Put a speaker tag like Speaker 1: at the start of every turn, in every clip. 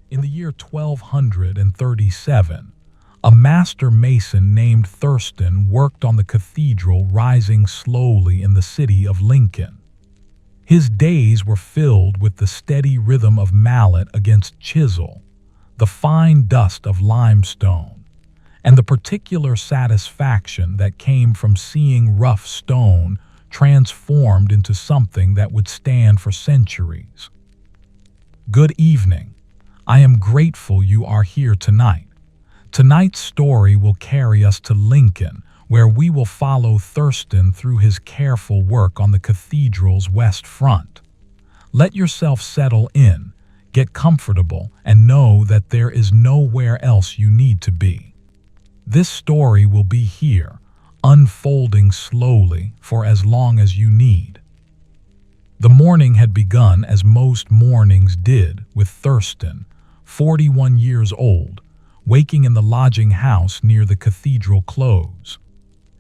Speaker 1: In the year 1237, a master mason named Thurstan worked on the cathedral rising slowly in the city of Lincoln. His days were filled with the steady rhythm of mallet against chisel, the fine dust of limestone, and the particular satisfaction that came from seeing rough stone transformed into something that would stand for centuries. Good evening. I am grateful you are here tonight. Tonight's story will carry us to Lincoln, where we will follow Thurstan through his careful work on the cathedral's west front. Let yourself settle in, get comfortable, and know that there is nowhere else you need to be. This story will be here, unfolding slowly for as long as you need. The morning had begun as most mornings did, with Thurstan, 41 years old, waking in the lodging house near the cathedral close.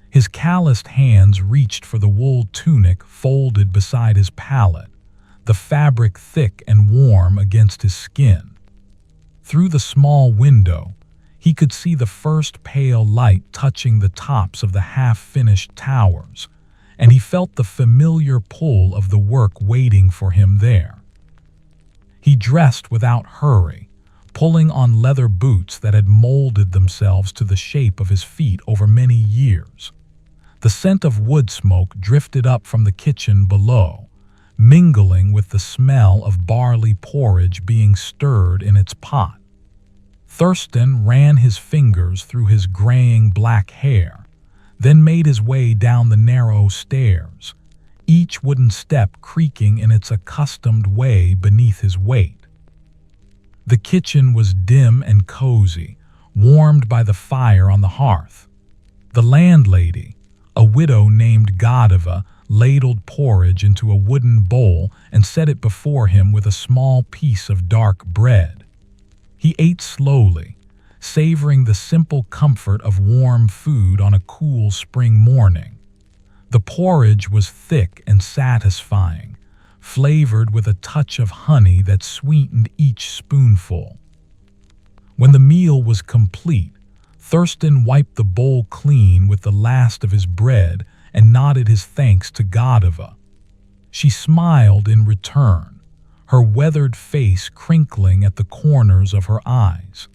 Speaker 1: His calloused hands reached for the wool tunic folded beside his pallet, the fabric thick and warm against his skin. Through the small window, he could see the first pale light touching the tops of the half-finished towers, and he felt the familiar pull of the work waiting for him there. He dressed without hurry, pulling on leather boots that had molded themselves to the shape of his feet over many years. The scent of wood smoke drifted up from the kitchen below, mingling with the smell of barley porridge being stirred in its pot. Thurstan ran his fingers through his graying black hair, then made his way down the narrow stairs, each wooden step creaking in its accustomed way beneath his weight. The kitchen was dim and cozy, warmed by the fire on the hearth. The landlady, a widow named Godiva, ladled porridge into a wooden bowl and set it before him with a small piece of dark bread. He ate slowly, savoring the simple comfort of warm food on a cool spring morning. The porridge was thick and satisfying, flavored with a touch of honey that sweetened each spoonful. When the meal was complete, Thurstan wiped the bowl clean with the last of his bread and nodded his thanks to Godiva. She smiled in return, her weathered face crinkling at the corners of her eyes.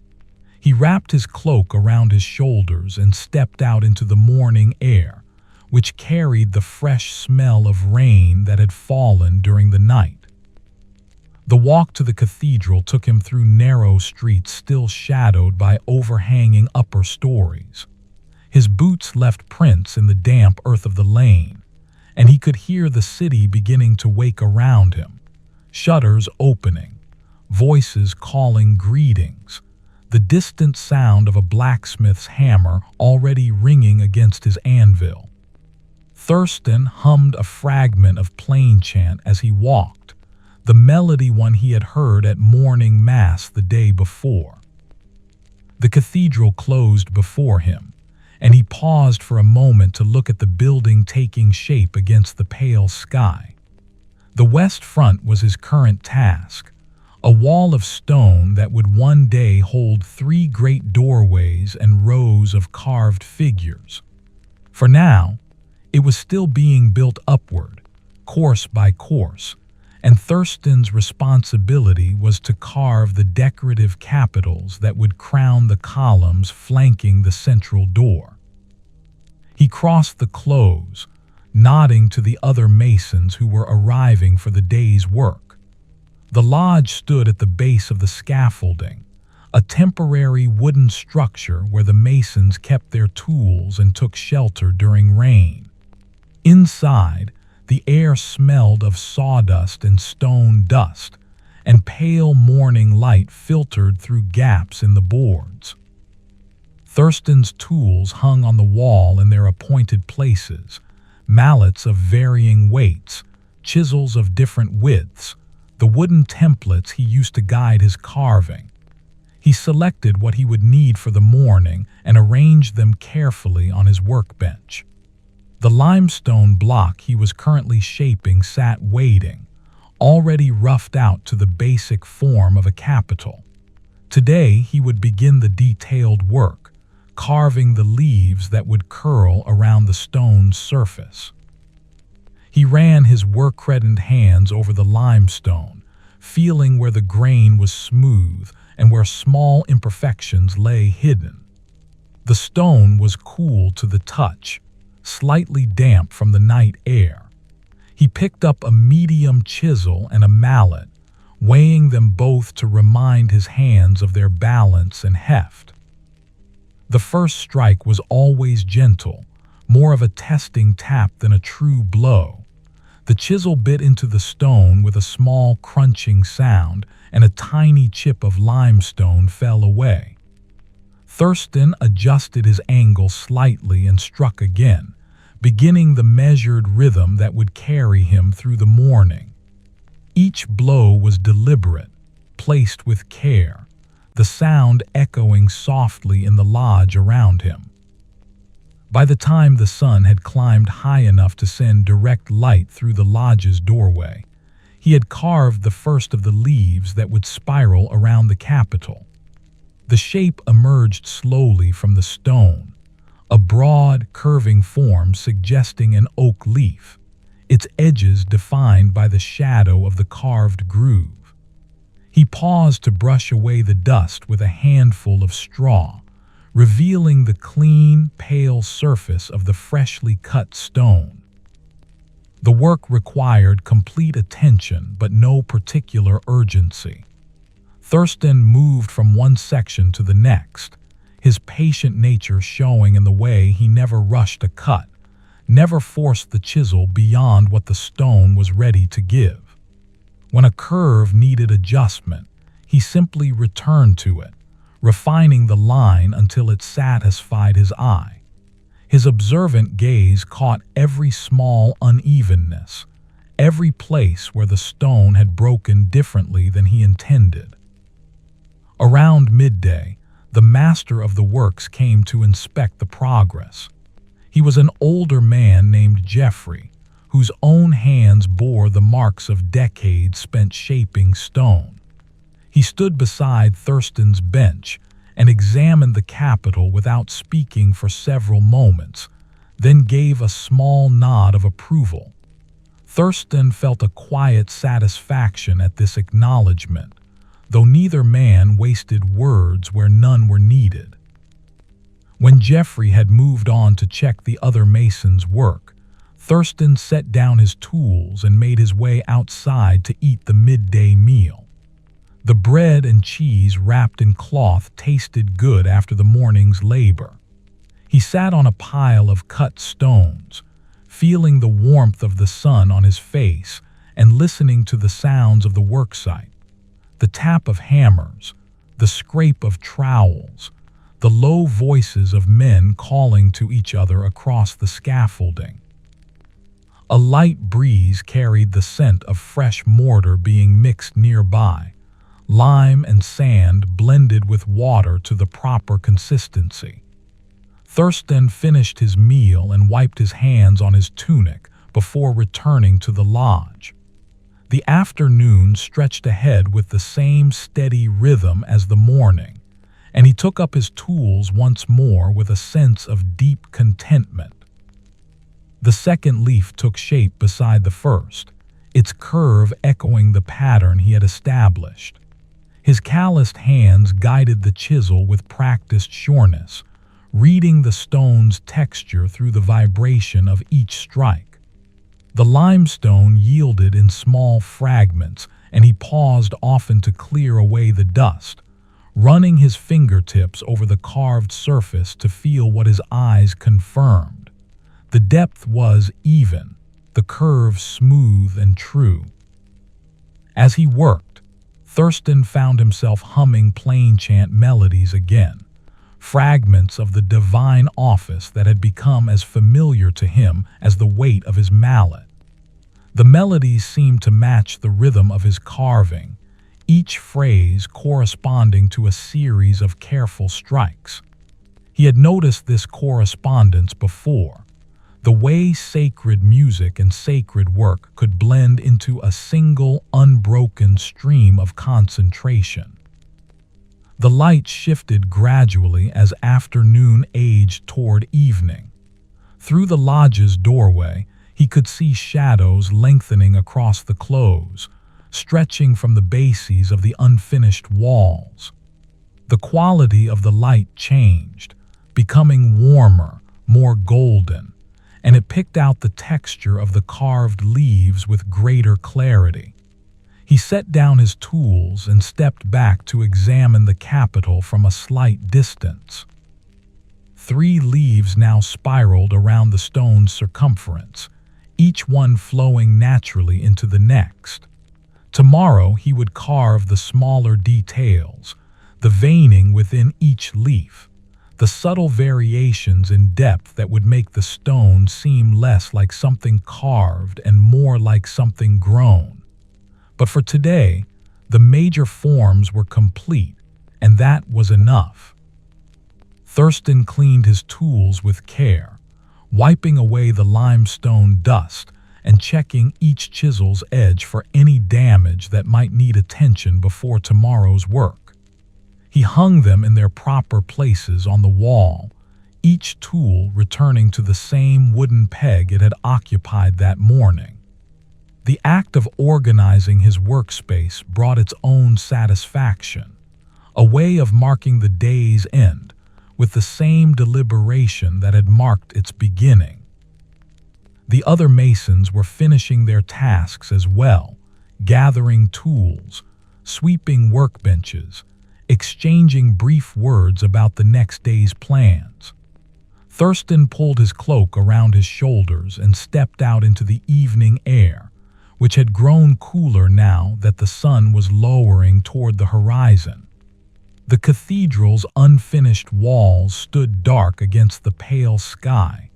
Speaker 1: He wrapped his cloak around his shoulders and stepped out into the morning air, which carried the fresh smell of rain that had fallen during the night. The walk to the cathedral took him through narrow streets still shadowed by overhanging upper stories. His boots left prints in the damp earth of the lane, and he could hear the city beginning to wake around him, shutters opening, voices calling greetings, the distant sound of a blacksmith's hammer already ringing against his anvil. Thurstan hummed a fragment of plain chant as he walked, the melody one he had heard at morning mass the day before. The cathedral closed before him, and he paused for a moment to look at the building taking shape against the pale sky. The west front was his current task, a wall of stone that would one day hold 3 great doorways and rows of carved figures. For now, it was still being built upward, course by course, and Thurstan's responsibility was to carve the decorative capitals that would crown the columns flanking the central door. He crossed the close, nodding to the other masons who were arriving for the day's work. The lodge stood at the base of the scaffolding, a temporary wooden structure where the masons kept their tools and took shelter during rain. Inside, the air smelled of sawdust and stone dust, and pale morning light filtered through gaps in the boards. Thurstan's tools hung on the wall in their appointed places, mallets of varying weights, chisels of different widths, the wooden templates he used to guide his carving. He selected what he would need for the morning and arranged them carefully on his workbench. The limestone block he was currently shaping sat waiting, already roughed out to the basic form of a capital. Today he would begin the detailed work, carving the leaves that would curl around the stone's surface. He ran his work-reddened hands over the limestone, feeling where the grain was smooth and where small imperfections lay hidden. The stone was cool to the touch, slightly damp from the night air. He picked up a medium chisel and a mallet, weighing them both to remind his hands of their balance and heft. The first strike was always gentle, more of a testing tap than a true blow. The chisel bit into the stone with a small crunching sound, and a tiny chip of limestone fell away. Thurstan adjusted his angle slightly and struck again, beginning the measured rhythm that would carry him through the morning. Each blow was deliberate, placed with care, the sound echoing softly in the lodge around him. By the time the sun had climbed high enough to send direct light through the lodge's doorway, he had carved the first of the leaves that would spiral around the capital. The shape emerged slowly from the stone, a broad, curving form suggesting an oak leaf, its edges defined by the shadow of the carved groove. He paused to brush away the dust with a handful of straw, revealing the clean, pale surface of the freshly cut stone. The work required complete attention but no particular urgency. Thurstan moved from one section to the next, his patient nature showing in the way he never rushed a cut, never forced the chisel beyond what the stone was ready to give. When a curve needed adjustment, he simply returned to it, refining the line until it satisfied his eye. His observant gaze caught every small unevenness, every place where the stone had broken differently than he intended. Around midday, the master of the works came to inspect the progress. He was an older man named Jeffrey, whose own hands bore the marks of decades spent shaping stone. He stood beside Thurstan's bench and examined the capital without speaking for several moments, then gave a small nod of approval. Thurstan felt a quiet satisfaction at this acknowledgement, though neither man wasted words where none were needed. When Jeffrey had moved on to check the other mason's work, Thurstan set down his tools and made his way outside to eat the midday meal. The bread and cheese wrapped in cloth tasted good after the morning's labor. He sat on a pile of cut stones, feeling the warmth of the sun on his face and listening to the sounds of the worksite. The tap of hammers, the scrape of trowels, the low voices of men calling to each other across the scaffolding. A light breeze carried the scent of fresh mortar being mixed nearby, lime and sand blended with water to the proper consistency. Thurstan finished his meal and wiped his hands on his tunic before returning to the lodge. The afternoon stretched ahead with the same steady rhythm as the morning, and he took up his tools once more with a sense of deep contentment. The second leaf took shape beside the first, its curve echoing the pattern he had established. His calloused hands guided the chisel with practiced sureness, reading the stone's texture through the vibration of each strike. The limestone yielded in small fragments, and he paused often to clear away the dust, running his fingertips over the carved surface to feel what his eyes confirmed. The depth was even, the curve smooth and true. As he worked, Thurstan found himself humming plain chant melodies again, fragments of the divine office that had become as familiar to him as the weight of his mallet. The melodies seemed to match the rhythm of his carving, each phrase corresponding to a series of careful strikes. He had noticed this correspondence before, the way sacred music and sacred work could blend into a single, unbroken stream of concentration. The light shifted gradually as afternoon aged toward evening. Through the lodge's doorway, he could see shadows lengthening across the close, stretching from the bases of the unfinished walls. The quality of the light changed, becoming warmer, more golden, and it picked out the texture of the carved leaves with greater clarity. He set down his tools and stepped back to examine the capital from a slight distance. 3 leaves now spiraled around the stone's circumference, each one flowing naturally into the next. Tomorrow he would carve the smaller details, the veining within each leaf, the subtle variations in depth that would make the stone seem less like something carved and more like something grown. But for today, the major forms were complete, and that was enough. Thurstan cleaned his tools with care, wiping away the limestone dust and checking each chisel's edge for any damage that might need attention before tomorrow's work. He hung them in their proper places on the wall, each tool returning to the same wooden peg it had occupied that morning. The act of organizing his workspace brought its own satisfaction, a way of marking the day's end with the same deliberation that had marked its beginning. The other masons were finishing their tasks as well, gathering tools, sweeping workbenches, exchanging brief words about the next day's plans. Thurstan pulled his cloak around his shoulders and stepped out into the evening air, which had grown cooler now that the sun was lowering toward the horizon. The cathedral's unfinished walls stood dark against the pale sky,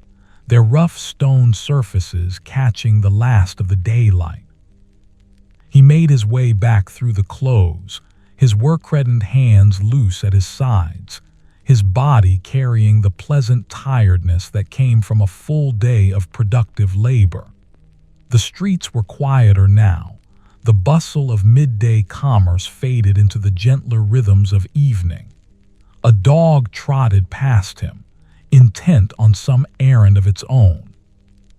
Speaker 1: their rough stone surfaces catching the last of the daylight. He made his way back through the close, his work-reddened hands loose at his sides, his body carrying the pleasant tiredness that came from a full day of productive labor. The streets were quieter now. The bustle of midday commerce faded into the gentler rhythms of evening. A dog trotted past him, intent on some errand of its own.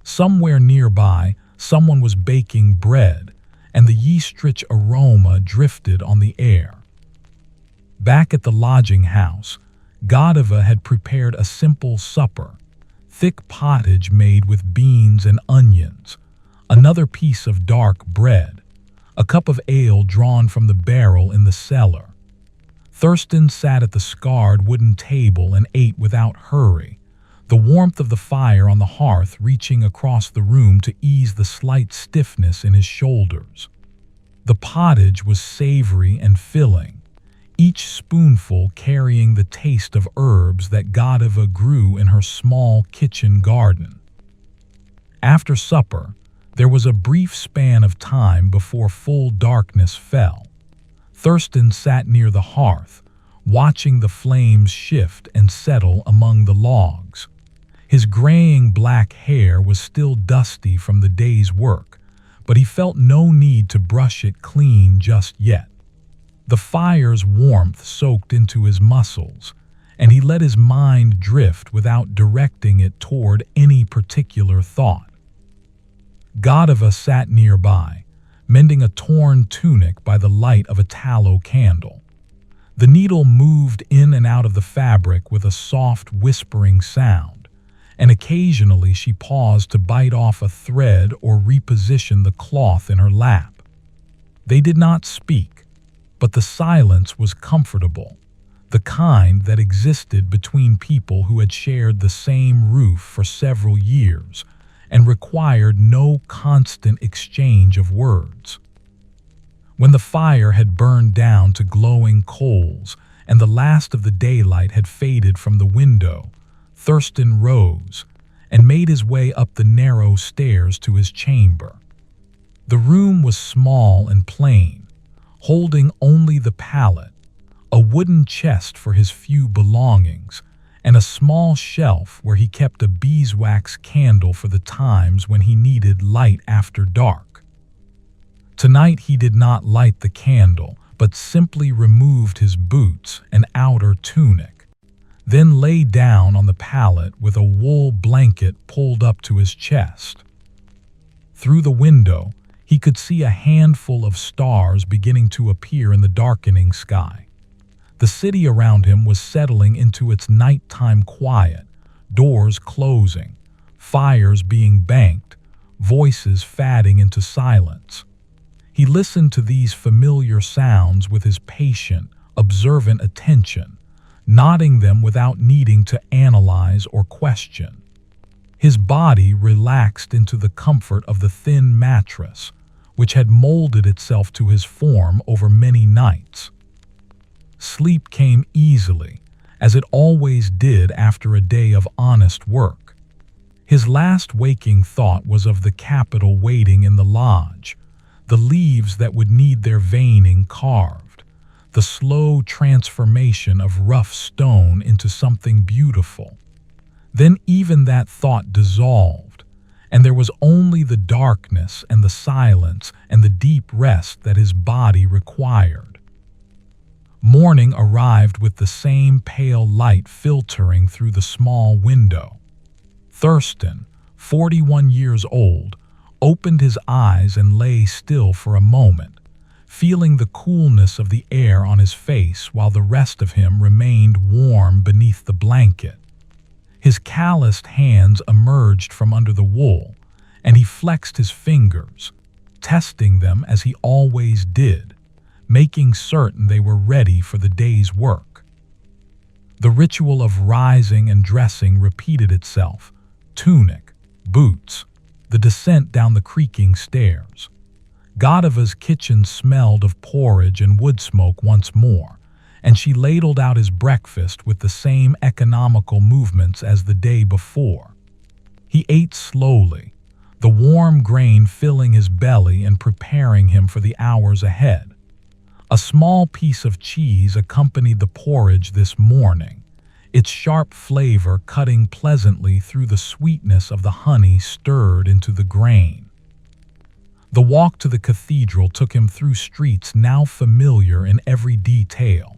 Speaker 1: Somewhere nearby, someone was baking bread, and the yeast-rich aroma drifted on the air. Back at the lodging house, Godiva had prepared a simple supper, thick pottage made with beans and onions, another piece of dark bread, a cup of ale drawn from the barrel in the cellar. Thurstan sat at the scarred wooden table and ate without hurry, the warmth of the fire on the hearth reaching across the room to ease the slight stiffness in his shoulders. The pottage was savory and filling, each spoonful carrying the taste of herbs that Godiva grew in her small kitchen garden. After supper, there was a brief span of time before full darkness fell. Thurstan sat near the hearth, watching the flames shift and settle among the logs. His graying black hair was still dusty from the day's work, but he felt no need to brush it clean just yet. The fire's warmth soaked into his muscles, and he let his mind drift without directing it toward any particular thought. Godiva sat nearby, mending a torn tunic by the light of a tallow candle. The needle moved in and out of the fabric with a soft, whispering sound, and occasionally she paused to bite off a thread or reposition the cloth in her lap. They did not speak, but the silence was comfortable, the kind that existed between people who had shared the same roof for several years and required no constant exchange of words. When the fire had burned down to glowing coals and the last of the daylight had faded from the window, Thurstan rose and made his way up the narrow stairs to his chamber. The room was small and plain, holding only the pallet, a wooden chest for his few belongings, and a small shelf where he kept a beeswax candle for the times when he needed light after dark. Tonight he did not light the candle, but simply removed his boots and tunic, then lay down on the pallet with a wool blanket pulled up to his chest. Through the window, he could see a handful of stars beginning to appear in the darkening sky. The city around him was settling into its nighttime quiet, doors closing, fires being banked, voices fading into silence. He listened to these familiar sounds with his patient, observant attention, nodding them without needing to analyze or question. His body relaxed into the comfort of the thin mattress, which had molded itself to his form over many nights. Sleep came easily, as it always did after a day of honest work. His last waking thought was of the capital waiting in the lodge, the leaves that would need their veining carved, the slow transformation of rough stone into something beautiful. Then even that thought dissolved, and there was only the darkness and the silence and the deep rest that his body required. Morning arrived with the same pale light filtering through the small window. Thurstan, 41 years old, opened his eyes and lay still for a moment, feeling the coolness of the air on his face while the rest of him remained warm beneath the blanket. His calloused hands emerged from under the wool, and he flexed his fingers, testing them as he always did, making certain they were ready for the day's work. The ritual of rising and dressing repeated itself: tunic, boots, the descent down the creaking stairs. Godiva's kitchen smelled of porridge and wood smoke once more, and she ladled out his breakfast with the same economical movements as the day before. He ate slowly, the warm grain filling his belly and preparing him for the hours ahead. A small piece of cheese accompanied the porridge this morning, its sharp flavor cutting pleasantly through the sweetness of the honey stirred into the grain. The walk to the cathedral took him through streets now familiar in every detail.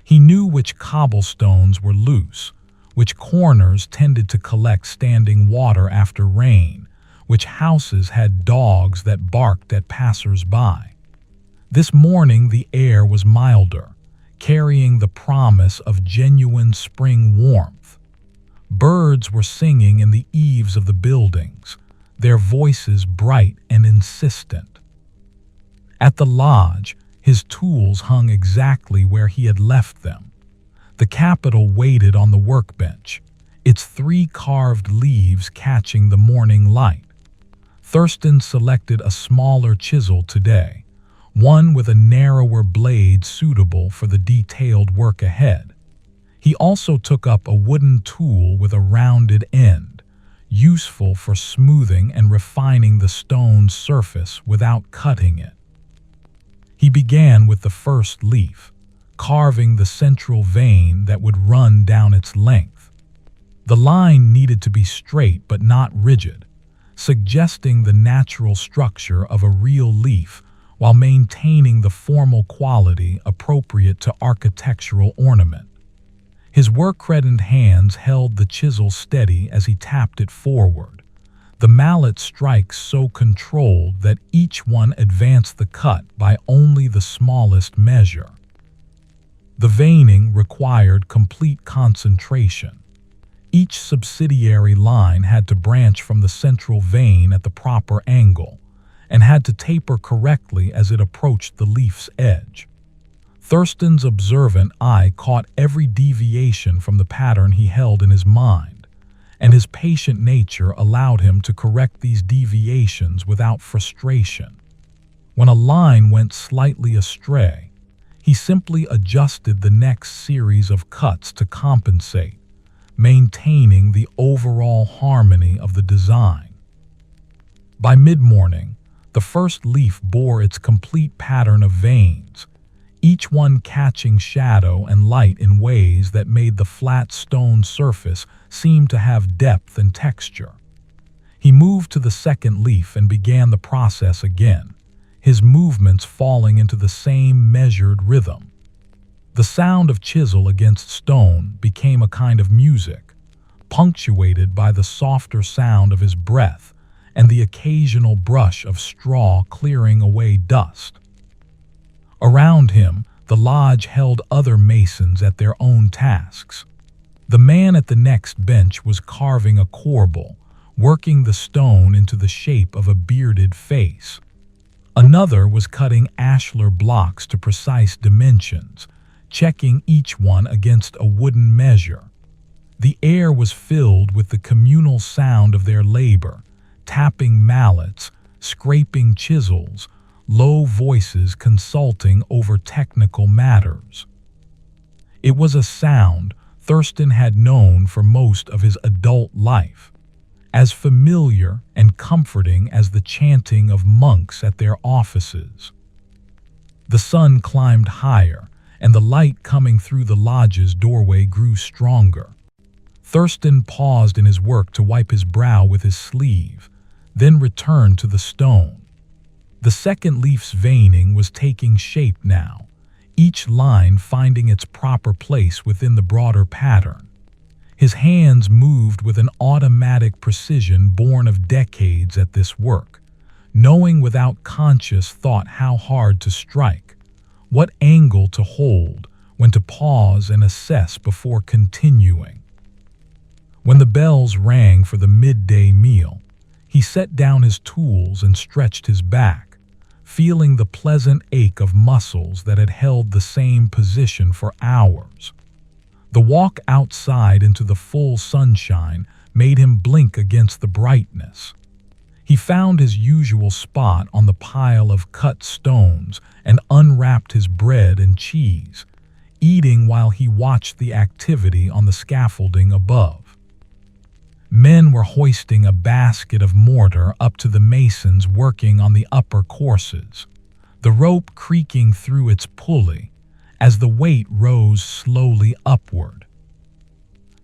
Speaker 1: He knew which cobblestones were loose, which corners tended to collect standing water after rain, which houses had dogs that barked at passers-by. This morning the air was milder, carrying the promise of genuine spring warmth. Birds were singing in the eaves of the buildings, their voices bright and insistent. At the lodge, his tools hung exactly where he had left them. The capital waited on the workbench, its 3 carved leaves catching the morning light. Thurstan selected a smaller chisel today, one with a narrower blade suitable for the detailed work ahead. He also took up a wooden tool with a rounded end, useful for smoothing and refining the stone's surface without cutting it. He began with the first leaf, carving the central vein that would run down its length. The line needed to be straight but not rigid, suggesting the natural structure of a real leaf while maintaining the formal quality appropriate to architectural ornament. His work-reddened hands held the chisel steady as he tapped it forward, the mallet strikes so controlled that each one advanced the cut by only the smallest measure. The veining required complete concentration. Each subsidiary line had to branch from the central vein at the proper angle, and had to taper correctly as it approached the leaf's edge. Thurstan's observant eye caught every deviation from the pattern he held in his mind, and his patient nature allowed him to correct these deviations without frustration. When a line went slightly astray, he simply adjusted the next series of cuts to compensate, maintaining the overall harmony of the design. By mid-morning, the first leaf bore its complete pattern of veins, each one catching shadow and light in ways that made the flat stone surface seem to have depth and texture. He moved to the second leaf and began the process again, his movements falling into the same measured rhythm. The sound of chisel against stone became a kind of music, punctuated by the softer sound of his breath and the occasional brush of straw clearing away dust. Around him, the lodge held other masons at their own tasks. The man at the next bench was carving a corbel, working the stone into the shape of a bearded face. Another was cutting ashlar blocks to precise dimensions, checking each one against a wooden measure. The air was filled with the communal sound of their labor, tapping mallets, scraping chisels, low voices consulting over technical matters. It was a sound Thurstan had known for most of his adult life, as familiar and comforting as the chanting of monks at their offices. The sun climbed higher, and the light coming through the lodge's doorway grew stronger. Thurstan paused in his work to wipe his brow with his sleeve, then returned to the stone. The second leaf's veining was taking shape now, each line finding its proper place within the broader pattern. His hands moved with an automatic precision born of decades at this work, knowing without conscious thought how hard to strike, what angle to hold, when to pause and assess before continuing. When the bells rang for the midday meal, he set down his tools and stretched his back, feeling the pleasant ache of muscles that had held the same position for hours. The walk outside into the full sunshine made him blink against the brightness. He found his usual spot on the pile of cut stones and unwrapped his bread and cheese, eating while he watched the activity on the scaffolding above. Men were hoisting a basket of mortar up to the masons working on the upper courses, the rope creaking through its pulley as the weight rose slowly upward.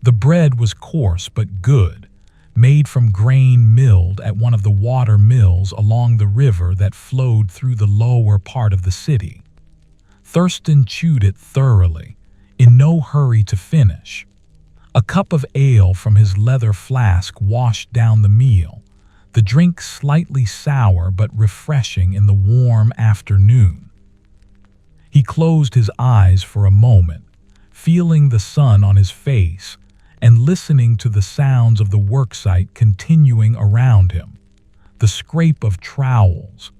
Speaker 1: The bread was coarse but good, made from grain milled at one of the water mills along the river that flowed through the lower part of the city. Thurstan chewed it thoroughly, in no hurry to finish. A cup of ale from his leather flask washed down the meal, the drink slightly sour but refreshing in the warm afternoon. He closed his eyes for a moment, feeling the sun on his face and listening to the sounds of the worksite continuing around him, the scrape of trowels,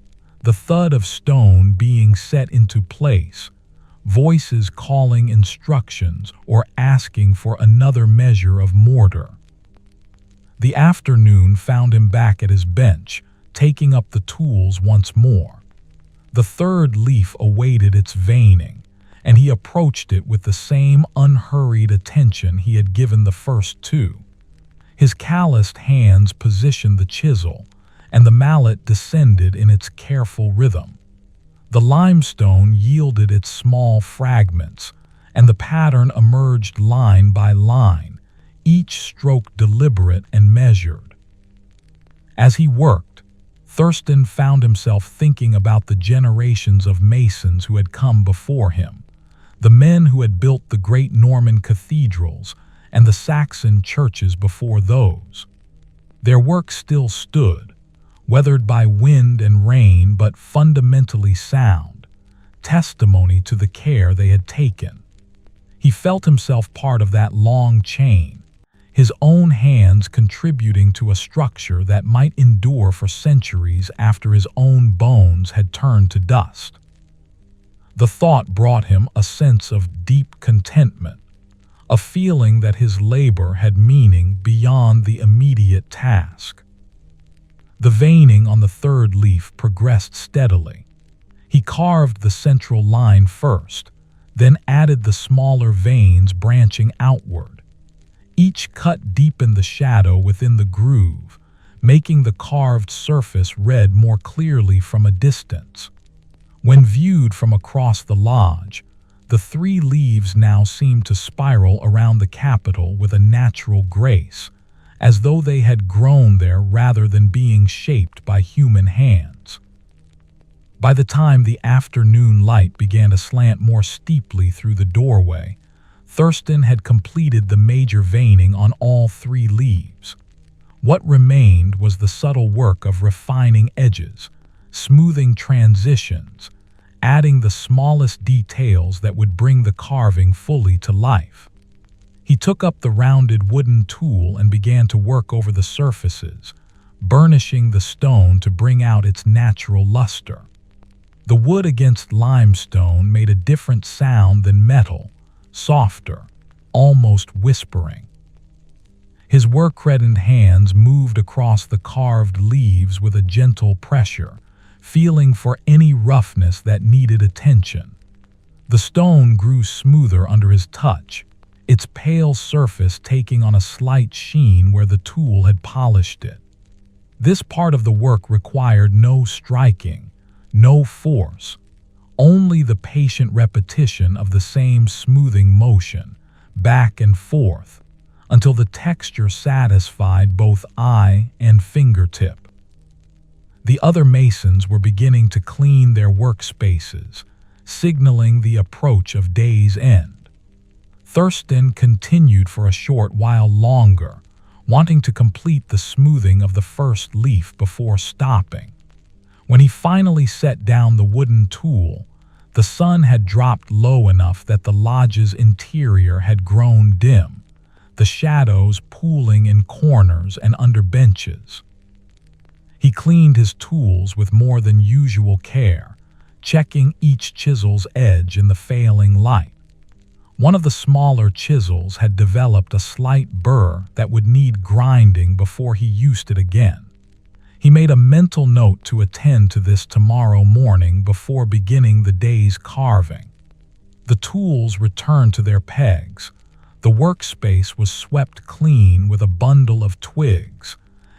Speaker 1: the thud of stone being set into place, voices calling instructions or asking for another measure of mortar. The afternoon found him back at his bench, taking up the tools once more. The third leaf awaited its veining, and he approached it with the same unhurried attention he had given the first two. His calloused hands positioned the chisel, and the mallet descended in its careful rhythm. The limestone yielded its small fragments, and the pattern emerged line by line, each stroke deliberate and measured. As he worked, Thurstan found himself thinking about the generations of masons who had come before him, the men who had built the great Norman cathedrals and the Saxon churches before those. Their work still stood, weathered by wind and rain but fundamentally sound, testimony to the care they had taken. He felt himself part of that long chain, his own hands contributing to a structure that might endure for centuries after his own bones had turned to dust. The thought brought him a sense of deep contentment, a feeling that his labor had meaning beyond the immediate task. The veining on the third leaf progressed steadily. He carved the central line first, then added the smaller veins branching outward. Each cut deepened the shadow within the groove, making the carved surface read more clearly from a distance. When viewed from across the lodge, the three leaves now seemed to spiral around the capital with a natural grace, as though they had grown there rather than being shaped by human hands. By the time the afternoon light began to slant more steeply through the doorway, Thurstan had completed the major veining on all 3 leaves. What remained was the subtle work of refining edges, smoothing transitions, adding the smallest details that would bring the carving fully to life. He took up the rounded wooden tool and began to work over the surfaces, burnishing the stone to bring out its natural luster. The wood against limestone made a different sound than metal, softer, almost whispering. His work-reddened hands moved across the carved leaves with a gentle pressure, feeling for any roughness that needed attention. The stone grew smoother under his touch, its pale surface taking on a slight sheen where the tool had polished it. This part of the work required no striking, no force, only the patient repetition of the same smoothing motion, back and forth, until the texture satisfied both eye and fingertip. The other masons were beginning to clean their workspaces, signaling the approach of day's end. Thurstan continued for a short while longer, wanting to complete the smoothing of the first leaf before stopping. When he finally set down the wooden tool, the sun had dropped low enough that the lodge's interior had grown dim, the shadows pooling in corners and under benches. He cleaned his tools with more than usual care, checking each chisel's edge in the failing light. One of the smaller chisels had developed a slight burr that would need grinding before he used it again. He made a mental note to attend to this tomorrow morning before beginning the day's carving. The tools returned to their pegs. The workspace was swept clean with a bundle of twigs,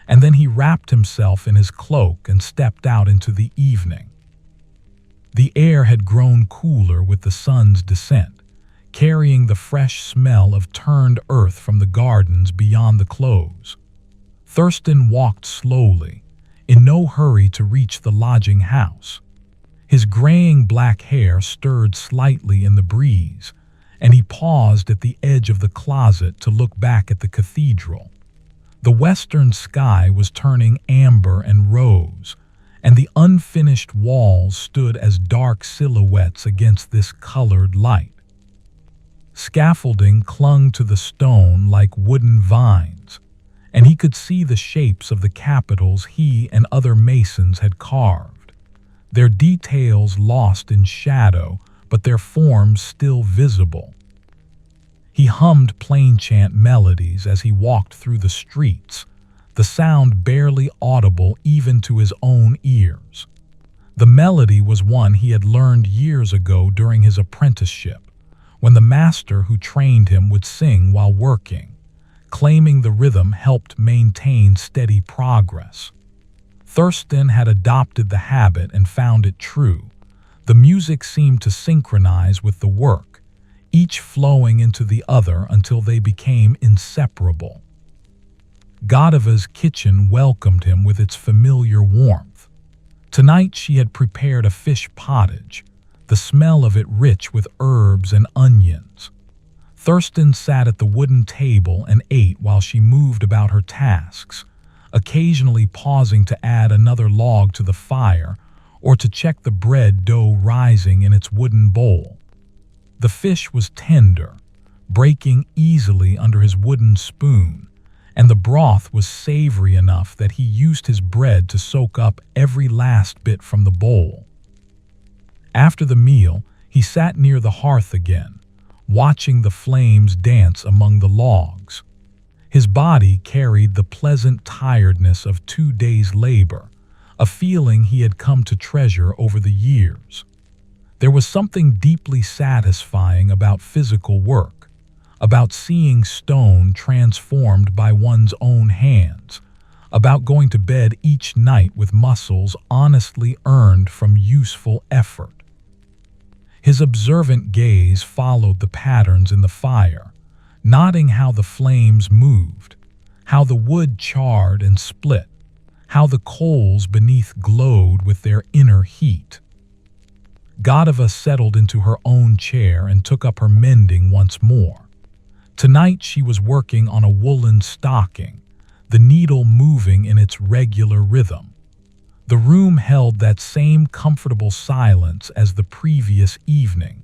Speaker 1: and then he wrapped himself in his cloak and stepped out into the evening. The air had grown cooler with the sun's descent, carrying the fresh smell of turned earth from the gardens beyond the close. Thurstan walked slowly, in no hurry to reach the lodging house. His graying black hair stirred slightly in the breeze, and he paused at the edge of the closet to look back at the cathedral. The western sky was turning amber and rose, and the unfinished walls stood as dark silhouettes against this colored light. Scaffolding clung to the stone like wooden vines, and he could see the shapes of the capitals he and other masons had carved, their details lost in shadow, but their forms still visible. He hummed plainchant melodies as he walked through the streets, the sound barely audible even to his own ears. The melody was one he had learned years ago during his apprenticeship, when the master who trained him would sing while working, claiming the rhythm helped maintain steady progress. Thurstan had adopted the habit and found it true. The music seemed to synchronize with the work, each flowing into the other until they became inseparable. Godova's kitchen welcomed him with its familiar warmth. Tonight she had prepared a fish pottage, the smell of it rich with herbs and onions. Thurstan sat at the wooden table and ate while she moved about her tasks, occasionally pausing to add another log to the fire or to check the bread dough rising in its wooden bowl. The fish was tender, breaking easily under his wooden spoon, and the broth was savory enough that he used his bread to soak up every last bit from the bowl. After the meal, he sat near the hearth again, watching the flames dance among the logs. His body carried the pleasant tiredness of 2 days' labor, a feeling he had come to treasure over the years. There was something deeply satisfying about physical work, about seeing stone transformed by one's own hands, about going to bed each night with muscles honestly earned from useful effort. His observant gaze followed the patterns in the fire, noting how the flames moved, how the wood charred and split, how the coals beneath glowed with their inner heat. Godiva settled into her own chair and took up her mending once more. Tonight she was working on a woolen stocking, the needle moving in its regular rhythm. The room held that same comfortable silence as the previous evening,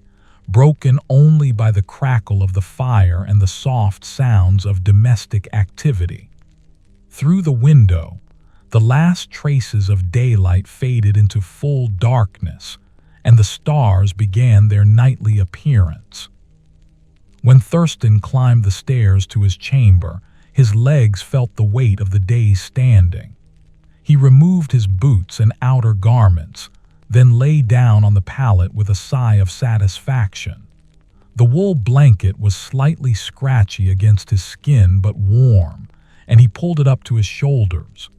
Speaker 1: broken only by the crackle of the fire and the soft sounds of domestic activity. Through the window, the last traces of daylight faded into full darkness, and the stars began their nightly appearance. When Thurstan climbed the stairs to his chamber, his legs felt the weight of the day's standing. He removed his boots and outer garments, then lay down on the pallet with a sigh of satisfaction. The wool blanket was slightly scratchy against his skin but warm, and he pulled it up to his shoulders.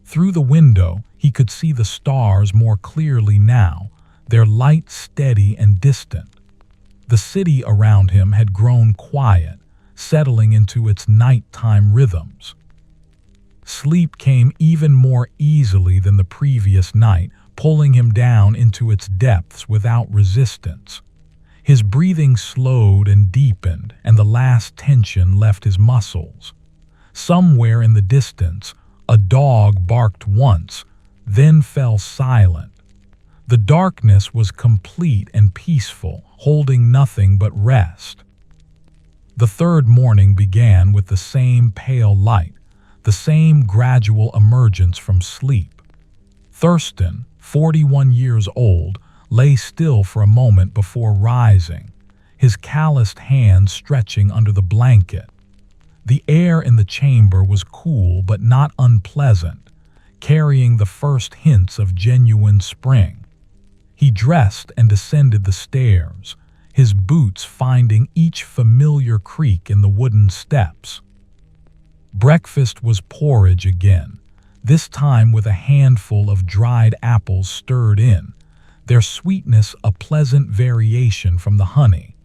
Speaker 1: Through the window, he could see the stars more clearly now, their light steady and distant. The city around him had grown quiet, settling into its nighttime rhythms. Sleep came even more easily than the previous night, pulling him down into its depths without resistance. His breathing slowed and deepened, and the last tension left his muscles. Somewhere in the distance, a dog barked once, then fell silent. The darkness was complete and peaceful, holding nothing but rest. The third morning began with the same pale light, the same gradual emergence from sleep. Thurstan, 41 years old, lay still for a moment before rising, his calloused hands stretching under the blanket. The air in the chamber was cool but not unpleasant, carrying the first hints of genuine spring. He dressed and descended the stairs, his boots finding each familiar creak in the wooden steps. Breakfast was porridge again, this time with a handful of dried apples stirred in, their sweetness a pleasant variation from the honey.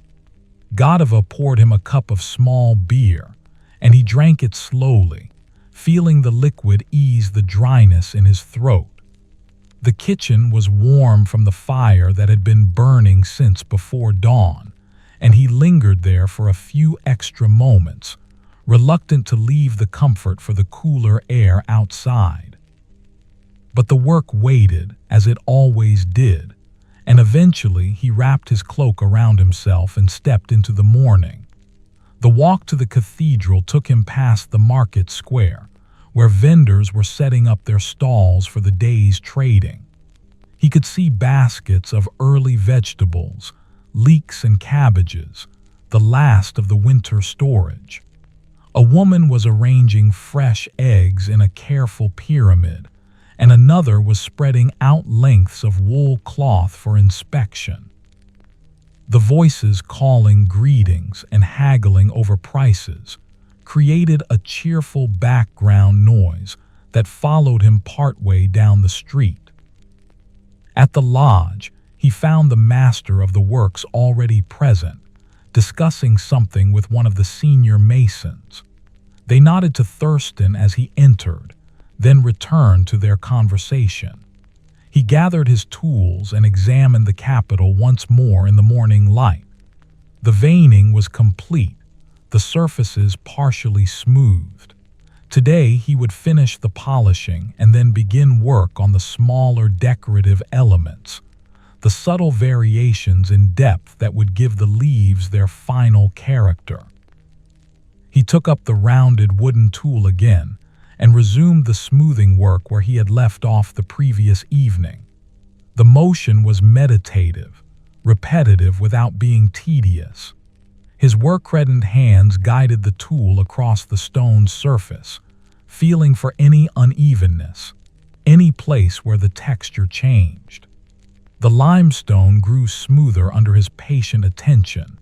Speaker 1: Godiva poured him a cup of small beer, and he drank it slowly, feeling the liquid ease the dryness in his throat. The kitchen was warm from the fire that had been burning since before dawn, and he lingered there for a few extra moments, reluctant to leave the comfort for the cooler air outside. But the work waited, as it always did, and eventually he wrapped his cloak around himself and stepped into the morning. The walk to the cathedral took him past the market square, where vendors were setting up their stalls for the day's trading. He could see baskets of early vegetables, leeks and cabbages, the last of the winter storage. A woman was arranging fresh eggs in a careful pyramid, and another was spreading out lengths of wool cloth for inspection. The voices calling greetings and haggling over prices created a cheerful background noise that followed him partway down the street. At the lodge, he found the master of the works already present, discussing something with one of the senior masons. They nodded to Thurstan as he entered, then returned to their conversation. He gathered his tools and examined the capital once more in the morning light. The veining was complete, the surfaces partially smoothed. Today he would finish the polishing and then begin work on the smaller decorative elements, the subtle variations in depth that would give the leaves their final character. He took up the rounded wooden tool again and resumed the smoothing work where he had left off the previous evening. The motion was meditative, repetitive without being tedious. His work-reddened hands guided the tool across the stone surface, feeling for any unevenness, any place where the texture changed. The limestone grew smoother under his patient attention,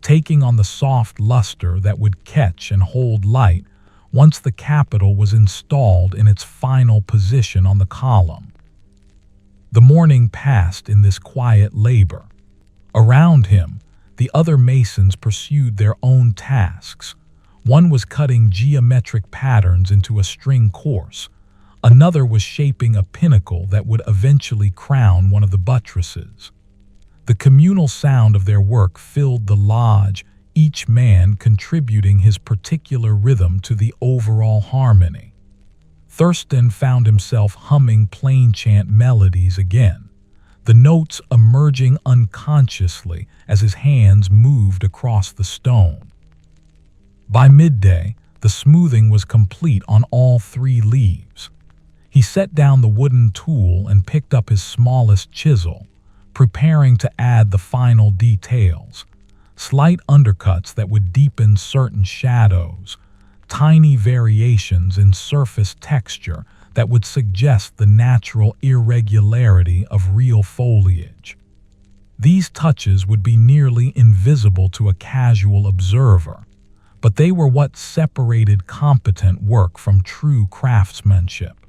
Speaker 1: taking on the soft luster that would catch and hold light once the capital was installed in its final position on the column. The morning passed in this quiet labor. Around him, the other masons pursued their own tasks. One was cutting geometric patterns into a string course. Another was shaping a pinnacle that would eventually crown one of the buttresses. The communal sound of their work filled the lodge, each man contributing his particular rhythm to the overall harmony. Thurstan found himself humming plain chant melodies again, the notes emerging unconsciously as his hands moved across the stone. By midday, the smoothing was complete on all 3 leaves. He set down the wooden tool and picked up his smallest chisel, preparing to add the final details, slight undercuts that would deepen certain shadows, tiny variations in surface texture that would suggest the natural irregularity of real foliage. These touches would be nearly invisible to a casual observer, but they were what separated competent work from true craftsmanship.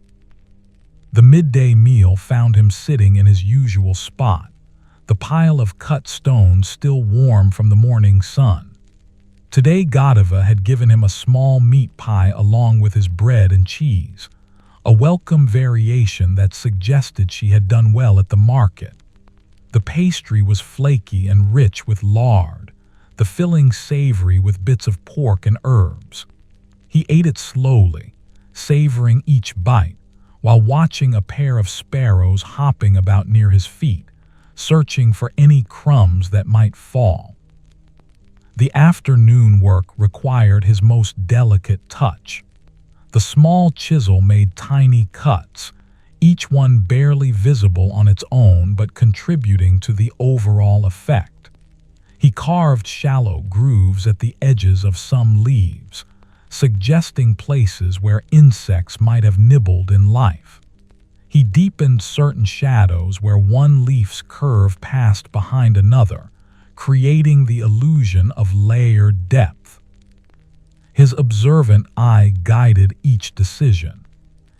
Speaker 1: The midday meal found him sitting in his usual spot, the pile of cut stones still warm from the morning sun. Today Godiva had given him a small meat pie along with his bread and cheese, a welcome variation that suggested she had done well at the market. The pastry was flaky and rich with lard, the filling savory with bits of pork and herbs. He ate it slowly, savoring each bite, while watching a pair of sparrows hopping about near his feet, searching for any crumbs that might fall. The afternoon work required his most delicate touch. The small chisel made tiny cuts, each one barely visible on its own but contributing to the overall effect. He carved shallow grooves at the edges of some leaves, suggesting places where insects might have nibbled in life. He deepened certain shadows where one leaf's curve passed behind another, creating the illusion of layered depth. His observant eye guided each decision,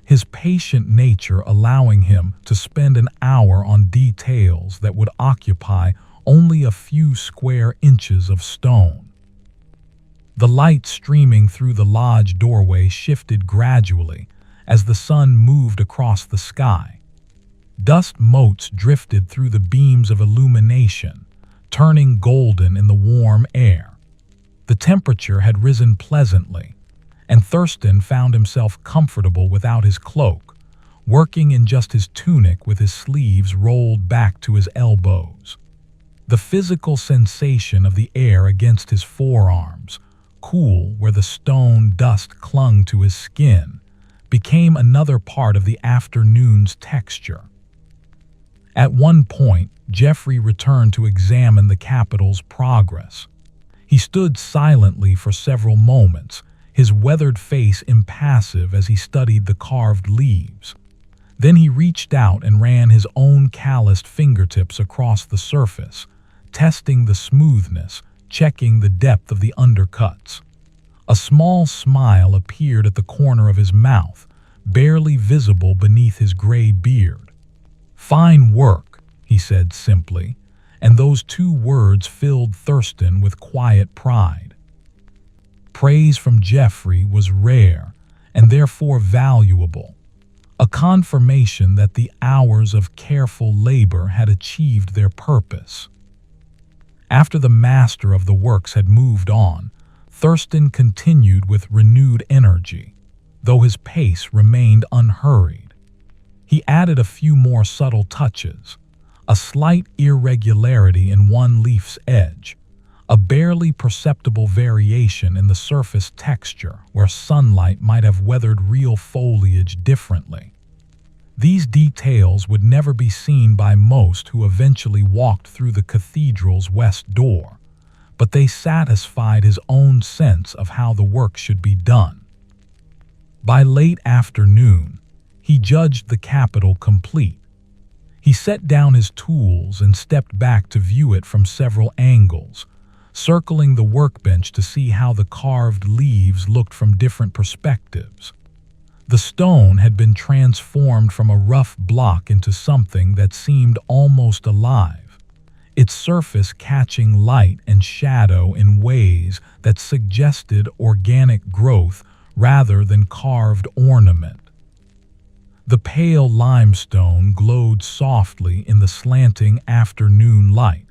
Speaker 1: his patient nature allowing him to spend an hour on details that would occupy only a few square inches of stone. The light streaming through the lodge doorway shifted gradually as the sun moved across the sky. Dust motes drifted through the beams of illumination, turning golden in the warm air. The temperature had risen pleasantly, and Thurstan found himself comfortable without his cloak, working in just his tunic with his sleeves rolled back to his elbows. The physical sensation of the air against his forearms, cool where the stone dust clung to his skin, became another part of the afternoon's texture. At one point, Jeffrey returned to examine the Capitol's progress. He stood silently for several moments, his weathered face impassive as he studied the carved leaves. Then he reached out and ran his own calloused fingertips across the surface, testing the smoothness, checking the depth of the undercuts. A small smile appeared at the corner of his mouth, barely visible beneath his gray beard. "Fine work," he said simply, and those 2 words filled Thurstan with quiet pride. Praise from Jeffrey was rare and therefore valuable, a confirmation that the hours of careful labor had achieved their purpose. After the master of the works had moved on, Thurstan continued with renewed energy, though his pace remained unhurried. He added a few more subtle touches, a slight irregularity in one leaf's edge, a barely perceptible variation in the surface texture where sunlight might have weathered real foliage differently. These details would never be seen by most who eventually walked through the cathedral's west door, but they satisfied his own sense of how the work should be done. By late afternoon, he judged the Capitol complete. He set down his tools and stepped back to view it from several angles, circling the workbench to see how the carved leaves looked from different perspectives. The stone had been transformed from a rough block into something that seemed almost alive, its surface catching light and shadow in ways that suggested organic growth rather than carved ornament. The pale limestone glowed softly in the slanting afternoon light,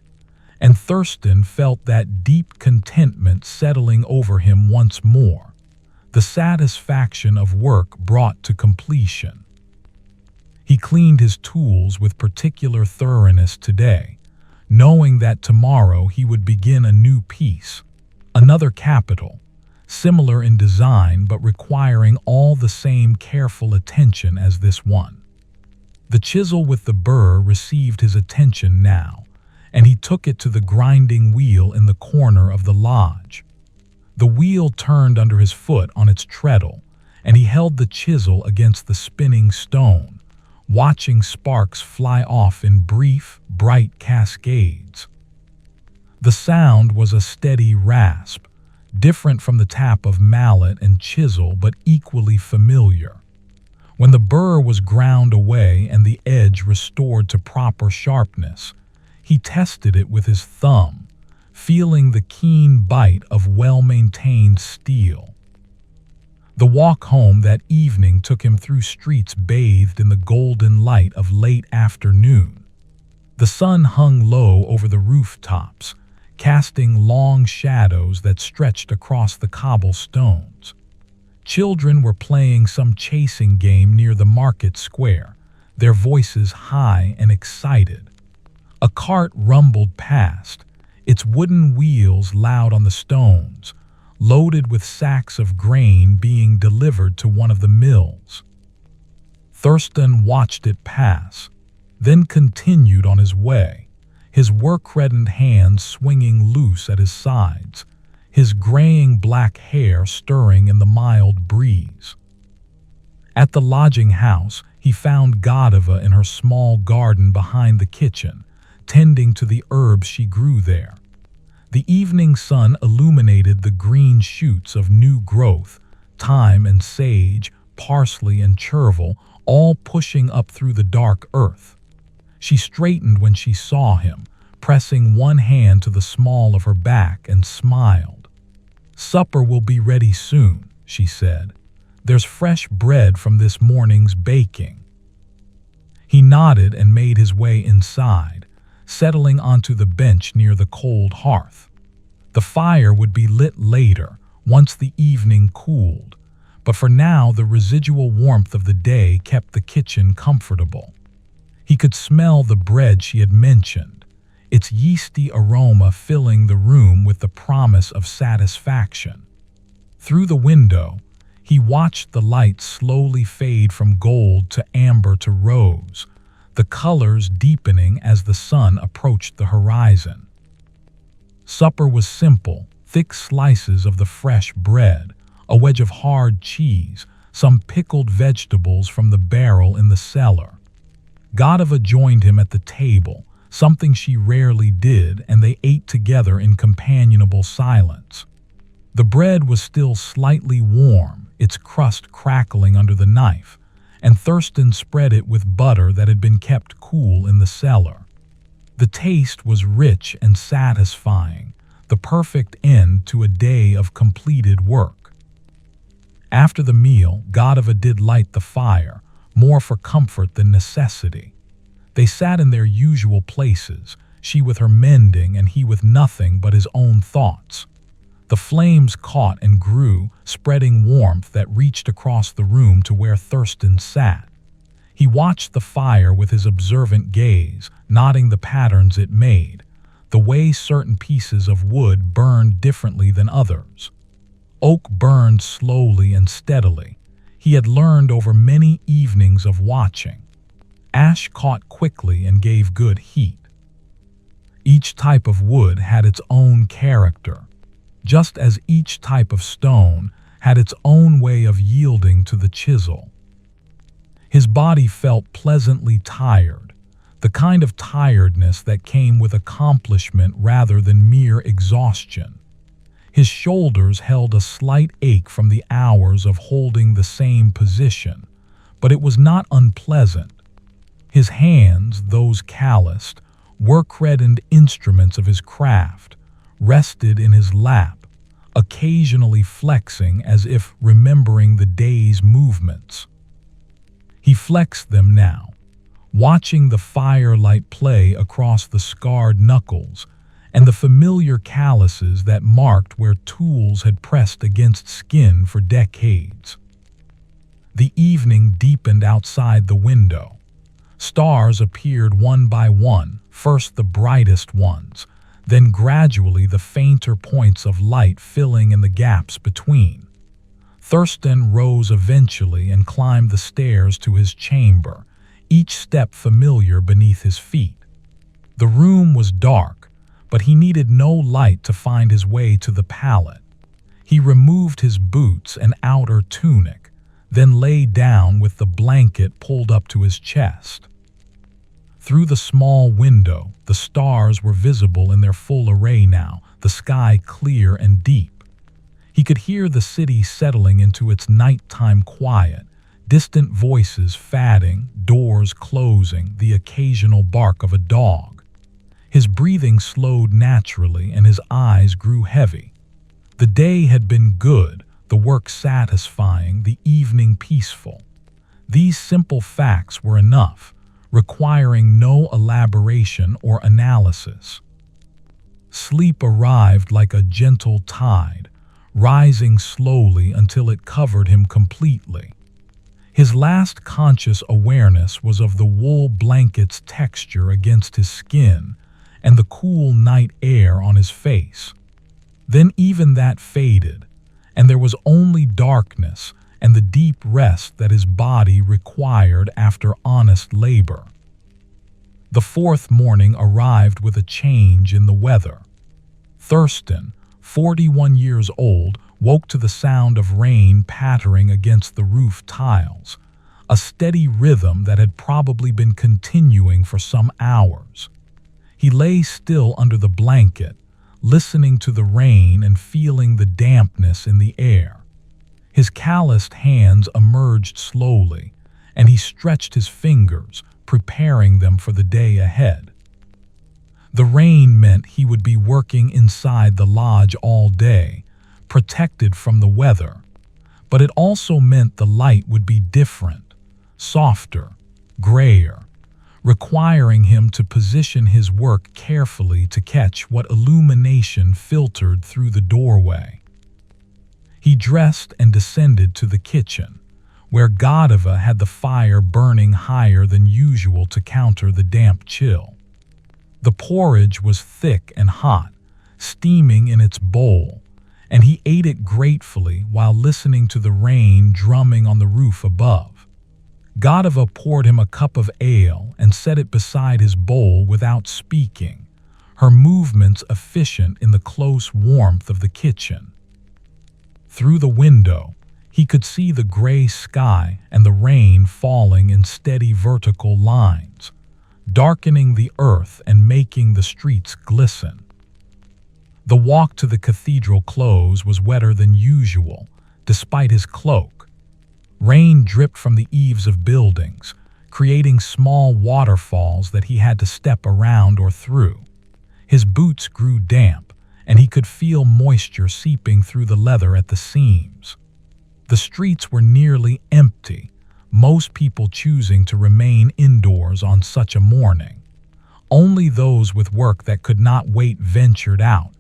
Speaker 1: and Thurstan felt that deep contentment settling over him once more, the satisfaction of work brought to completion. He cleaned his tools with particular thoroughness today, knowing that tomorrow he would begin a new piece, another capital, similar in design but requiring all the same careful attention as this one. The chisel with the burr received his attention now, and he took it to the grinding wheel in the corner of the lodge. The wheel turned under his foot on its treadle, and he held the chisel against the spinning stone, watching sparks fly off in brief, bright cascades. The sound was a steady rasp, different from the tap of mallet and chisel but equally familiar. When the burr was ground away and the edge restored to proper sharpness, he tested it with his thumb, feeling the keen bite of well-maintained steel. The walk home that evening took him through streets bathed in the golden light of late afternoon. The sun hung low over the rooftops, casting long shadows that stretched across the cobblestones. Children were playing some chasing game near the market square, their voices high and excited. A cart rumbled past, its wooden wheels loud on the stones, loaded with sacks of grain being delivered to one of the mills. Thurstan watched it pass, then continued on his way, his work-reddened hands swinging loose at his sides, his graying black hair stirring in the mild breeze. At the lodging house, he found Godiva in her small garden behind the kitchen, tending to the herbs she grew there. The evening sun illuminated the green shoots of new growth, thyme and sage, parsley and chervil, all pushing up through the dark earth. She straightened when she saw him, pressing one hand to the small of her back, and smiled. "Supper will be ready soon," she said. "There's fresh bread from this morning's baking." He nodded and made his way inside, settling onto the bench near the cold hearth. The fire would be lit later, once the evening cooled, but for now the residual warmth of the day kept the kitchen comfortable. He could smell the bread she had mentioned, its yeasty aroma filling the room with the promise of satisfaction. Through the window, he watched the light slowly fade from gold to amber to rose, the colors deepening as the sun approached the horizon. Supper was simple, thick slices of the fresh bread, a wedge of hard cheese, some pickled vegetables from the barrel in the cellar. Godiva joined him at the table, something she rarely did, and they ate together in companionable silence. The bread was still slightly warm, its crust crackling under the knife, and Thurstan spread it with butter that had been kept cool in the cellar. The taste was rich and satisfying, the perfect end to a day of completed work. After the meal, Godiva did light the fire, more for comfort than necessity. They sat in their usual places, she with her mending and he with nothing but his own thoughts. The flames caught and grew, spreading warmth that reached across the room to where Thurstan sat. He watched the fire with his observant gaze, noting the patterns it made, the way certain pieces of wood burned differently than others. Oak burned slowly and steadily. He had learned over many evenings of watching. Ash caught quickly and gave good heat. Each type of wood had its own character, just as each type of stone had its own way of yielding to the chisel. His body felt pleasantly tired, the kind of tiredness that came with accomplishment rather than mere exhaustion. His shoulders held a slight ache from the hours of holding the same position, but it was not unpleasant. His hands, those calloused, work-reddened instruments of his craft, rested in his lap, occasionally flexing as if remembering the day's movements. He flexed them now, watching the firelight play across the scarred knuckles, and the familiar calluses that marked where tools had pressed against skin for decades. The evening deepened outside the window. Stars appeared one by one, first the brightest ones, then gradually the fainter points of light filling in the gaps between. Thurstan rose eventually and climbed the stairs to his chamber, each step familiar beneath his feet. The room was dark, but he needed no light to find his way to the pallet. He removed his boots and outer tunic, then lay down with the blanket pulled up to his chest. Through the small window, the stars were visible in their full array now, the sky clear and deep. He could hear the city settling into its nighttime quiet, distant voices fatting, doors closing, the occasional bark of a dog. His breathing slowed naturally and his eyes grew heavy. The day had been good, the work satisfying, the evening peaceful. These simple facts were enough, requiring no elaboration or analysis. Sleep arrived like a gentle tide, rising slowly until it covered him completely. His last conscious awareness was of the wool blanket's texture against his skin and the cool night air on his face. Then even that faded, and there was only darkness and the deep rest that his body required after honest labor. The fourth morning arrived with a change in the weather. Thurstan, 41 years old, woke to the sound of rain pattering against the roof tiles, a steady rhythm that had probably been continuing for some hours. He lay still under the blanket, listening to the rain and feeling the dampness in the air. His calloused hands emerged slowly, and he stretched his fingers, preparing them for the day ahead. The rain meant he would be working inside the lodge all day, protected from the weather, but it also meant the light would be different, softer, grayer, requiring him to position his work carefully to catch what illumination filtered through the doorway. He dressed and descended to the kitchen, where Godiva had the fire burning higher than usual to counter the damp chill. The porridge was thick and hot, steaming in its bowl, and he ate it gratefully while listening to the rain drumming on the roof above. Godiva poured him a cup of ale and set it beside his bowl without speaking, her movements efficient in the close warmth of the kitchen. Through the window, he could see the gray sky and the rain falling in steady vertical lines, darkening the earth and making the streets glisten. The walk to the cathedral close was wetter than usual, despite his cloak. Rain dripped from the eaves of buildings, creating small waterfalls that he had to step around or through. His boots grew damp, and he could feel moisture seeping through the leather at the seams. The streets were nearly empty, most people choosing to remain indoors on such a morning. Only those with work that could not wait ventured out,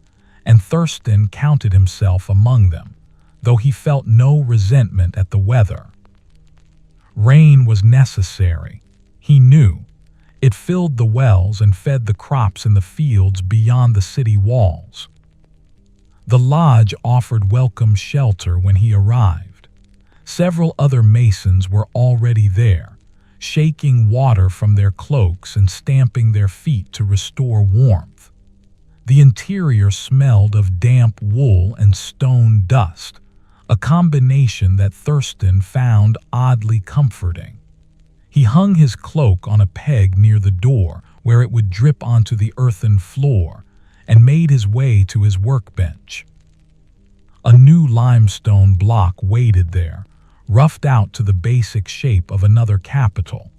Speaker 1: and Thurstan counted himself among them, though he felt no resentment at the weather. Rain was necessary, he knew. It filled the wells and fed the crops in the fields beyond the city walls. The lodge offered welcome shelter when he arrived. Several other masons were already there, shaking water from their cloaks and stamping their feet to restore warmth. The interior smelled of damp wool and stone dust, a combination that Thurstan found oddly comforting. He hung his cloak on a peg near the door where it would drip onto the earthen floor and made his way to his workbench. A new limestone block waited there, roughed out to the basic shape of another capital.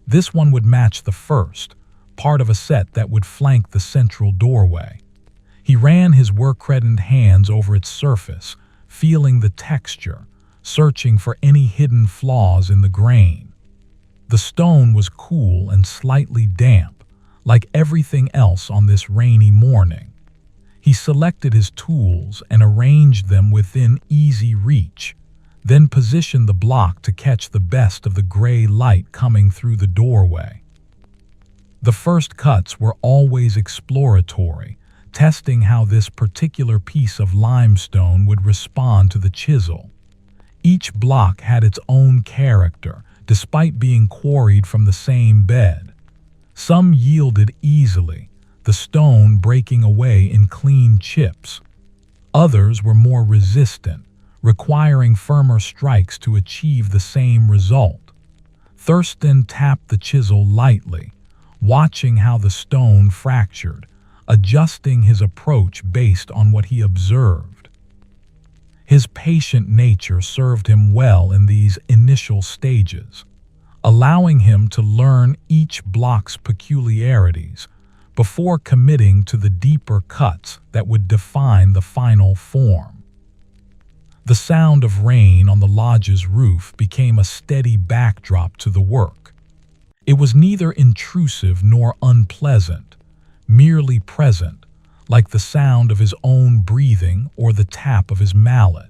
Speaker 1: This one would match the first, part of a set that would flank the central doorway. He ran his work-reddened hands over its surface, feeling the texture, searching for any hidden flaws in the grain. The stone was cool and slightly damp, like everything else on this rainy morning. He selected his tools and arranged them within easy reach, then positioned the block to catch the best of the gray light coming through the doorway. The first cuts were always exploratory, testing how this particular piece of limestone would respond to the chisel. Each block had its own character, despite being quarried from the same bed. Some yielded easily, the stone breaking away in clean chips. Others were more resistant, requiring firmer strikes to achieve the same result. Thurstan tapped the chisel lightly, watching how the stone fractured, adjusting his approach based on what he observed. His patient nature served him well in these initial stages, allowing him to learn each block's peculiarities before committing to the deeper cuts that would define the final form. The sound of rain on the lodge's roof became a steady backdrop to the work. It was neither intrusive nor unpleasant, merely present, like the sound of his own breathing or the tap of his mallet.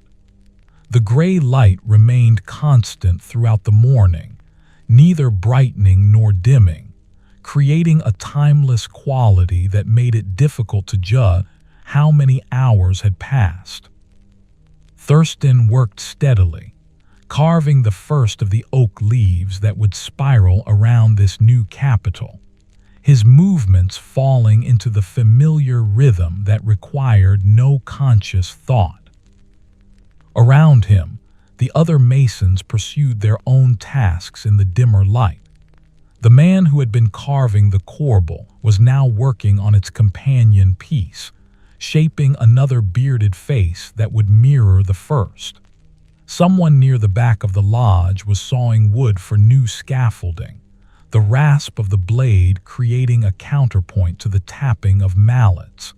Speaker 1: The gray light remained constant throughout the morning, neither brightening nor dimming, creating a timeless quality that made it difficult to judge how many hours had passed. Thurstan worked steadily, carving the first of the oak leaves that would spiral around this new capital, his movements falling into the familiar rhythm that required no conscious thought. Around him, the other masons pursued their own tasks in the dimmer light. The man who had been carving the corbel was now working on its companion piece, shaping another bearded face that would mirror the first. Someone near the back of the lodge was sawing wood for new scaffolding, the rasp of the blade creating a counterpoint to the tapping of mallets.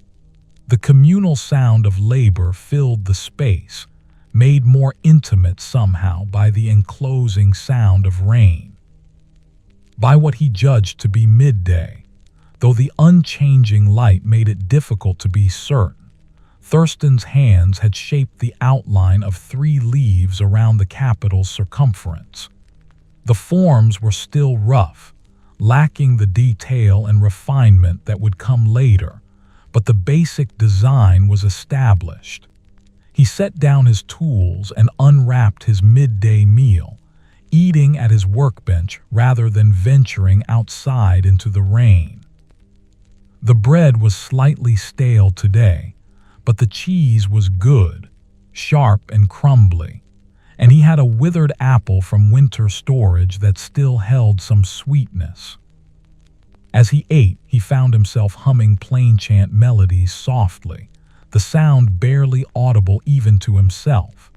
Speaker 1: The communal sound of labor filled the space, made more intimate somehow by the enclosing sound of rain. By what he judged to be midday, though the unchanging light made it difficult to be certain, Thurstan's hands had shaped the outline of 3 leaves around the capital's circumference. The forms were still rough, lacking the detail and refinement that would come later, but the basic design was established. He set down his tools and unwrapped his midday meal, eating at his workbench rather than venturing outside into the rain. The bread was slightly stale today, but the cheese was good, sharp and crumbly, and he had a withered apple from winter storage that still held some sweetness. As he ate, he found himself humming plainchant melodies softly, the sound barely audible even to himself.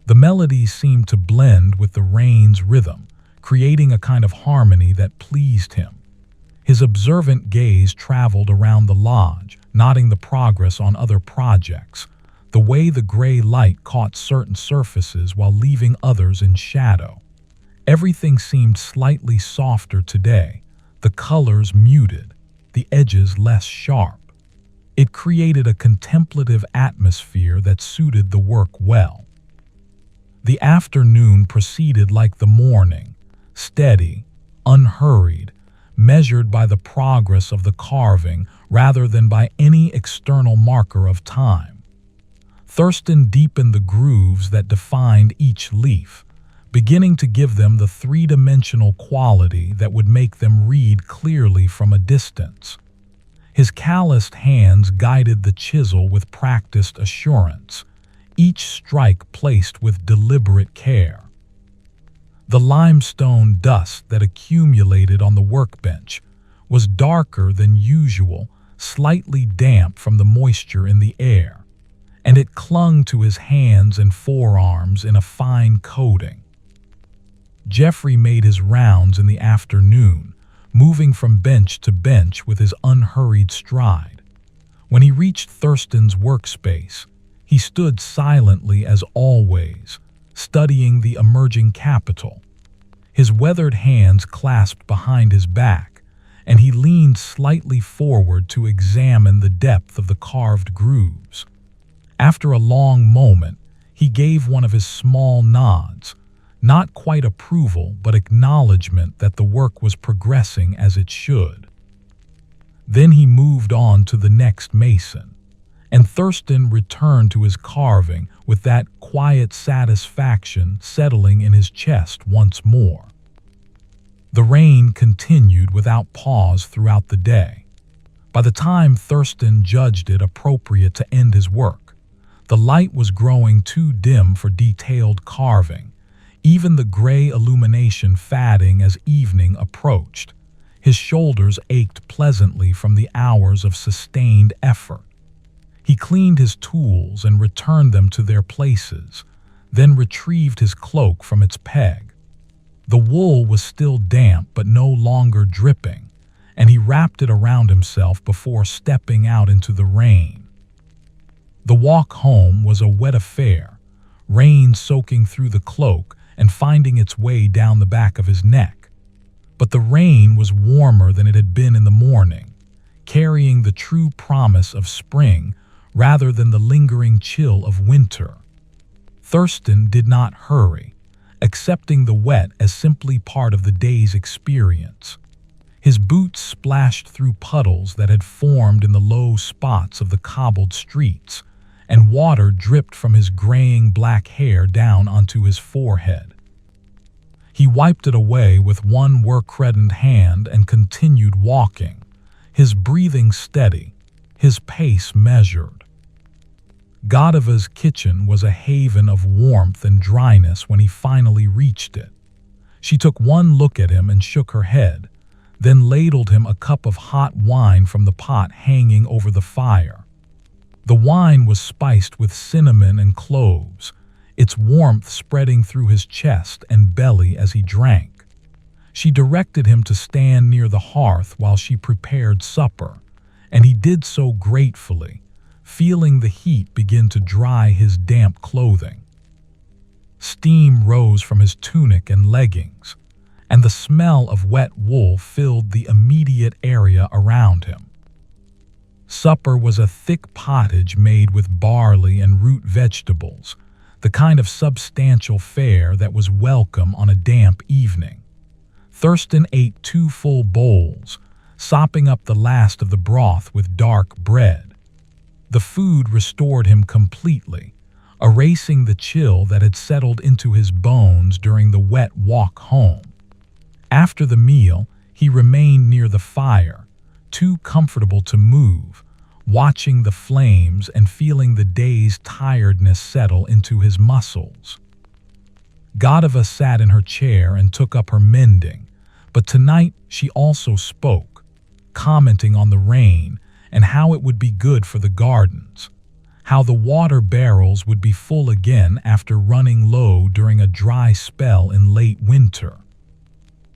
Speaker 1: The melodies seemed to blend with the rain's rhythm, creating a kind of harmony that pleased him. His observant gaze traveled around the lodge, noting the progress on other projects, the way the gray light caught certain surfaces while leaving others in shadow. Everything seemed slightly softer today, the colors muted, the edges less sharp. It created a contemplative atmosphere that suited the work well. The afternoon proceeded like the morning, steady, unhurried, measured by the progress of the carving rather than by any external marker of time. Thurstan deepened the grooves that defined each leaf, beginning to give them the 3-dimensional quality that would make them read clearly from a distance. His calloused hands guided the chisel with practiced assurance, each strike placed with deliberate care. The limestone dust that accumulated on the workbench was darker than usual, slightly damp from the moisture in the air, and it clung to his hands and forearms in a fine coating. Jeffrey made his rounds in the afternoon, moving from bench to bench with his unhurried stride. When he reached Thurstan's workspace, he stood silently as always, studying the emerging capital, his weathered hands clasped behind his back, and he leaned slightly forward to examine the depth of the carved grooves. After a long moment, he gave one of his small nods, not quite approval but acknowledgement that the work was progressing as it should. Then he moved on to the next mason, and Thurstan returned to his carving with that quiet satisfaction settling in his chest once more. The rain continued without pause throughout the day. By the time Thurstan judged it appropriate to end his work, the light was growing too dim for detailed carving, even the gray illumination fading as evening approached. His shoulders ached pleasantly from the hours of sustained effort. He cleaned his tools and returned them to their places, then retrieved his cloak from its peg. The wool was still damp but no longer dripping, and he wrapped it around himself before stepping out into the rain. The walk home was a wet affair, rain soaking through the cloak and finding its way down the back of his neck. But the rain was warmer than it had been in the morning, carrying the true promise of spring rather than the lingering chill of winter. Thurstan did not hurry, accepting the wet as simply part of the day's experience. His boots splashed through puddles that had formed in the low spots of the cobbled streets, and water dripped from his graying black hair down onto his forehead. He wiped it away with one work-reddened hand and continued walking, his breathing steady, his pace measured. Godiva's kitchen was a haven of warmth and dryness when he finally reached it. She took one look at him and shook her head, then ladled him a cup of hot wine from the pot hanging over the fire. The wine was spiced with cinnamon and cloves, its warmth spreading through his chest and belly as he drank. She directed him to stand near the hearth while she prepared supper, and he did so gratefully, feeling the heat begin to dry his damp clothing. Steam rose from his tunic and leggings, and the smell of wet wool filled the immediate area around him. Supper was a thick pottage made with barley and root vegetables, the kind of substantial fare that was welcome on a damp evening. Thurstan ate 2 full bowls, sopping up the last of the broth with dark bread. The food restored him completely, erasing the chill that had settled into his bones during the wet walk home. After the meal, he remained near the fire, too comfortable to move, watching the flames and feeling the day's tiredness settle into his muscles. Godiva sat in her chair and took up her mending, but tonight she also spoke, commenting on the rain and how it would be good for the gardens, how the water barrels would be full again after running low during a dry spell in late winter.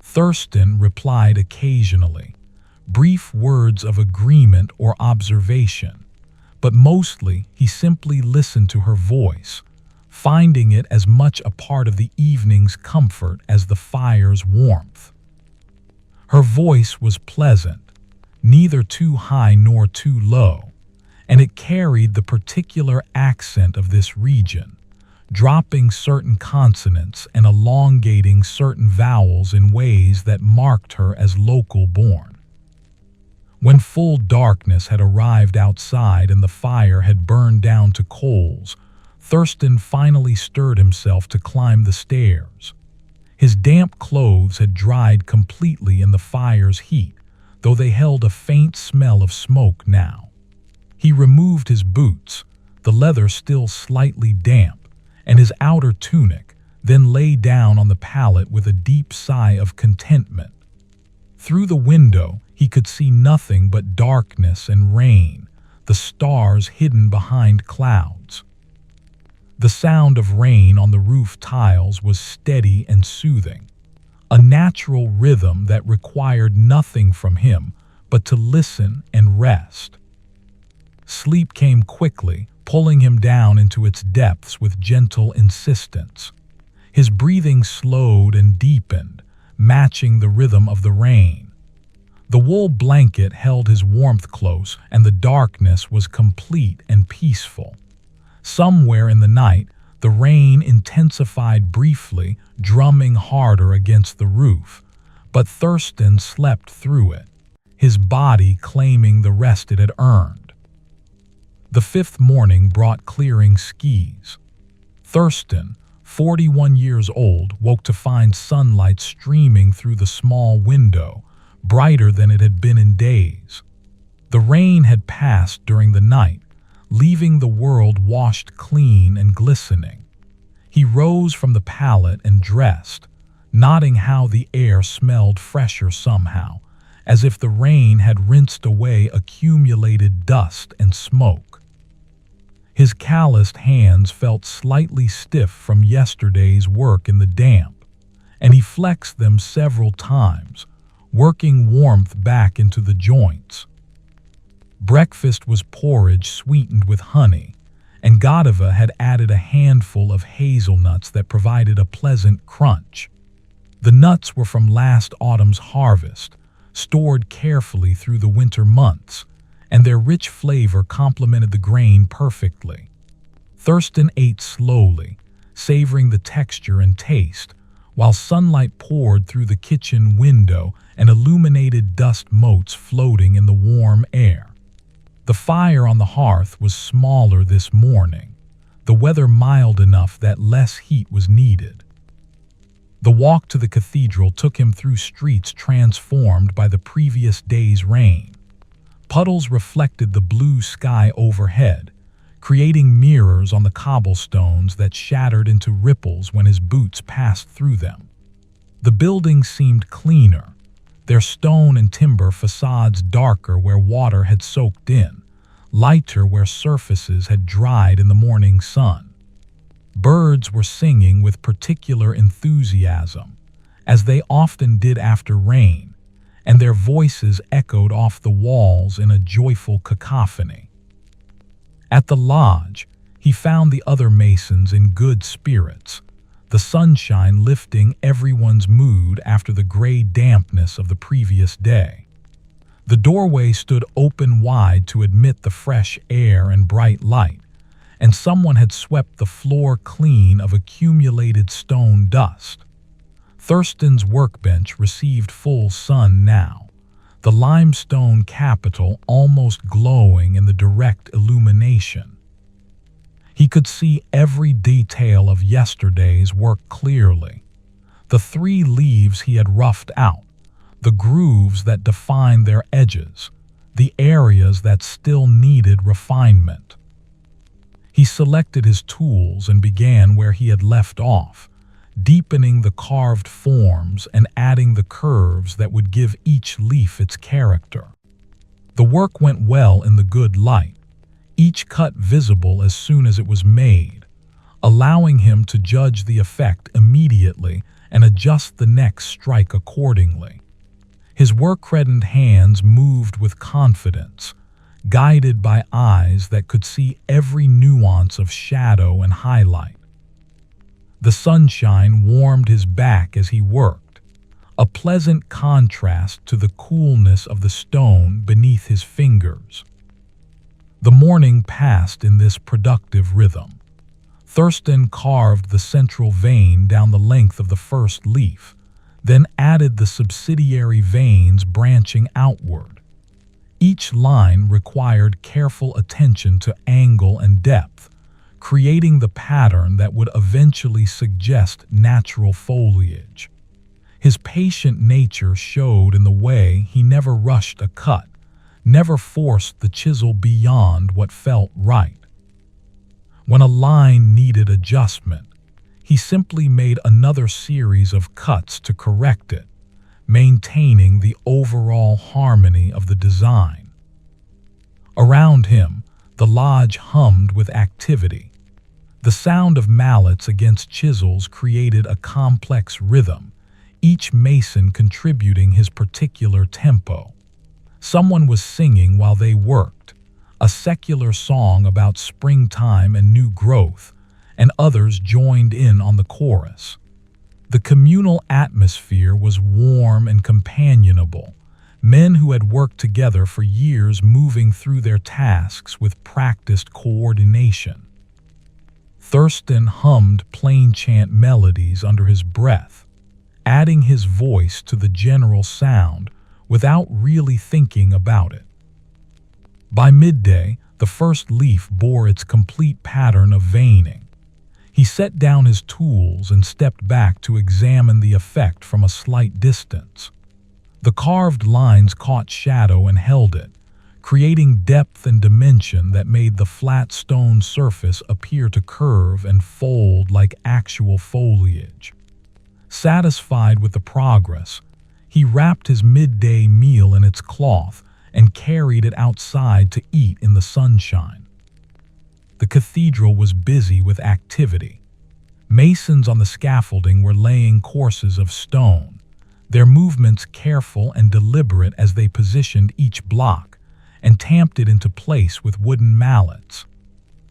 Speaker 1: Thurstan replied occasionally, brief words of agreement or observation, but mostly he simply listened to her voice, finding it as much a part of the evening's comfort as the fire's warmth. Her voice was pleasant, neither too high nor too low, and it carried the particular accent of this region, dropping certain consonants and elongating certain vowels in ways that marked her as local-born. When full darkness had arrived outside and the fire had burned down to coals, Thurstan finally stirred himself to climb the stairs. His damp clothes had dried completely in the fire's heat, though they held a faint smell of smoke now. He removed his boots, the leather still slightly damp, and his outer tunic, then lay down on the pallet with a deep sigh of contentment. Through the window, he could see nothing but darkness and rain, the stars hidden behind clouds. The sound of rain on the roof tiles was steady and soothing, a natural rhythm that required nothing from him but to listen and rest. Sleep came quickly, pulling him down into its depths with gentle insistence. His breathing slowed and deepened, matching the rhythm of the rain. The wool blanket held his warmth close, and the darkness was complete and peaceful. Somewhere in the night, the rain intensified briefly, drumming harder against the roof, but Thurstan slept through it, his body claiming the rest it had earned. The fifth morning brought clearing skies. Thurstan, 41 years old, woke to find sunlight streaming through the small window, brighter than it had been in days. The rain had passed during the night, leaving the world washed clean and glistening. He rose from the pallet and dressed, noting how the air smelled fresher somehow, as if the rain had rinsed away accumulated dust and smoke. His calloused hands felt slightly stiff from yesterday's work in the damp, and he flexed them several times, working warmth back into the joints. Breakfast was porridge sweetened with honey, and Godiva had added a handful of hazelnuts that provided a pleasant crunch. The nuts were from last autumn's harvest, stored carefully through the winter months, and their rich flavor complemented the grain perfectly. Thurstan ate slowly, savoring the texture and taste, while sunlight poured through the kitchen window and illuminated dust motes floating in the warm air. The fire on the hearth was smaller this morning, the weather mild enough that less heat was needed. The walk to the cathedral took him through streets transformed by the previous day's rain. Puddles reflected the blue sky overhead, creating mirrors on the cobblestones that shattered into ripples when his boots passed through them. The buildings seemed cleaner, their stone and timber facades darker where water had soaked in, lighter where surfaces had dried in the morning sun. Birds were singing with particular enthusiasm, as they often did after rain, and their voices echoed off the walls in a joyful cacophony. At the lodge, he found the other masons in good spirits, the sunshine lifting everyone's mood after the gray dampness of the previous day. The doorway stood open wide to admit the fresh air and bright light, and someone had swept the floor clean of accumulated stone dust. Thurstan's workbench received full sun now, the limestone capital almost glowing in the direct illumination. He could see every detail of yesterday's work clearly. The 3 leaves he had roughed out, the grooves that defined their edges, the areas that still needed refinement. He selected his tools and began where he had left off, deepening the carved forms and adding the curves that would give each leaf its character. The work went well in the good light, each cut visible as soon as it was made, allowing him to judge the effect immediately and adjust the next strike accordingly. His work-reddened hands moved with confidence, guided by eyes that could see every nuance of shadow and highlight. The sunshine warmed his back as he worked, a pleasant contrast to the coolness of the stone beneath his fingers. The morning passed in this productive rhythm. Thurstan carved the central vein down the length of the first leaf, then added the subsidiary veins branching outward. Each line required careful attention to angle and depth, creating the pattern that would eventually suggest natural foliage. His patient nature showed in the way he never rushed a cut, never forced the chisel beyond what felt right. When a line needed adjustment, he simply made another series of cuts to correct it, maintaining the overall harmony of the design. Around him, the lodge hummed with activity. The sound of mallets against chisels created a complex rhythm, each mason contributing his particular tempo. Someone was singing while they worked, a secular song about springtime and new growth, and others joined in on the chorus. The communal atmosphere was warm and companionable, men who had worked together for years, moving through their tasks with practiced coordination. Thurstan hummed plain chant melodies under his breath, adding his voice to the general sound without really thinking about it. By midday, the first leaf bore its complete pattern of veining. He set down his tools and stepped back to examine the effect from a slight distance. The carved lines caught shadow and held it, creating depth and dimension that made the flat stone surface appear to curve and fold like actual foliage. Satisfied with the progress, he wrapped his midday meal in its cloth and carried it outside to eat in the sunshine. The cathedral was busy with activity. Masons on the scaffolding were laying courses of stone, their movements careful and deliberate as they positioned each block and tamped it into place with wooden mallets.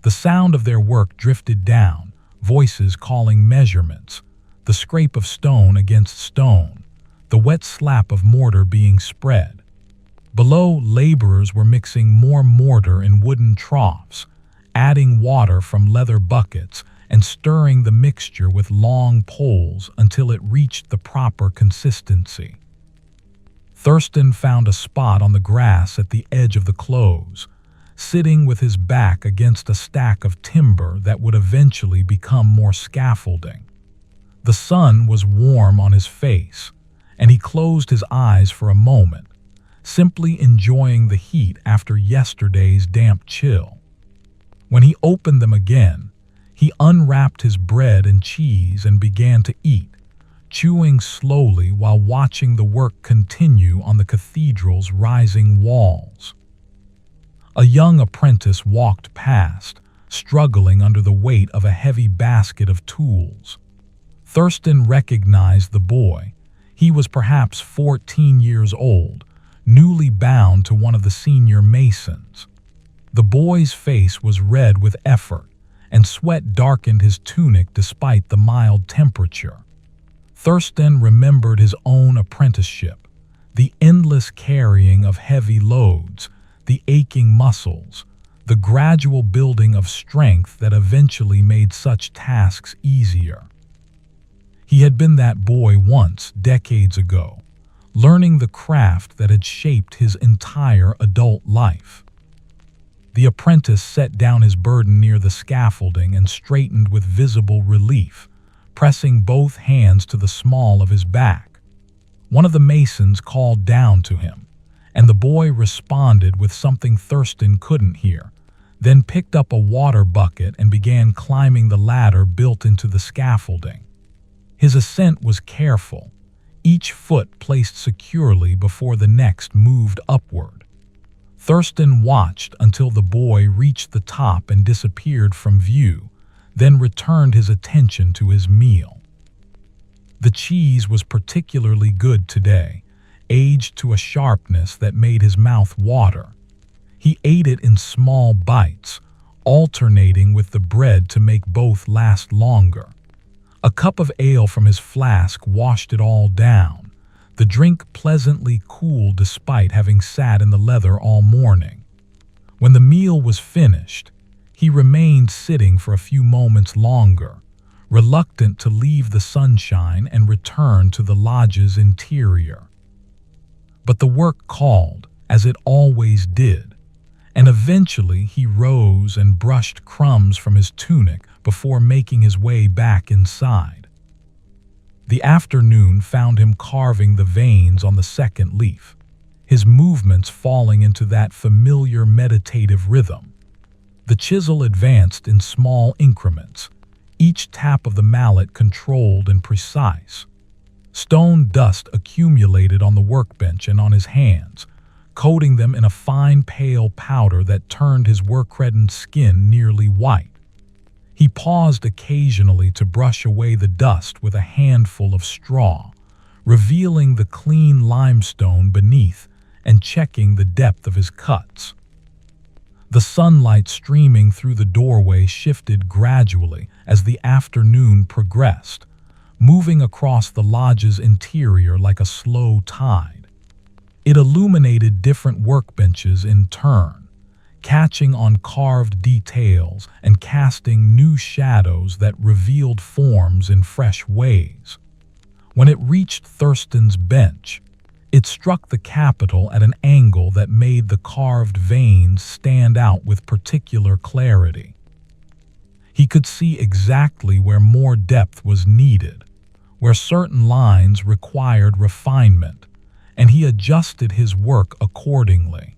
Speaker 1: The sound of their work drifted down, voices calling measurements, the scrape of stone against stone, the wet slap of mortar being spread. Below, laborers were mixing more mortar in wooden troughs, adding water from leather buckets and stirring the mixture with long poles until it reached the proper consistency. Thurstan found a spot on the grass at the edge of the close, sitting with his back against a stack of timber that would eventually become more scaffolding. The sun was warm on his face, and he closed his eyes for a moment, simply enjoying the heat after yesterday's damp chill. When he opened them again, he unwrapped his bread and cheese and began to eat, chewing slowly while watching the work continue on the cathedral's rising walls. A young apprentice walked past, struggling under the weight of a heavy basket of tools. Thurstan recognized the boy. He was perhaps 14 years old, newly bound to one of the senior masons. The boy's face was red with effort, and sweat darkened his tunic despite the mild temperature. Thurstan remembered his own apprenticeship, the endless carrying of heavy loads, the aching muscles, the gradual building of strength that eventually made such tasks easier. He had been that boy once, decades ago, learning the craft that had shaped his entire adult life. The apprentice set down his burden near the scaffolding and straightened with visible relief, pressing both hands to the small of his back. One of the masons called down to him, and the boy responded with something Thurstan couldn't hear, then picked up a water bucket and began climbing the ladder built into the scaffolding. His ascent was careful, each foot placed securely before the next moved upward. Thurstan watched until the boy reached the top and disappeared from view, then returned his attention to his meal. The cheese was particularly good today, aged to a sharpness that made his mouth water. He ate it in small bites, alternating with the bread to make both last longer. A cup of ale from his flask washed it all down, the drink pleasantly cool despite having sat in the leather all morning. When the meal was finished, he remained sitting for a few moments longer, reluctant to leave the sunshine and return to the lodge's interior. But the work called, as it always did, and eventually he rose and brushed crumbs from his tunic before making his way back inside. The afternoon found him carving the veins on the second leaf, his movements falling into that familiar meditative rhythm. The chisel advanced in small increments, each tap of the mallet controlled and precise. Stone dust accumulated on the workbench and on his hands, coating them in a fine pale powder that turned his work-reddened skin nearly white. He paused occasionally to brush away the dust with a handful of straw, revealing the clean limestone beneath and checking the depth of his cuts. The sunlight streaming through the doorway shifted gradually as the afternoon progressed, moving across the lodge's interior like a slow tide. It illuminated different workbenches in turn, catching on carved details and casting new shadows that revealed forms in fresh ways. When it reached Thurstan's bench, it struck the capital at an angle that made the carved veins stand out with particular clarity. He could see exactly where more depth was needed, where certain lines required refinement, and he adjusted his work accordingly.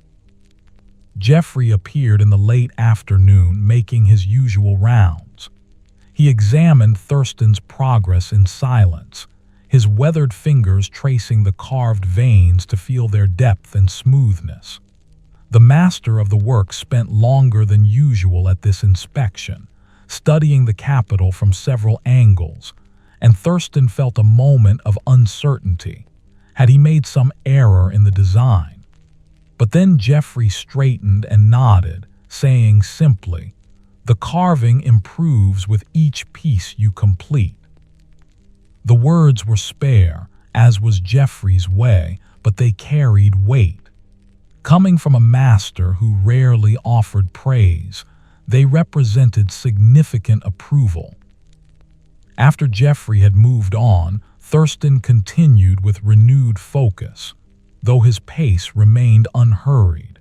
Speaker 1: Jeffrey appeared in the late afternoon, making his usual rounds. He examined Thurstan's progress in silence, his weathered fingers tracing the carved veins to feel their depth and smoothness. The master of the work spent longer than usual at this inspection, studying the capital from several angles, and Thurstan felt a moment of uncertainty. Had he made some error in the design? But then Jeffrey straightened and nodded, saying simply, "The carving improves with each piece you complete." The words were spare, as was Jeffrey's way, but they carried weight. Coming from a master who rarely offered praise, they represented significant approval. After Jeffrey had moved on, Thurstan continued with renewed focus, though his pace remained unhurried.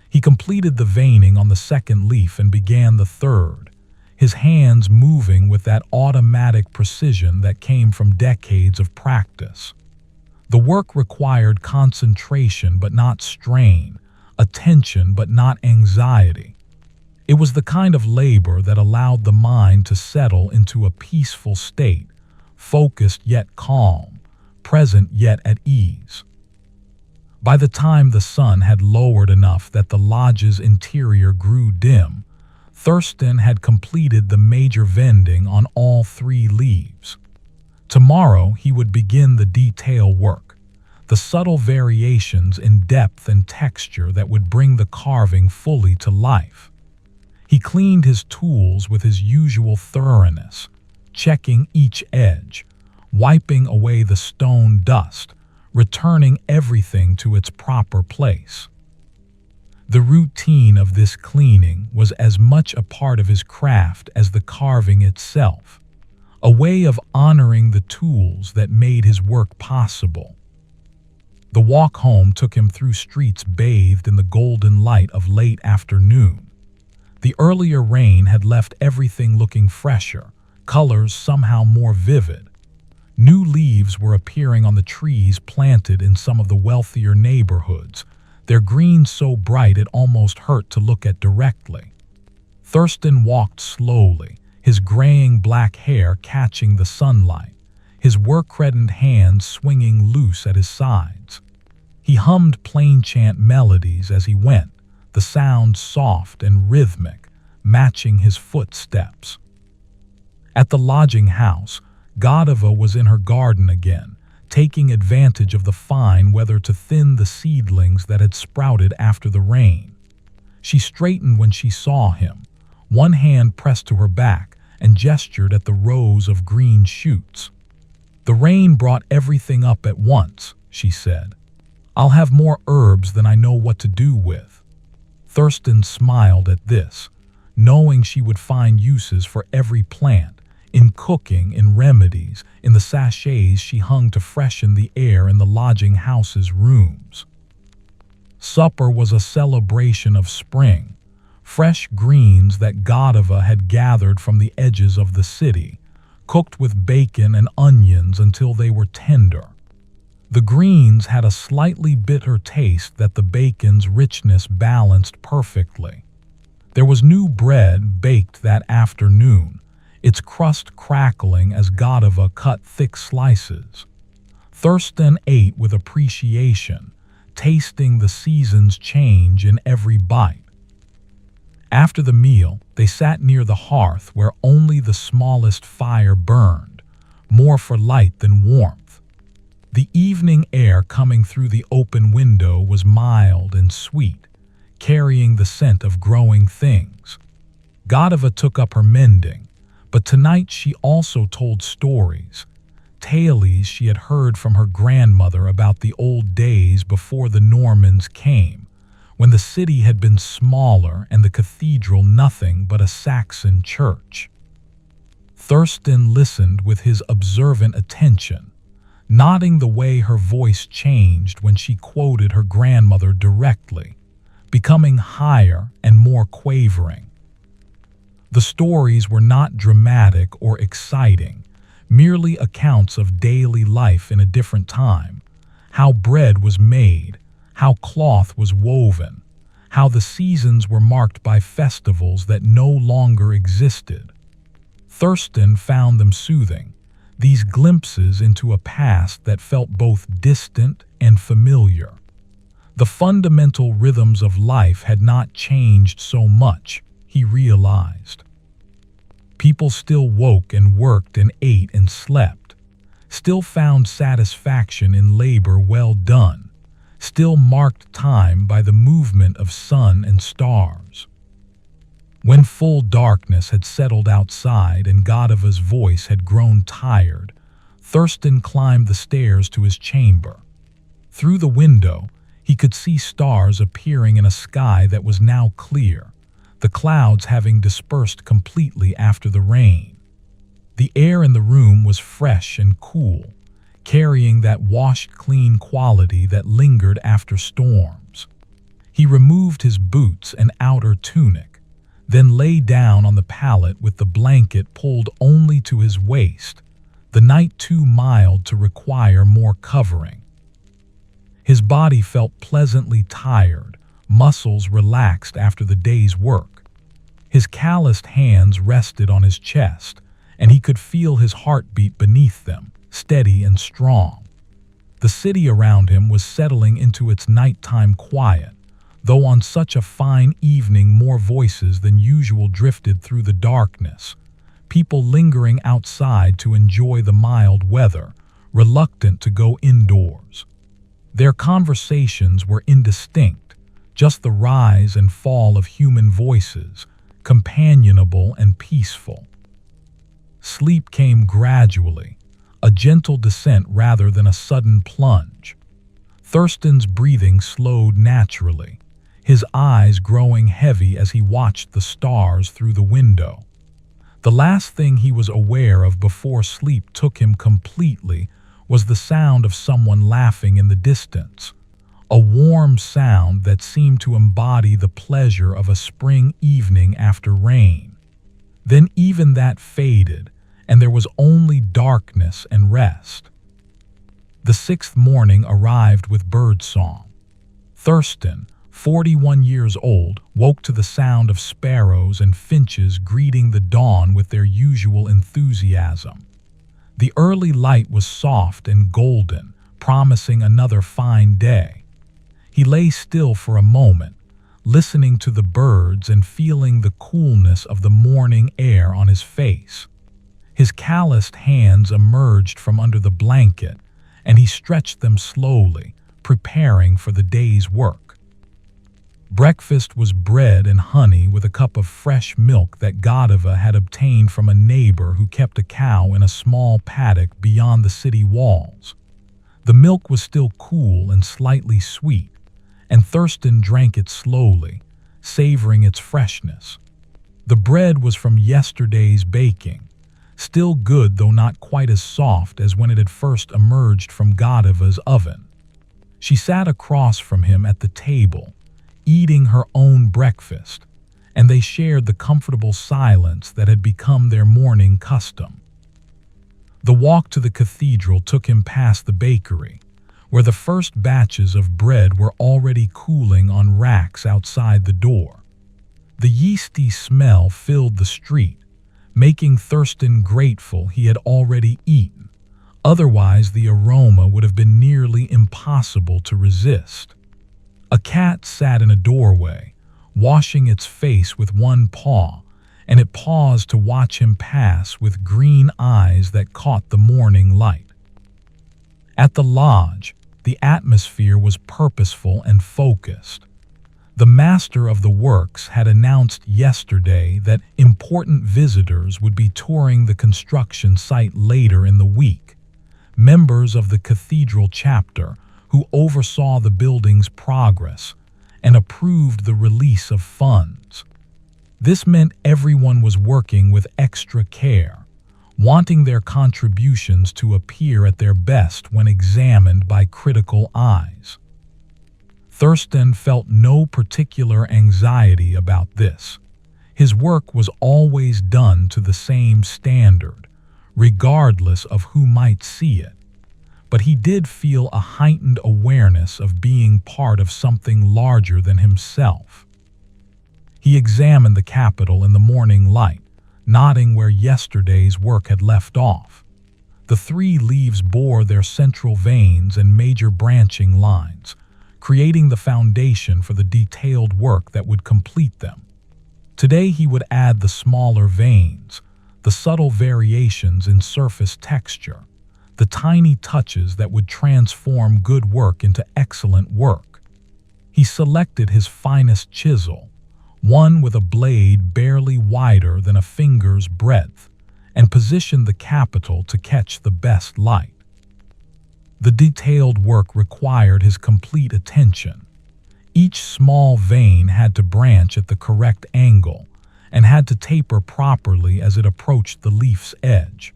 Speaker 1: He completed the veining on the second leaf and began the third, his hands moving with that automatic precision that came from decades of practice. The work required concentration but not strain, attention but not anxiety. It was the kind of labor that allowed the mind to settle into a peaceful state, focused yet calm, present yet at ease. By the time the sun had lowered enough that the lodge's interior grew dim, Thurstan had completed the major vending on all 3 leaves. Tomorrow he would begin the detail work, the subtle variations in depth and texture that would bring the carving fully to life. He cleaned his tools with his usual thoroughness, checking each edge, wiping away the stone dust, returning everything to its proper place. The routine of this cleaning was as much a part of his craft as the carving itself, a way of honoring the tools that made his work possible. The walk home took him through streets bathed in the golden light of late afternoon. The earlier rain had left everything looking fresher, colors somehow more vivid. New leaves were appearing on the trees planted in some of the wealthier neighborhoods, their green so bright it almost hurt to look at directly. Thurstan walked slowly, his graying black hair catching the sunlight, his work-reddened hands swinging loose at his sides. He hummed plain chant melodies as he went, the sound soft and rhythmic, matching his footsteps. At the lodging house, Godiva was in her garden again, taking advantage of the fine weather to thin the seedlings that had sprouted after the rain. She straightened when she saw him, one hand pressed to her back, and gestured at the rows of green shoots. "The rain brought everything up at once," she said. "I'll have more herbs than I know what to do with." Thurstan smiled at this, knowing she would find uses for every plant, in cooking, in remedies, in the sachets she hung to freshen the air in the lodging house's rooms. Supper was a celebration of spring, fresh greens that Godiva had gathered from the edges of the city, cooked with bacon and onions until they were tender. The greens had a slightly bitter taste that the bacon's richness balanced perfectly. There was new bread baked that afternoon, its crust crackling as Godiva cut thick slices. Thurstan ate with appreciation, tasting the season's change in every bite. After the meal, they sat near the hearth where only the smallest fire burned, more for light than warmth. The evening air coming through the open window was mild and sweet, carrying the scent of growing things. Godiva took up her mending, but tonight she also told stories, tales she had heard from her grandmother about the old days before the Normans came, when the city had been smaller and the cathedral nothing but a Saxon church. Thurstan listened with his observant attention, nodding the way her voice changed when she quoted her grandmother directly, becoming higher and more quavering. The stories were not dramatic or exciting, merely accounts of daily life in a different time, how bread was made, how cloth was woven, how the seasons were marked by festivals that no longer existed. Thurstan found them soothing, these glimpses into a past that felt both distant and familiar. The fundamental rhythms of life had not changed so much, he realized. People still woke and worked and ate and slept, still found satisfaction in labor well done, still marked time by the movement of sun and stars. When full darkness had settled outside and Godiva's voice had grown tired, Thurstan climbed the stairs to his chamber. Through the window, he could see stars appearing in a sky that was now clear, the clouds having dispersed completely after the rain. The air in the room was fresh and cool, carrying that washed-clean quality that lingered after storms. He removed his boots and outer tunic, then lay down on the pallet with the blanket pulled only to his waist, the night too mild to require more covering. His body felt pleasantly tired, muscles relaxed after the day's work. His calloused hands rested on his chest, and he could feel his heartbeat beneath them, steady and strong. The city around him was settling into its nighttime quiet, though on such a fine evening more voices than usual drifted through the darkness, people lingering outside to enjoy the mild weather, reluctant to go indoors. Their conversations were indistinct, just the rise and fall of human voices, companionable and peaceful. Sleep came gradually, a gentle descent rather than a sudden plunge. Thurstan's breathing slowed naturally, his eyes growing heavy as he watched the stars through the window. The last thing he was aware of before sleep took him completely was the sound of someone laughing in the distance, a warm sound that seemed to embody the pleasure of a spring evening after rain. Then even that faded, and there was only darkness and rest. The sixth morning arrived with birdsong. Thurstan, 41 years old, woke to the sound of sparrows and finches greeting the dawn with their usual enthusiasm. The early light was soft and golden, promising another fine day. He lay still for a moment, listening to the birds and feeling the coolness of the morning air on his face. His calloused hands emerged from under the blanket, and he stretched them slowly, preparing for the day's work. Breakfast was bread and honey with a cup of fresh milk that Godiva had obtained from a neighbor who kept a cow in a small paddock beyond the city walls. The milk was still cool and slightly sweet, and Thurstan drank it slowly, savoring its freshness. The bread was from yesterday's baking, still good though not quite as soft as when it had first emerged from Godiva's oven. She sat across from him at the table, eating her own breakfast, and they shared the comfortable silence that had become their morning custom. The walk to the cathedral took him past the bakery, where the first batches of bread were already cooling on racks outside the door. The yeasty smell filled the street, making Thurstan grateful he had already eaten. Otherwise, the aroma would have been nearly impossible to resist. A cat sat in a doorway, washing its face with one paw, and it paused to watch him pass with green eyes that caught the morning light. At the lodge, the atmosphere was purposeful and focused. The master of the works had announced yesterday that important visitors would be touring the construction site later in the week, members of the cathedral chapter who oversaw the building's progress and approved the release of funds. This meant everyone was working with extra care, wanting their contributions to appear at their best when examined by critical eyes. Thurstan felt no particular anxiety about this. His work was always done to the same standard, regardless of who might see it. But he did feel a heightened awareness of being part of something larger than himself. He examined the Capitol in the morning light, nodding where yesterday's work had left off. The 3 leaves bore their central veins and major branching lines, creating the foundation for the detailed work that would complete them. Today he would add the smaller veins, the subtle variations in surface texture, the tiny touches that would transform good work into excellent work. He selected his finest chisel, one with a blade barely wider than a finger's breadth, and positioned the Capitol to catch the best light. The detailed work required his complete attention. Each small vein had to branch at the correct angle and had to taper properly as it approached the leaf's edge.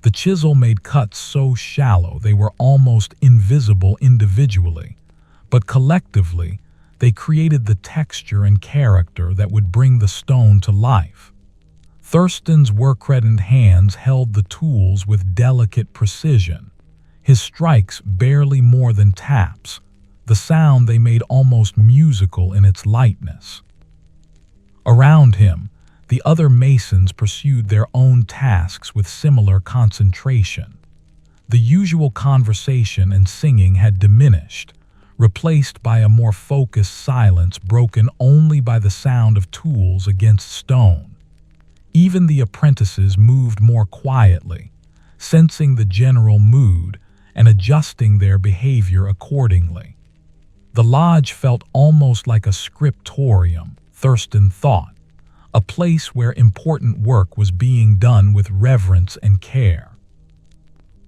Speaker 1: The chisel made cuts so shallow they were almost invisible individually, but collectively, they created the texture and character that would bring the stone to life. Thurstan's work-reddened hands held the tools with delicate precision, his strikes barely more than taps, the sound they made almost musical in its lightness. Around him, the other masons pursued their own tasks with similar concentration. The usual conversation and singing had diminished, replaced by a more focused silence broken only by the sound of tools against stone. Even the apprentices moved more quietly, sensing the general mood and adjusting their behavior accordingly. The lodge felt almost like a scriptorium, Thurstan thought, a place where important work was being done with reverence and care.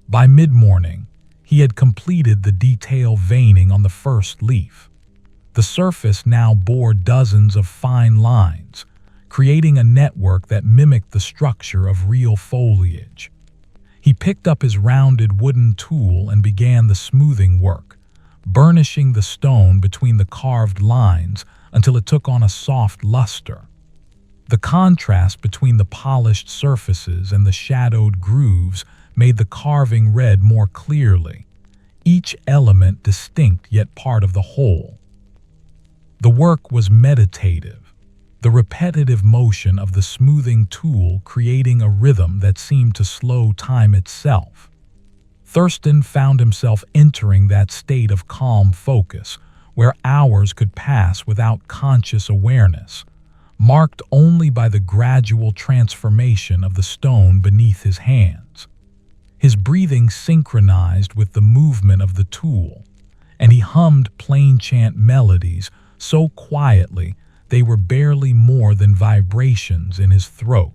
Speaker 1: By mid-morning, he had completed the detail veining on the first leaf. The surface now bore dozens of fine lines, creating a network that mimicked the structure of real foliage. He picked up his rounded wooden tool and began the smoothing work, burnishing the stone between the carved lines until it took on a soft luster. The contrast between the polished surfaces and the shadowed grooves made the carving read more clearly, each element distinct yet part of the whole. The work was meditative, the repetitive motion of the smoothing tool creating a rhythm that seemed to slow time itself. Thurstan found himself entering that state of calm focus, where hours could pass without conscious awareness, marked only by the gradual transformation of the stone beneath his hands. His breathing synchronized with the movement of the tool, and he hummed plain chant melodies so quietly they were barely more than vibrations in his throat.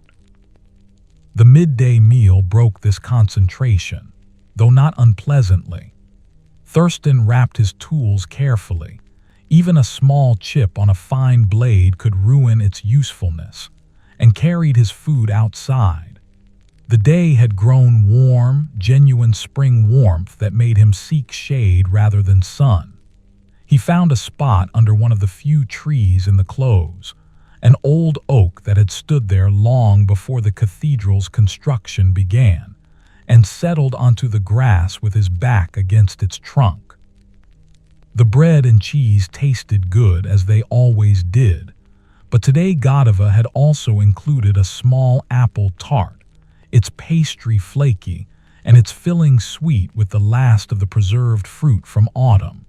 Speaker 1: The midday meal broke this concentration, though not unpleasantly. Thurstan wrapped his tools carefully. Even a small chip on a fine blade could ruin its usefulness, and carried his food outside. The day had grown warm, genuine spring warmth that made him seek shade rather than sun. He found a spot under one of the few trees in the close, an old oak that had stood there long before the cathedral's construction began, and settled onto the grass with his back against its trunk. The bread and cheese tasted good as they always did, but today Godova had also included a small apple tart, its pastry flaky, and its filling sweet with the last of the preserved fruit from autumn.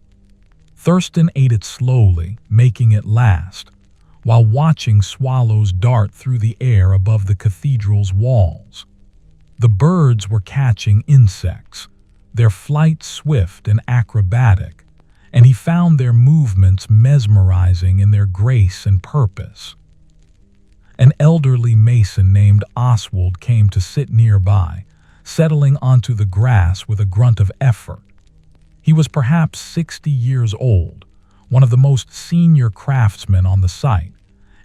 Speaker 1: Thurstan ate it slowly, making it last, while watching swallows dart through the air above the cathedral's walls. The birds were catching insects, their flight swift and acrobatic, and he found their movements mesmerizing in their grace and purpose. An elderly mason named Oswald came to sit nearby, settling onto the grass with a grunt of effort. He was perhaps 60 years old, one of the most senior craftsmen on the site,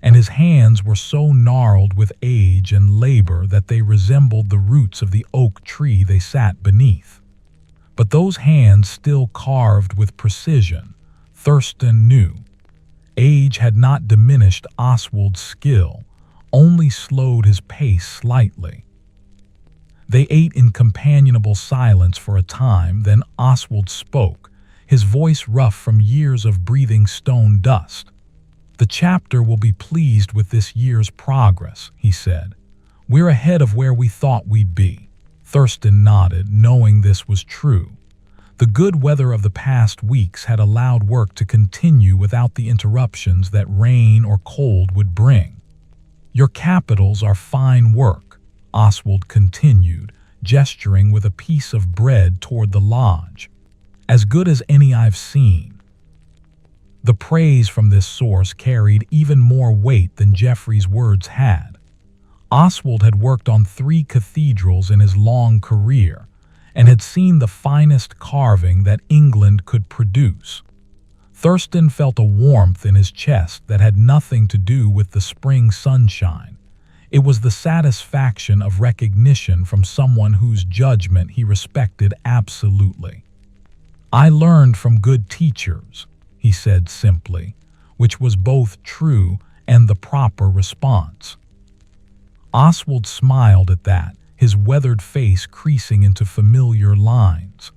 Speaker 1: and his hands were so gnarled with age and labor that they resembled the roots of the oak tree they sat beneath. But those hands still carved with precision, Thurstan knew. Age had not diminished Oswald's skill, only slowed his pace slightly. They ate in companionable silence for a time, then Oswald spoke, his voice rough from years of breathing stone dust. "The chapter will be pleased with this year's progress," he said. "We're ahead of where we thought we'd be." Thurstan nodded, knowing this was true. The good weather of the past weeks had allowed work to continue without the interruptions that rain or cold would bring. "Your capitals are fine work," Oswald continued, gesturing with a piece of bread toward the lodge. "As good as any I've seen." The praise from this source carried even more weight than Geoffrey's words had. Oswald had worked on 3 cathedrals in his long career and had seen the finest carving that England could produce. Thurstan felt a warmth in his chest that had nothing to do with the spring sunshine. It was the satisfaction of recognition from someone whose judgment he respected absolutely. "I learned from good teachers," he said simply, which was both true and the proper response. Oswald smiled at that, his weathered face creasing into familiar lines.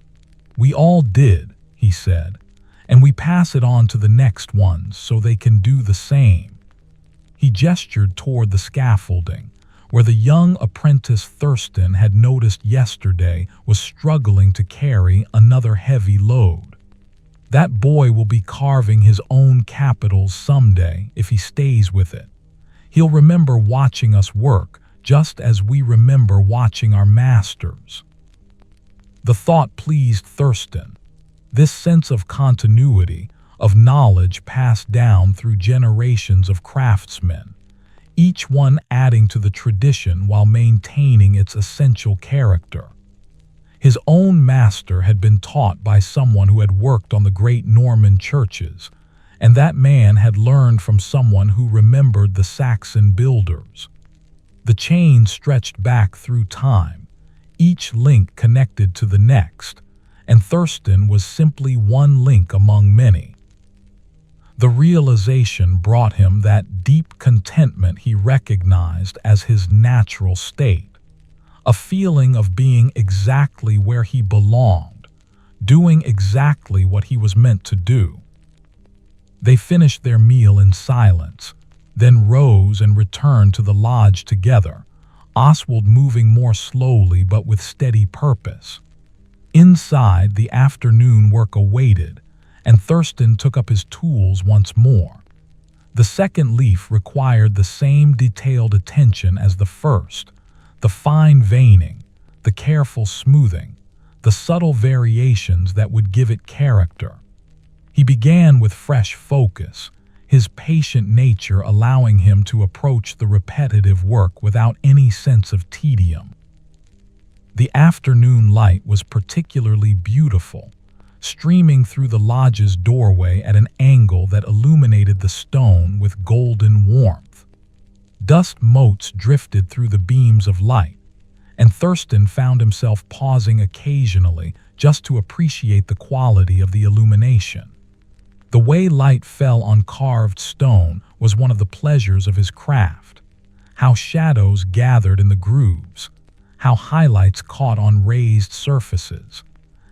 Speaker 1: "We all did," he said, "and we pass it on to the next ones so they can do the same." He gestured toward the scaffolding, where the young apprentice Thurstan had noticed yesterday was struggling to carry another heavy load. "That boy will be carving his own capitals someday if he stays with it. He'll remember watching us work, just as we remember watching our masters." The thought pleased Thurstan. This sense of continuity, of knowledge passed down through generations of craftsmen, each one adding to the tradition while maintaining its essential character. His own master had been taught by someone who had worked on the great Norman churches, and that man had learned from someone who remembered the Saxon builders. The chain stretched back through time, each link connected to the next, and Thurstan was simply one link among many. The realization brought him that deep contentment he recognized as his natural state, a feeling of being exactly where he belonged, doing exactly what he was meant to do. They finished their meal in silence, then rose and returned to the lodge together, Oswald moving more slowly but with steady purpose. Inside, the afternoon work awaited, and Thurstan took up his tools once more. The second leaf required the same detailed attention as the first, the fine veining, the careful smoothing, the subtle variations that would give it character. He began with fresh focus, his patient nature allowing him to approach the repetitive work without any sense of tedium. The afternoon light was particularly beautiful, streaming through the lodge's doorway at an angle that illuminated the stone with golden warmth. Dust motes drifted through the beams of light, and Thurstan found himself pausing occasionally just to appreciate the quality of the illumination. The way light fell on carved stone was one of the pleasures of his craft. How shadows gathered in the grooves, how highlights caught on raised surfaces,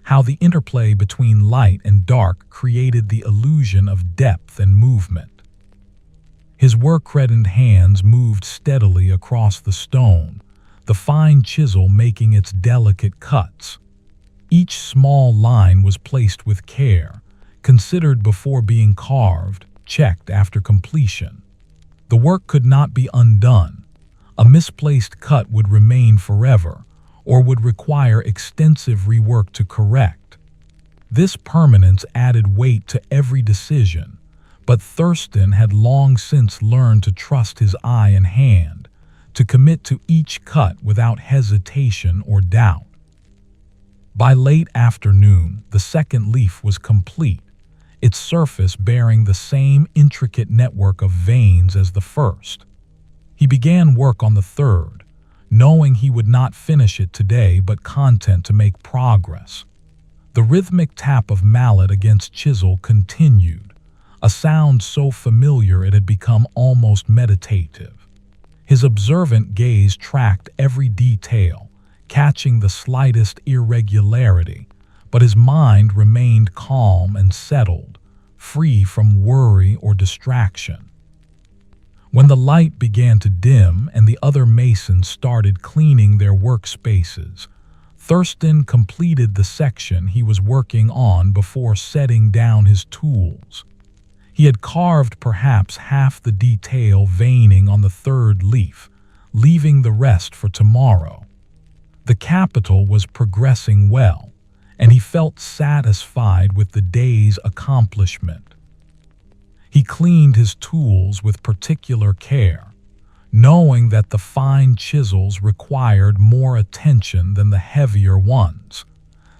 Speaker 1: how the interplay between light and dark created the illusion of depth and movement. His work-reddened hands moved steadily across the stone, the fine chisel making its delicate cuts. Each small line was placed with care, considered before being carved, checked after completion. The work could not be undone. A misplaced cut would remain forever, or would require extensive rework to correct. This permanence added weight to every decision, but Thurstan had long since learned to trust his eye and hand, to commit to each cut without hesitation or doubt. By late afternoon, the second leaf was complete, its surface bearing the same intricate network of veins as the first. He began work on the third, knowing he would not finish it today but content to make progress. The rhythmic tap of mallet against chisel continued, a sound so familiar it had become almost meditative. His observant gaze tracked every detail, catching the slightest irregularity, but his mind remained calm and settled, free from worry or distraction. When the light began to dim and the other masons started cleaning their workspaces, Thurstan completed the section he was working on before setting down his tools. He had carved perhaps half the detail veining on the third leaf, leaving the rest for tomorrow. The capital was progressing well, and he felt satisfied with the day's accomplishment. He cleaned his tools with particular care, knowing that the fine chisels required more attention than the heavier ones.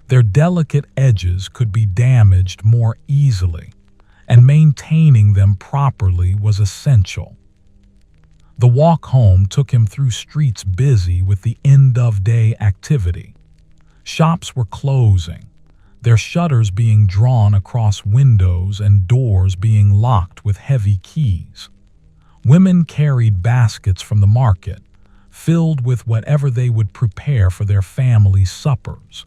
Speaker 1: Their delicate edges could be damaged more easily, and maintaining them properly was essential. The walk home took him through streets busy with the end-of-day activity. Shops were closing, their shutters being drawn across windows and doors being locked with heavy keys. Women carried baskets from the market, filled with whatever they would prepare for their families' suppers.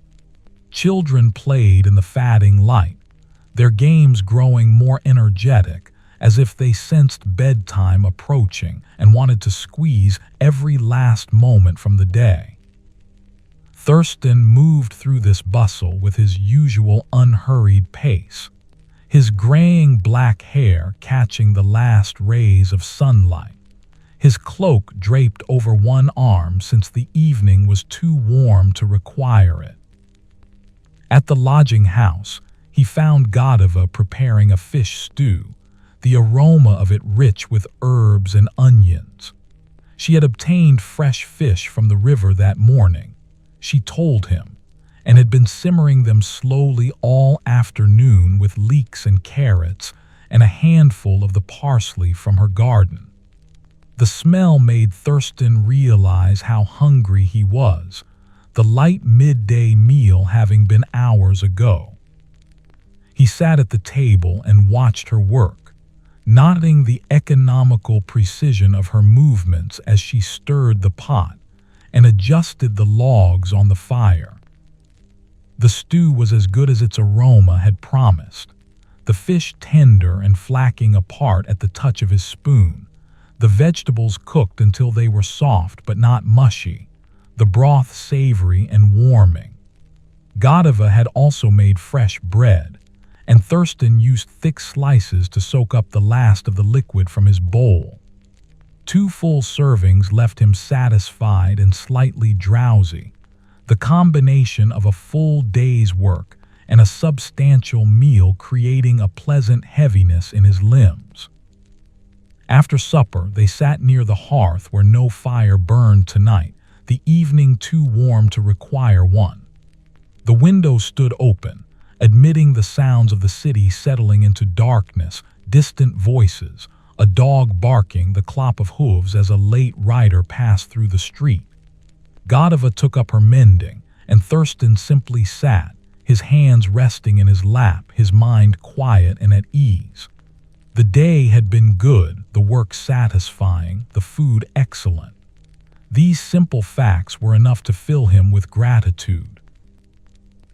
Speaker 1: Children played in the fading light, their games growing more energetic, as if they sensed bedtime approaching and wanted to squeeze every last moment from the day. Thurstan moved through this bustle with his usual unhurried pace, his graying black hair catching the last rays of sunlight, his cloak draped over one arm since the evening was too warm to require it. At the lodging house, he found Godiva preparing a fish stew, the aroma of it rich with herbs and onions. She had obtained fresh fish from the river that morning, she told him, and had been simmering them slowly all afternoon with leeks and carrots and a handful of the parsley from her garden. The smell made Thurstan realize how hungry he was, the light midday meal having been hours ago. He sat at the table and watched her work, noting the economical precision of her movements as she stirred the pot and adjusted the logs on the fire. The stew was as good as its aroma had promised, the fish tender and flacking apart at the touch of his spoon, the vegetables cooked until they were soft but not mushy, the broth savory and warming. Godiva had also made fresh bread, and Thurstan used thick slices to soak up the last of the liquid from his bowl. 2 full servings left him satisfied and slightly drowsy, the combination of a full day's work and a substantial meal creating a pleasant heaviness in his limbs. After supper, they sat near the hearth where no fire burned tonight, the evening too warm to require one. The window stood open, admitting the sounds of the city settling into darkness, distant voices, a dog barking, the clop of hooves as a late rider passed through the street. Godiva took up her mending, and Thurstan simply sat, his hands resting in his lap, his mind quiet and at ease. The day had been good, the work satisfying, the food excellent. These simple facts were enough to fill him with gratitude.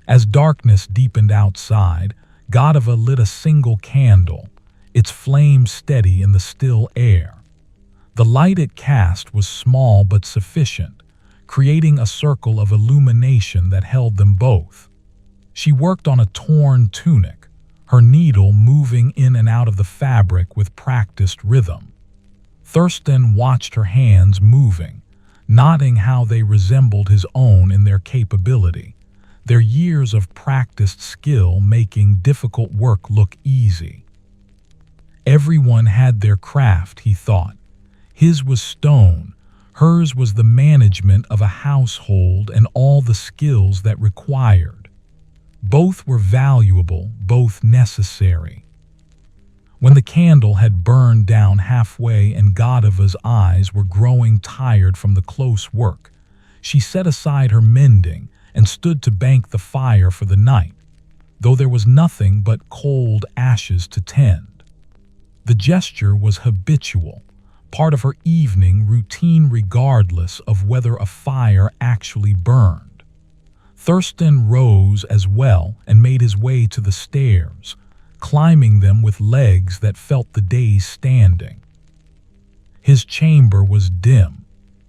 Speaker 1: As darkness deepened outside, Godiva lit a single candle, its flame steady in the still air. The light it cast was small but sufficient, creating a circle of illumination that held them both. She worked on a torn tunic, her needle moving in and out of the fabric with practiced rhythm. Thurstan watched her hands moving, noting how they resembled his own in their capability, their years of practiced skill making difficult work look easy. Everyone had their craft, he thought. His was stone, Hers was the management of a household and all the skills that required. Both were valuable, both necessary. When the candle had burned down halfway and Godiva's eyes were growing tired from the close work, she set aside her mending and stood to bank the fire for the night, though there was nothing but cold ashes to tend. The gesture was habitual, part of her evening routine regardless of whether a fire actually burned. Thurstan rose as well and made his way to the stairs, climbing them with legs that felt the day's standing. His chamber was dim,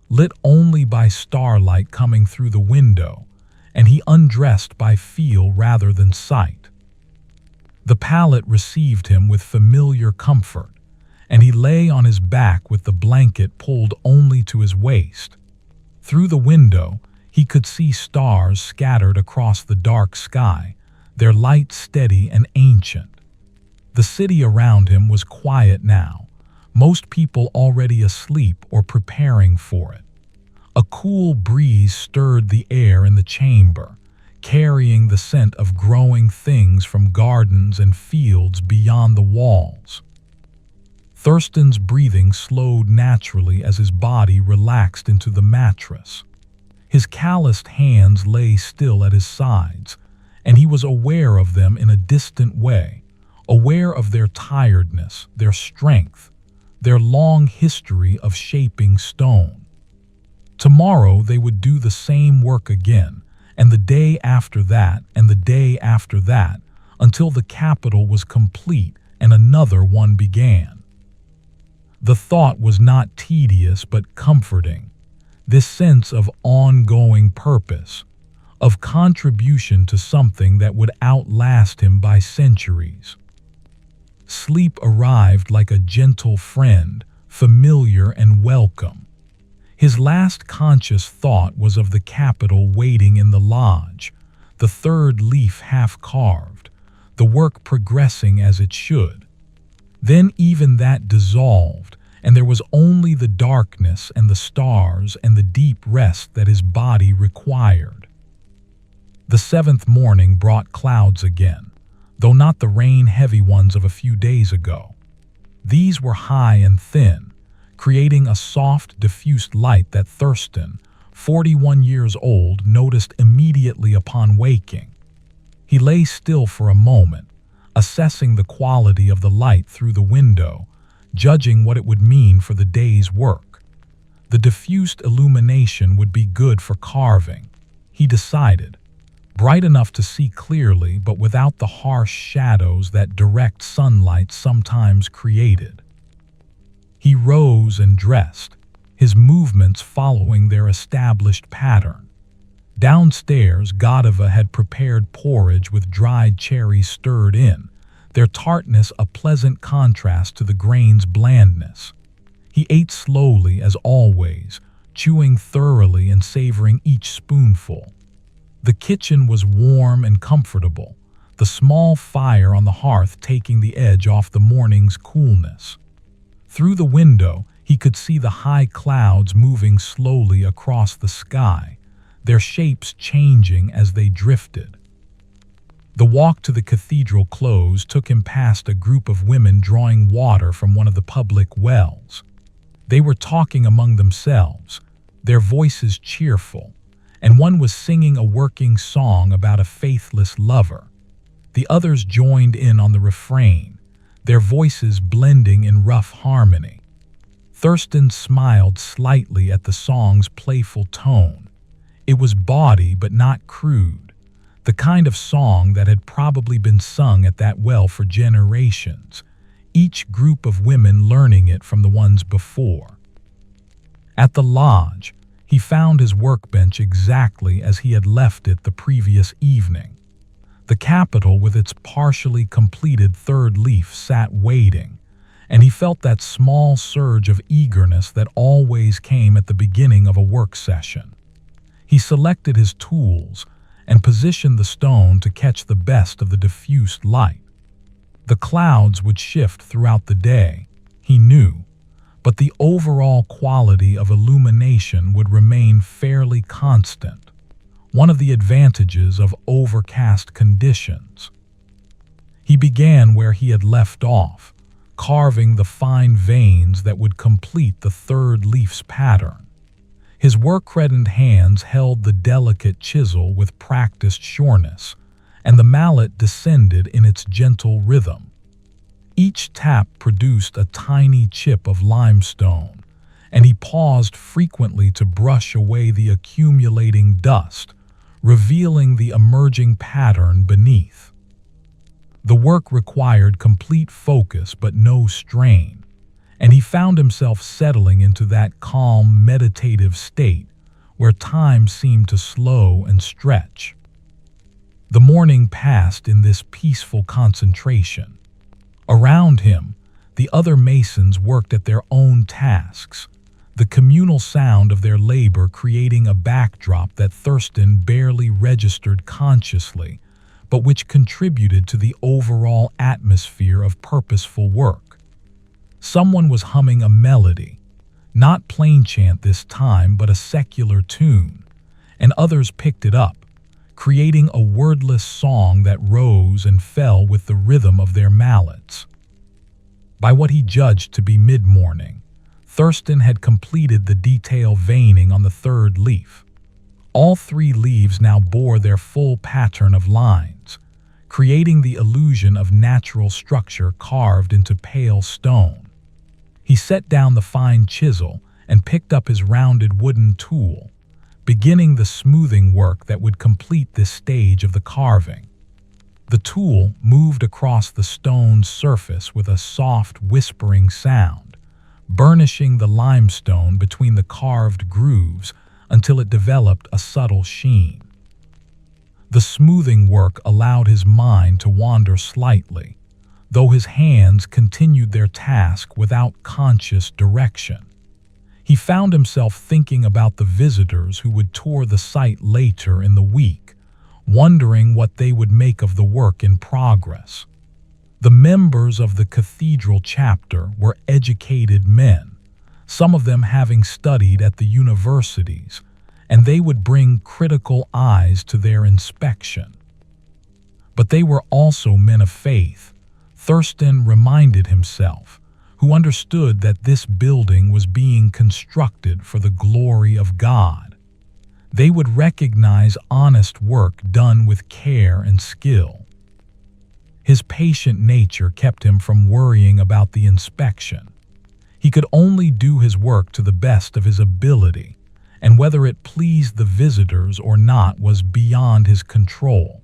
Speaker 1: lit only by starlight coming through the window, and he undressed by feel rather than sight. The pallet received him with familiar comfort, and he lay on his back with the blanket pulled only to his waist. Through the window, he could see stars scattered across the dark sky, their light steady and ancient. The city around him was quiet now, most people already asleep or preparing for it. A cool breeze stirred the air in the chamber, carrying the scent of growing things from gardens and fields beyond the walls. Thurstan's breathing slowed naturally as his body relaxed into the mattress. His calloused hands lay still at his sides, and he was aware of them in a distant way, aware of their tiredness, their strength, their long history of shaping stone. Tomorrow they would do the same work again, and the day after that, and the day after that, until the capital was complete and another one began. The thought was not tedious but comforting, this sense of ongoing purpose, of contribution to something that would outlast him by centuries. Sleep arrived like a gentle friend, familiar and welcome. His last conscious thought was of the capital waiting in the lodge, the third leaf half carved, the work progressing as it should. Then even that dissolved, and there was only the darkness and the stars and the deep rest that his body required. The seventh morning brought clouds again, though not the rain-heavy ones of a few days ago. These were high and thin, creating a soft, diffused light that Thurstan, 41 years old, noticed immediately upon waking. He lay still for a moment, assessing the quality of the light through the window, judging what it would mean for the day's work. The diffused illumination would be good for carving, he decided, bright enough to see clearly but without the harsh shadows that direct sunlight sometimes created. He rose and dressed, his movements following their established pattern. Downstairs, Godiva had prepared porridge with dried cherries stirred in, their tartness a pleasant contrast to the grain's blandness. He ate slowly as always, chewing thoroughly and savoring each spoonful. The kitchen was warm and comfortable, the small fire on the hearth taking the edge off the morning's coolness. Through the window, he could see the high clouds moving slowly across the sky, their shapes changing as they drifted. The walk to the cathedral close took him past a group of women drawing water from one of the public wells. They were talking among themselves, their voices cheerful, and one was singing a working song about a faithless lover. The others joined in on the refrain, their voices blending in rough harmony. Thurstan smiled slightly at the song's playful tone. It was bawdy but not crude, the kind of song that had probably been sung at that well for generations, each group of women learning it from the ones before. At the lodge, he found his workbench exactly as he had left it the previous evening. The capital with its partially completed third leaf sat waiting, and he felt that small surge of eagerness that always came at the beginning of a work session. He selected his tools and positioned the stone to catch the best of the diffused light. The clouds would shift throughout the day, he knew, but the overall quality of illumination would remain fairly constant, one of the advantages of overcast conditions. He began where he had left off, carving the fine veins that would complete the third leaf's pattern. His work-reddened hands held the delicate chisel with practiced sureness, and the mallet descended in its gentle rhythm. Each tap produced a tiny chip of limestone, and he paused frequently to brush away the accumulating dust, revealing the emerging pattern beneath. The work required complete focus but no strain, and he found himself settling into that calm, meditative state where time seemed to slow and stretch. The morning passed in this peaceful concentration. Around him, the other masons worked at their own tasks, the communal sound of their labor creating a backdrop that Thurstan barely registered consciously, but which contributed to the overall atmosphere of purposeful work. Someone was humming a melody, not plain chant this time, but a secular tune, and others picked it up, creating a wordless song that rose and fell with the rhythm of their mallets. By what he judged to be mid-morning, Thurstan had completed the detail veining on the third leaf. All three leaves now bore their full pattern of lines, creating the illusion of natural structure carved into pale stone. He set down the fine chisel and picked up his rounded wooden tool, beginning the smoothing work that would complete this stage of the carving. The tool moved across the stone's surface with a soft, whispering sound, burnishing the limestone between the carved grooves until it developed a subtle sheen. The smoothing work allowed his mind to wander slightly, though his hands continued their task without conscious direction. He found himself thinking about the visitors who would tour the site later in the week, wondering what they would make of the work in progress. The members of the cathedral chapter were educated men, some of them having studied at the universities, and they would bring critical eyes to their inspection. But they were also men of faith, Thurstan reminded himself, who understood that this building was being constructed for the glory of God. They would recognize honest work done with care and skill. His patient nature kept him from worrying about the inspection. He could only do his work to the best of his ability, and whether it pleased the visitors or not was beyond his control.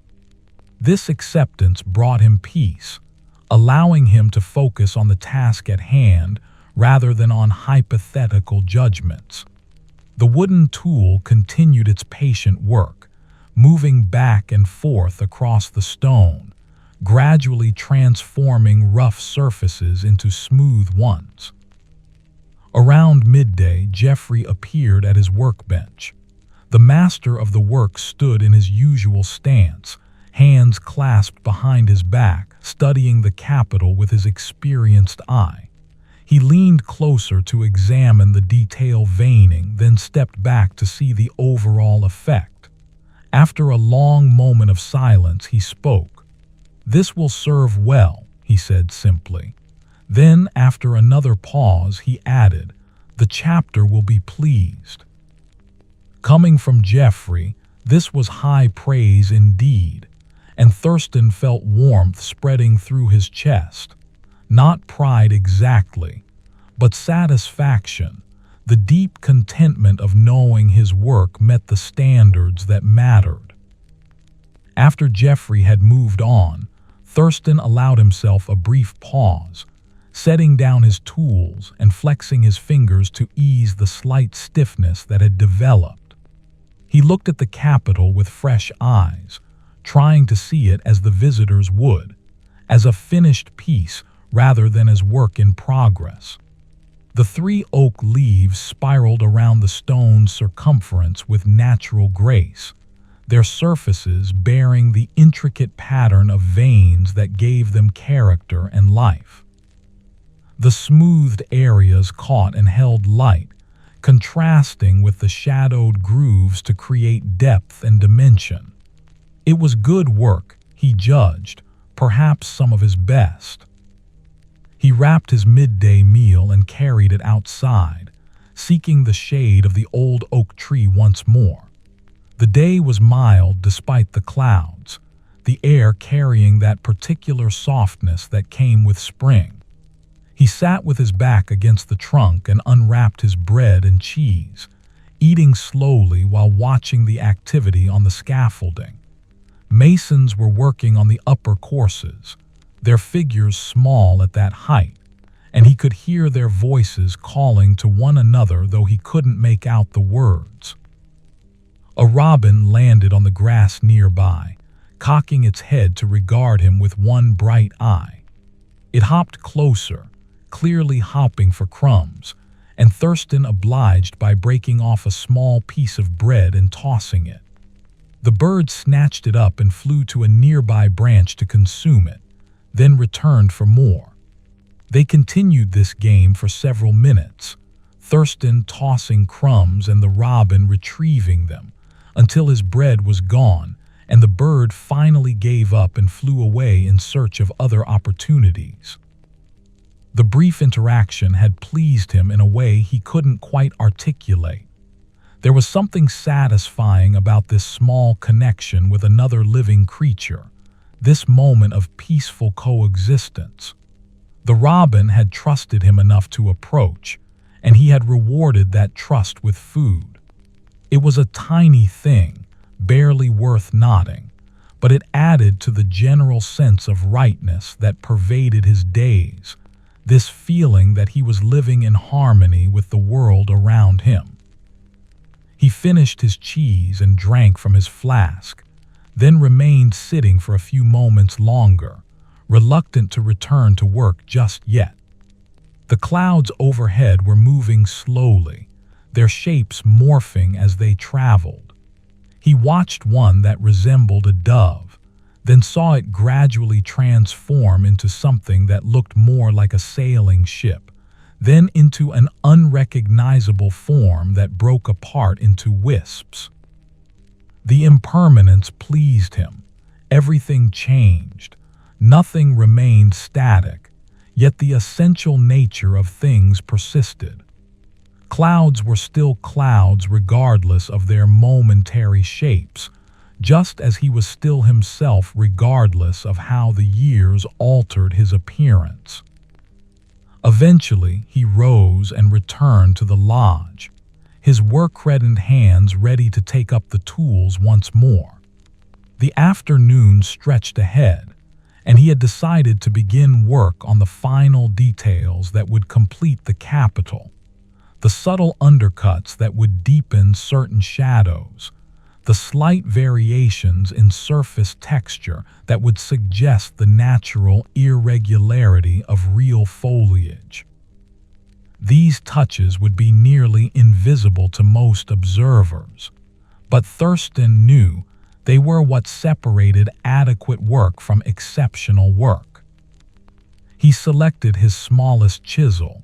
Speaker 1: This acceptance brought him peace, allowing him to focus on the task at hand rather than on hypothetical judgments. The wooden tool continued its patient work, moving back and forth across the stone, gradually transforming rough surfaces into smooth ones. Around midday, Geoffrey appeared at his workbench. The master of the work stood in his usual stance, hands clasped behind his back, studying the capital with his experienced eye. He leaned closer to examine the detail veining, then stepped back to see the overall effect. After a long moment of silence, he spoke. "This will serve well," he said simply. Then, after another pause, he added, "The chapter will be pleased." Coming from Geoffrey, this was high praise indeed, and Thurstan felt warmth spreading through his chest. Not pride exactly, but satisfaction, the deep contentment of knowing his work met the standards that mattered. After Geoffrey had moved on, Thurstan allowed himself a brief pause, setting down his tools and flexing his fingers to ease the slight stiffness that had developed. He looked at the capital with fresh eyes, trying to see it as the visitors would, as a finished piece rather than as work in progress. The 3 oak leaves spiraled around the stone's circumference with natural grace, their surfaces bearing the intricate pattern of veins that gave them character and life. The smoothed areas caught and held light, contrasting with the shadowed grooves to create depth and dimension. It was good work, he judged, perhaps some of his best. He wrapped his midday meal and carried it outside, seeking the shade of the old oak tree once more. The day was mild despite the clouds, the air carrying that particular softness that came with spring. He sat with his back against the trunk and unwrapped his bread and cheese, eating slowly while watching the activity on the scaffolding. Masons were working on the upper courses, their figures small at that height, and he could hear their voices calling to one another, though he couldn't make out the words. A robin landed on the grass nearby, cocking its head to regard him with one bright eye. It hopped closer, clearly hopping for crumbs, and Thurstan obliged by breaking off a small piece of bread and tossing it. The bird snatched it up and flew to a nearby branch to consume it, then returned for more. They continued this game for several minutes, Thurstan tossing crumbs and the robin retrieving them, until his bread was gone and the bird finally gave up and flew away in search of other opportunities. The brief interaction had pleased him in a way he couldn't quite articulate. There was something satisfying about this small connection with another living creature, this moment of peaceful coexistence. The robin had trusted him enough to approach, and he had rewarded that trust with food. It was a tiny thing, barely worth noting, but it added to the general sense of rightness that pervaded his days, this feeling that he was living in harmony with the world around him. He finished his cheese and drank from his flask, then remained sitting for a few moments longer, reluctant to return to work just yet. The clouds overhead were moving slowly, their shapes morphing as they traveled. He watched one that resembled a dove, then saw it gradually transform into something that looked more like a sailing ship, then into an unrecognizable form that broke apart into wisps. The impermanence pleased him. Everything changed. Nothing remained static, yet the essential nature of things persisted. Clouds were still clouds regardless of their momentary shapes, just as he was still himself regardless of how the years altered his appearance. Eventually, he rose and returned to the lodge, his work-reddened hands ready to take up the tools once more. The afternoon stretched ahead, and he had decided to begin work on the final details that would complete the capital, the subtle undercuts that would deepen certain shadows, the slight variations in surface texture that would suggest the natural irregularity of real foliage. These touches would be nearly invisible to most observers, but Thurstan knew they were what separated adequate work from exceptional work. He selected his smallest chisel,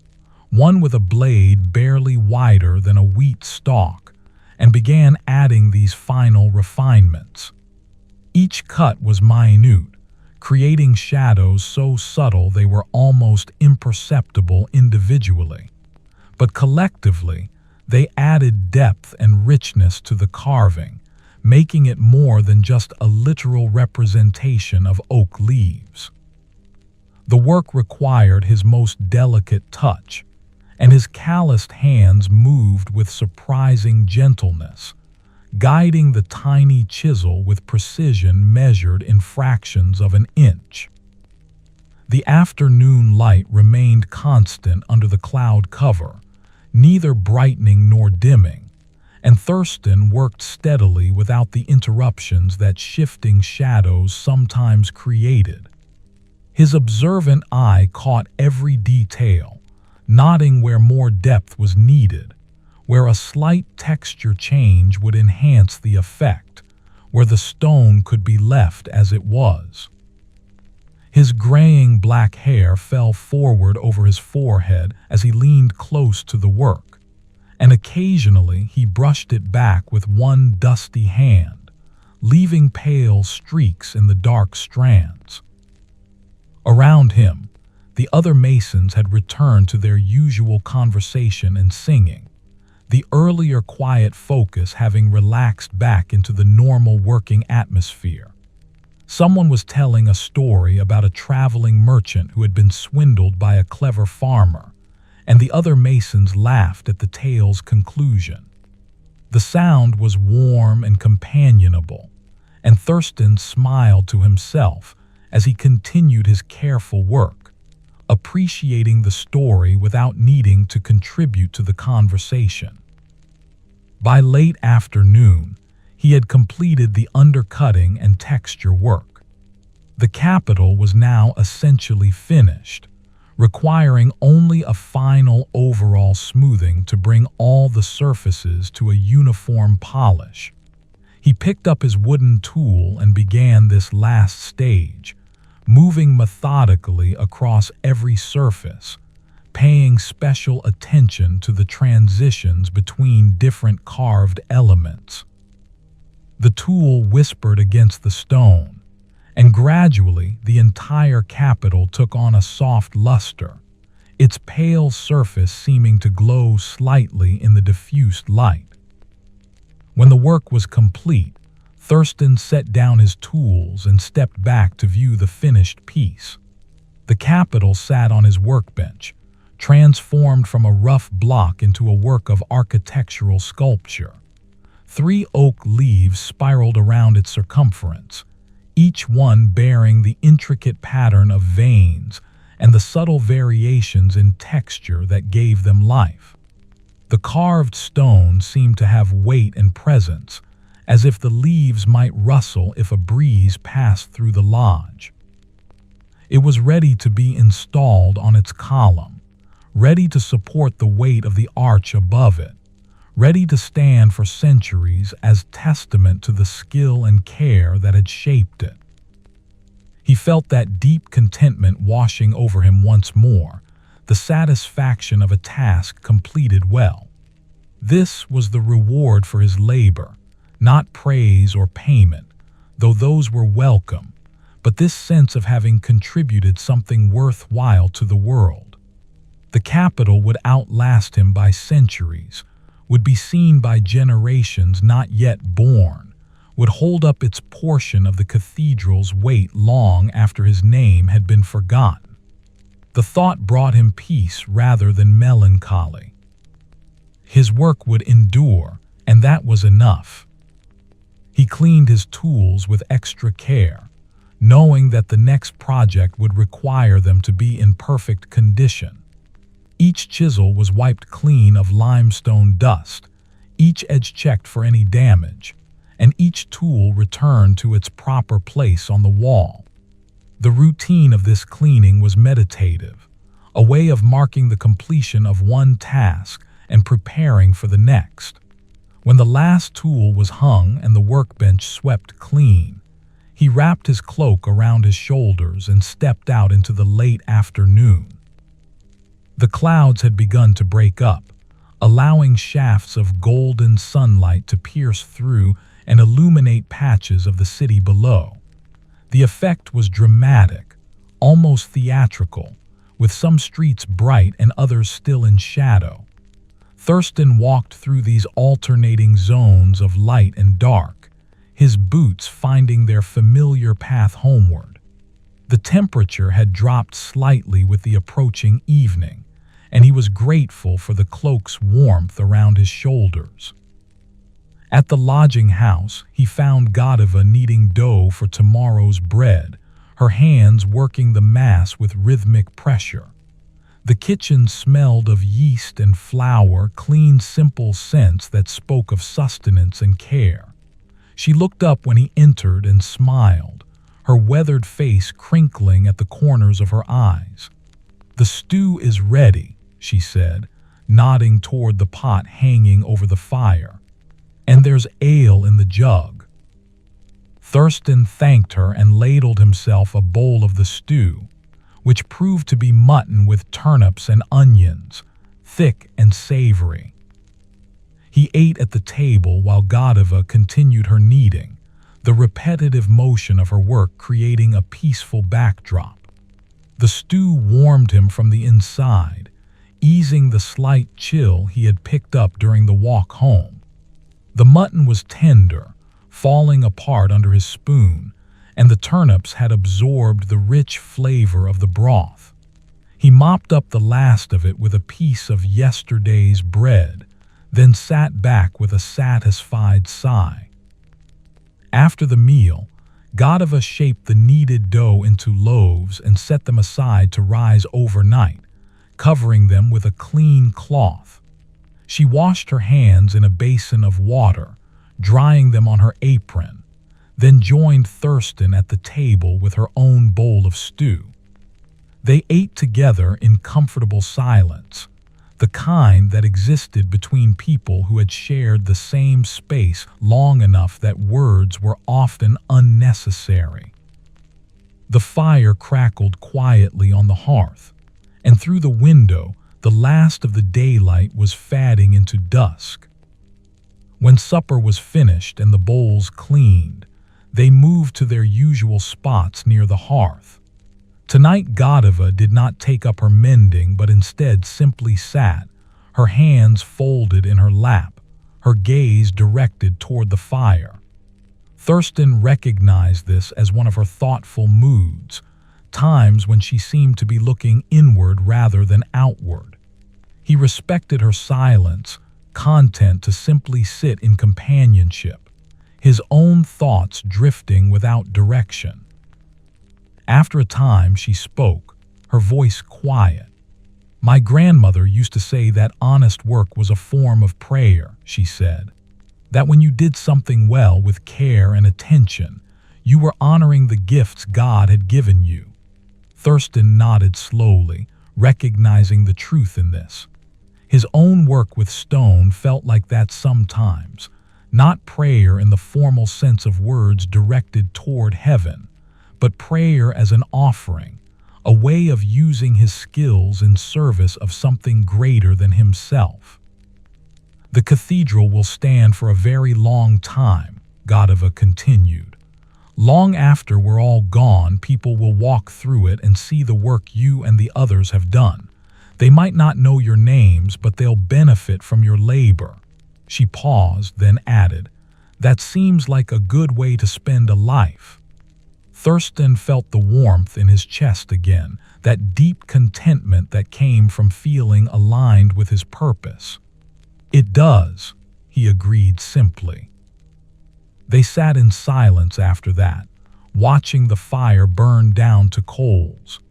Speaker 1: one with a blade barely wider than a wheat stalk, and began adding these final refinements. Each cut was minute, creating shadows so subtle they were almost imperceptible individually, but collectively they added depth and richness to the carving, making it more than just a literal representation of oak leaves. The work required his most delicate touch, and his calloused hands moved with surprising gentleness, guiding the tiny chisel with precision measured in fractions of an inch. The afternoon light remained constant under the cloud cover, neither brightening nor dimming, and Thurstan worked steadily without the interruptions that shifting shadows sometimes created. His observant eye caught every detail, noting where more depth was needed, where a slight texture change would enhance the effect, where the stone could be left as it was. His graying black hair fell forward over his forehead as he leaned close to the work, and occasionally he brushed it back with one dusty hand, leaving pale streaks in the dark strands. Around him, the other masons had returned to their usual conversation and singing, the earlier quiet focus having relaxed back into the normal working atmosphere. Someone was telling a story about a traveling merchant who had been swindled by a clever farmer, and the other masons laughed at the tale's conclusion. The sound was warm and companionable, and Thurstan smiled to himself as he continued his careful work, appreciating the story without needing to contribute to the conversation. By late afternoon, he had completed the undercutting and texture work. The capital was now essentially finished, requiring only a final overall smoothing to bring all the surfaces to a uniform polish. He picked up his wooden tool and began this last stage, moving methodically across every surface, paying special attention to the transitions between different carved elements. The tool whispered against the stone, and gradually the entire capital took on a soft luster, its pale surface seeming to glow slightly in the diffused light. When the work was complete, Thurstan set down his tools and stepped back to view the finished piece. The capital sat on his workbench, transformed from a rough block into a work of architectural sculpture. 3 oak leaves spiraled around its circumference, each one bearing the intricate pattern of veins and the subtle variations in texture that gave them life. The carved stone seemed to have weight and presence, as if the leaves might rustle if a breeze passed through the lodge. It was ready to be installed on its column, ready to support the weight of the arch above it, ready to stand for centuries as testament to the skill and care that had shaped it. He felt that deep contentment washing over him once more, the satisfaction of a task completed well. This was the reward for his labor, not praise or payment, though those were welcome, but this sense of having contributed something worthwhile to the world. The capital would outlast him by centuries, would be seen by generations not yet born, would hold up its portion of the cathedral's weight long after his name had been forgotten. The thought brought him peace rather than melancholy. His work would endure, and that was enough. He cleaned his tools with extra care, knowing that the next project would require them to be in perfect condition. Each chisel was wiped clean of limestone dust, each edge checked for any damage, and each tool returned to its proper place on the wall. The routine of this cleaning was meditative, a way of marking the completion of one task and preparing for the next. When the last tool was hung and the workbench swept clean, he wrapped his cloak around his shoulders and stepped out into the late afternoon. The clouds had begun to break up, allowing shafts of golden sunlight to pierce through and illuminate patches of the city below. The effect was dramatic, almost theatrical, with some streets bright and others still in shadow. Thurstan walked through these alternating zones of light and dark, his boots finding their familiar path homeward. The temperature had dropped slightly with the approaching evening, and he was grateful for the cloak's warmth around his shoulders. At the lodging house, he found Godiva kneading dough for tomorrow's bread, her hands working the mass with rhythmic pressure. The kitchen smelled of yeast and flour, clean, simple scents that spoke of sustenance and care. She looked up when he entered and smiled, her weathered face crinkling at the corners of her eyes. "The stew is ready," she said, nodding toward the pot hanging over the fire. "And there's ale in the jug." Thurstan thanked her and ladled himself a bowl of the stew, which proved to be mutton with turnips and onions, thick and savory. He ate at the table while Godiva continued her kneading, the repetitive motion of her work creating a peaceful backdrop. The stew warmed him from the inside, easing the slight chill he had picked up during the walk home. The mutton was tender, falling apart under his spoon, and the turnips had absorbed the rich flavor of the broth. He mopped up the last of it with a piece of yesterday's bread, then sat back with a satisfied sigh. After the meal, Godiva shaped the kneaded dough into loaves and set them aside to rise overnight, covering them with a clean cloth. She washed her hands in a basin of water, drying them on her apron, then joined Thurstan at the table with her own bowl of stew. They ate together in comfortable silence, the kind that existed between people who had shared the same space long enough that words were often unnecessary. The fire crackled quietly on the hearth, and through the window, the last of the daylight was fading into dusk. When supper was finished and the bowls cleaned, they moved to their usual spots near the hearth. Tonight Godiva did not take up her mending but instead simply sat, her hands folded in her lap, her gaze directed toward the fire. Thurstan recognized this as one of her thoughtful moods, times when she seemed to be looking inward rather than outward. He respected her silence, content to simply sit in companionship, his own thoughts drifting without direction. After a time she spoke, her voice quiet. "My grandmother used to say that honest work was a form of prayer," she said. "That when you did something well with care and attention, you were honoring the gifts God had given you." Thurstan nodded slowly, recognizing the truth in this. His own work with stone felt like that sometimes, not prayer in the formal sense of words directed toward heaven, but prayer as an offering, a way of using his skills in service of something greater than himself. "The cathedral will stand for a very long time," Godiva continued. "Long after we're all gone, people will walk through it and see the work you and the others have done. They might not know your names, but they'll benefit from your labor." She paused, then added, "That seems like a good way to spend a life." Thurstan felt the warmth in his chest again, that deep contentment that came from feeling aligned with his purpose. "It does," he agreed simply. They sat in silence after that, watching the fire burn down to coals.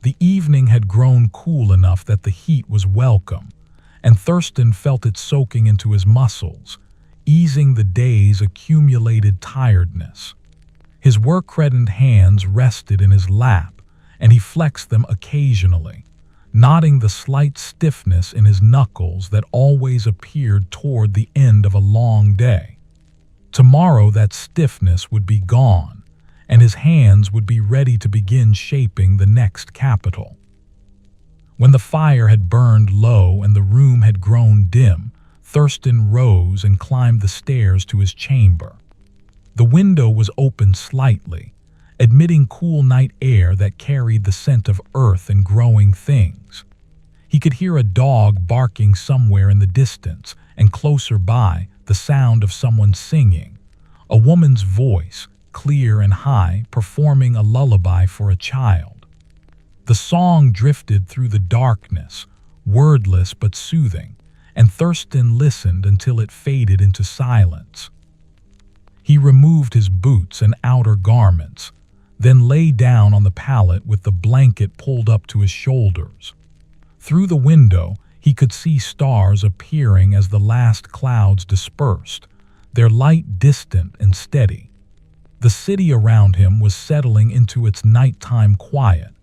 Speaker 1: The evening had grown cool enough that the heat was welcome, and Thurstan felt it soaking into his muscles, easing the day's accumulated tiredness. His work-reddened hands rested in his lap, and he flexed them occasionally, nodding the slight stiffness in his knuckles that always appeared toward the end of a long day. Tomorrow that stiffness would be gone, and his hands would be ready to begin shaping the next capital. When the fire had burned low and the room had grown dim, Thurstan rose and climbed the stairs to his chamber. The window was open slightly, admitting cool night air that carried the scent of earth and growing things. He could hear a dog barking somewhere in the distance, and closer by, the sound of someone singing, a woman's voice, clear and high, performing a lullaby for a child. The song drifted through the darkness, wordless but soothing, and Thurstan listened until it faded into silence. He removed his boots and outer garments, then lay down on the pallet with the blanket pulled up to his shoulders. Through the window, he could see stars appearing as the last clouds dispersed, their light distant and steady. The city around him was settling into its nighttime quiet,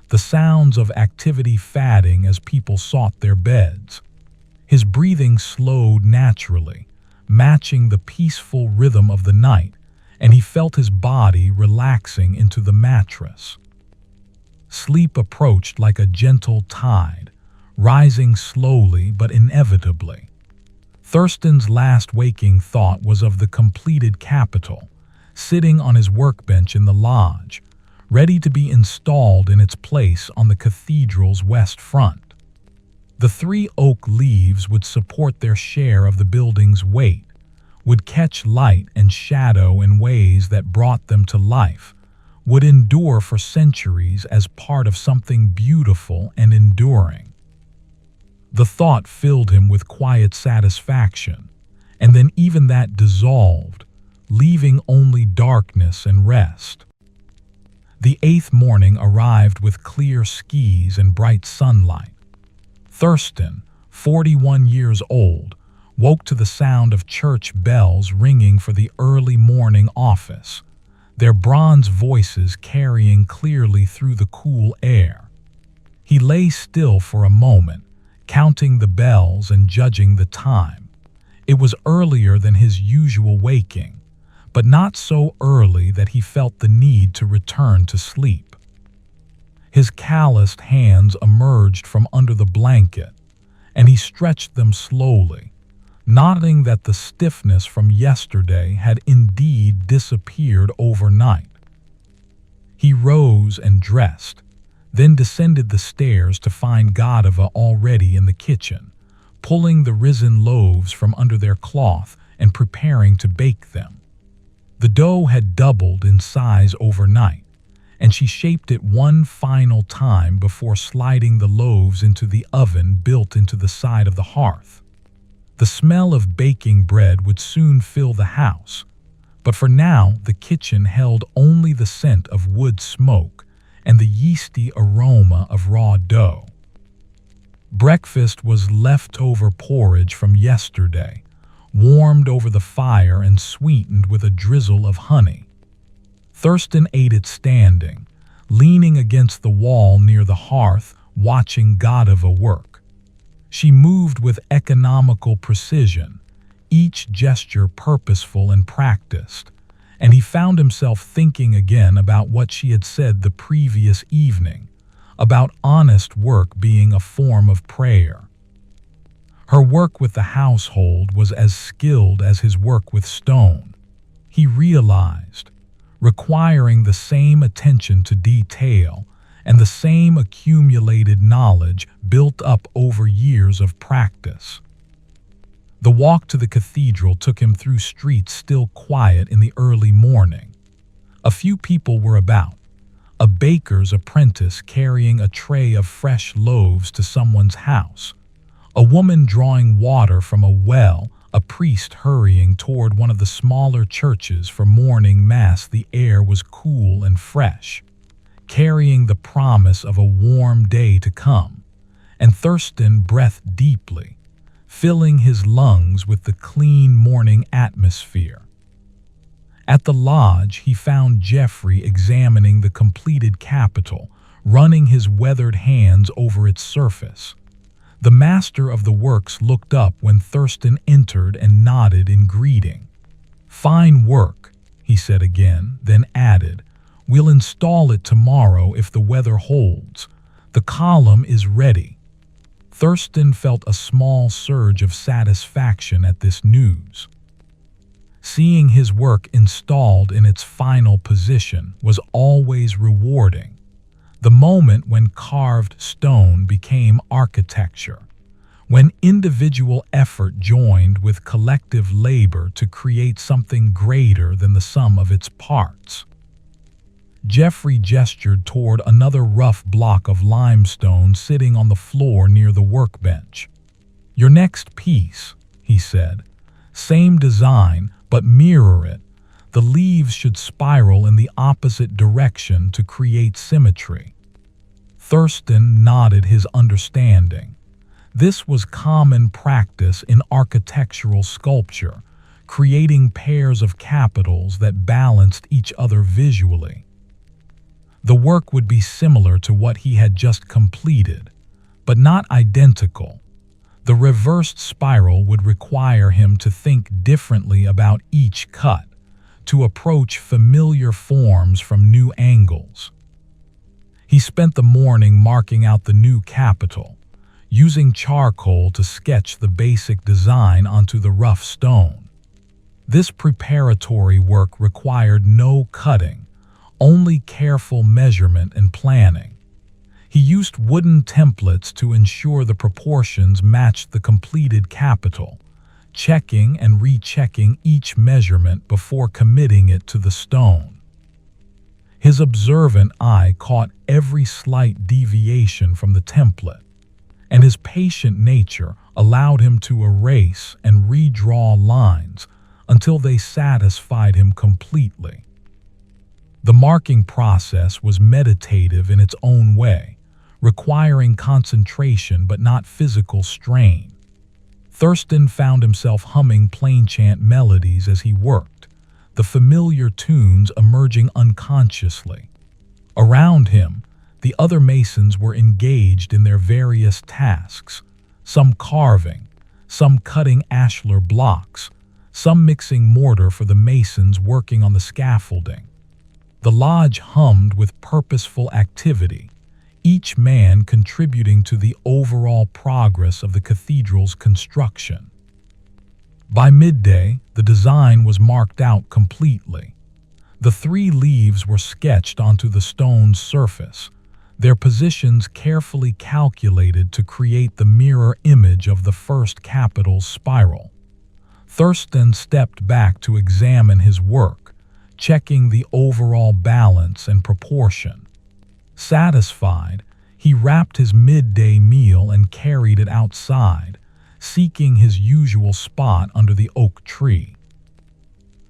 Speaker 1: the sounds of activity fading as people sought their beds. His breathing slowed naturally, matching the peaceful rhythm of the night, and he felt his body relaxing into the mattress. Sleep approached like a gentle tide, rising slowly but inevitably. Thurstan's last waking thought was of the completed capital, sitting on his workbench in the lodge, ready to be installed in its place on the cathedral's west front. The 3 oak leaves would support their share of the building's weight, would catch light and shadow in ways that brought them to life, would endure for centuries as part of something beautiful and enduring. The thought filled him with quiet satisfaction, and then even that dissolved, leaving only darkness and rest. The 8th morning arrived with clear skies and bright sunlight. Thurstan, 41 years old, woke to the sound of church bells ringing for the early morning office, their bronze voices carrying clearly through the cool air. He lay still for a moment, counting the bells and judging the time. It was earlier than his usual waking, but not so early that he felt the need to return to sleep. His calloused hands emerged from under the blanket, and he stretched them slowly, noting that the stiffness from yesterday had indeed disappeared overnight. He rose and dressed, then descended the stairs to find Godiva already in the kitchen, pulling the risen loaves from under their cloth and preparing to bake them. The dough had doubled in size overnight, and she shaped it one final time before sliding the loaves into the oven built into the side of the hearth. The smell of baking bread would soon fill the house, but for now the kitchen held only the scent of wood smoke and the yeasty aroma of raw dough. Breakfast was leftover porridge from yesterday, warmed over the fire and sweetened with a drizzle of honey. Thurstan ate it standing, leaning against the wall near the hearth, watching Godiva work. She moved with economical precision, each gesture purposeful and practiced, and he found himself thinking again about what she had said the previous evening, about honest work being a form of prayer. Her work with the household was as skilled as his work with stone, he realized, requiring the same attention to detail and the same accumulated knowledge built up over years of practice. The walk to the cathedral took him through streets still quiet in the early morning. A few people were about, a baker's apprentice carrying a tray of fresh loaves to someone's house, a woman drawing water from a well, a priest hurrying toward one of the smaller churches for morning mass. The air was cool and fresh, carrying the promise of a warm day to come, and Thurstan breathed deeply, filling his lungs with the clean morning atmosphere. At the lodge, he found Geoffrey examining the completed capital, running his weathered hands over its surface. The master of the works looked up when Thurstan entered and nodded in greeting. "Fine work," he said again, then added, "We'll install it tomorrow if the weather holds. The column is ready." Thurstan felt a small surge of satisfaction at this news. Seeing his work installed in its final position was always rewarding. The moment when carved stone became architecture, when individual effort joined with collective labor to create something greater than the sum of its parts. Geoffrey gestured toward another rough block of limestone sitting on the floor near the workbench. "Your next piece," he said. "Same design, but mirror it. The leaves should spiral in the opposite direction to create symmetry." Thurstan nodded his understanding. This was common practice in architectural sculpture, creating pairs of capitals that balanced each other visually. The work would be similar to what he had just completed, but not identical. The reversed spiral would require him to think differently about each cut, to approach familiar forms from new angles. He spent the morning marking out the new capital, using charcoal to sketch the basic design onto the rough stone. This preparatory work required no cutting, only careful measurement and planning. He used wooden templates to ensure the proportions matched the completed capital, checking and rechecking each measurement before committing it to the stone. His observant eye caught every slight deviation from the template, and his patient nature allowed him to erase and redraw lines until they satisfied him completely. The marking process was meditative in its own way, requiring concentration but not physical strain. Thurstan found himself humming plain-chant melodies as he worked, the familiar tunes emerging unconsciously. Around him, the other masons were engaged in their various tasks, some carving, some cutting ashlar blocks, some mixing mortar for the masons working on the scaffolding. The lodge hummed with purposeful activity, each man contributing to the overall progress of the cathedral's construction. By midday, the design was marked out completely. The 3 leaves were sketched onto the stone's surface, their positions carefully calculated to create the mirror image of the first capital's spiral. Thurstan stepped back to examine his work, checking the overall balance and proportion. Satisfied, he wrapped his midday meal and carried it outside, seeking his usual spot under the oak tree.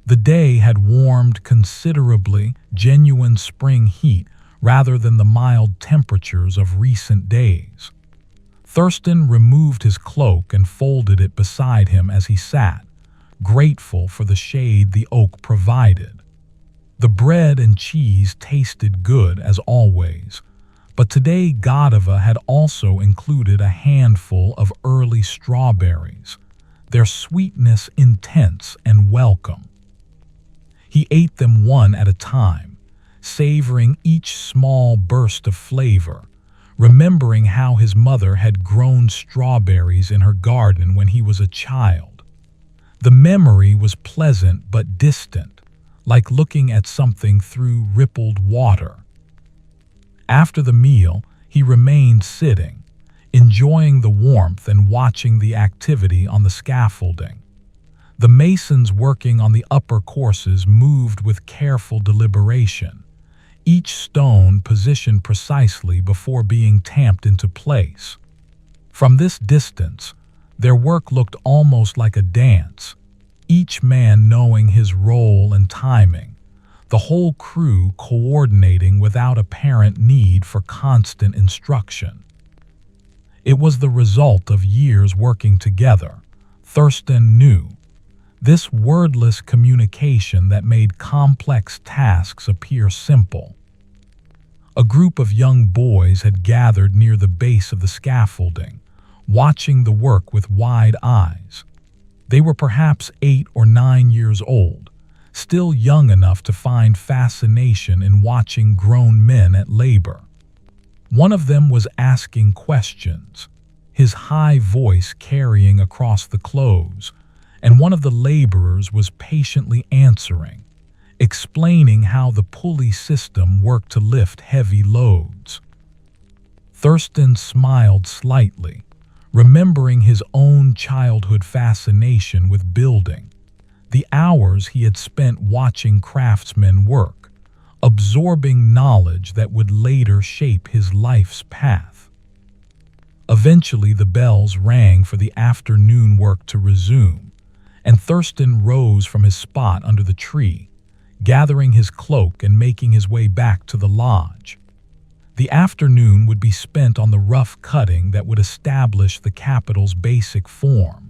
Speaker 1: The day had warmed considerably, genuine spring heat rather than the mild temperatures of recent days. Thurstan removed his cloak and folded it beside him as he sat, grateful for the shade the oak provided. The bread and cheese tasted good as always, but today Godava had also included a handful of early strawberries, their sweetness intense and welcome. He ate them one at a time, savoring each small burst of flavor, remembering how his mother had grown strawberries in her garden when he was a child. The memory was pleasant but distant, like looking at something through rippled water. After the meal, he remained sitting, enjoying the warmth and watching the activity on the scaffolding. The masons working on the upper courses moved with careful deliberation, each stone positioned precisely before being tamped into place. From this distance, their work looked almost like a dance, each man knowing his role and timing, the whole crew coordinating without apparent need for constant instruction. It was the result of years working together, Thurstan knew, this wordless communication that made complex tasks appear simple. A group of young boys had gathered near the base of the scaffolding, watching the work with wide eyes. They were perhaps 8 or 9 years old, still young enough to find fascination in watching grown men at labor. One of them was asking questions, his high voice carrying across the clothes, and one of the laborers was patiently answering, explaining how the pulley system worked to lift heavy loads. Thurstan smiled slightly, remembering his own childhood fascination with building, the hours he had spent watching craftsmen work, absorbing knowledge that would later shape his life's path. Eventually, the bells rang for the afternoon work to resume, and Thurstan rose from his spot under the tree, gathering his cloak and making his way back to the lodge. The afternoon would be spent on the rough cutting that would establish the capital's basic form,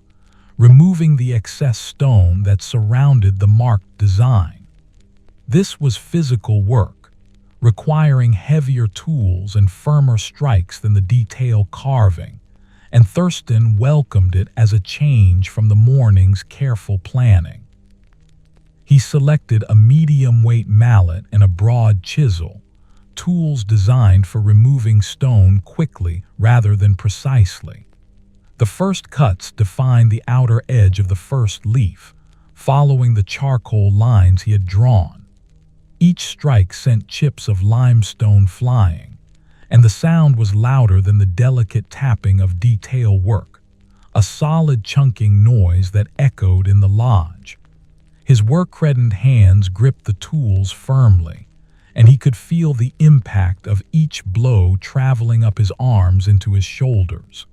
Speaker 1: removing the excess stone that surrounded the marked design. This was physical work, requiring heavier tools and firmer strikes than the detail carving, and Thurstan welcomed it as a change from the morning's careful planning. He selected a medium-weight mallet and a broad chisel, tools designed for removing stone quickly rather than precisely. The first cuts defined the outer edge of the first leaf, following the charcoal lines he had drawn. Each strike sent chips of limestone flying, and the sound was louder than the delicate tapping of detail work, a solid chunking noise that echoed in the lodge. His work-reddened hands gripped the tools firmly, and he could feel the impact of each blow traveling up his arms into his shoulders.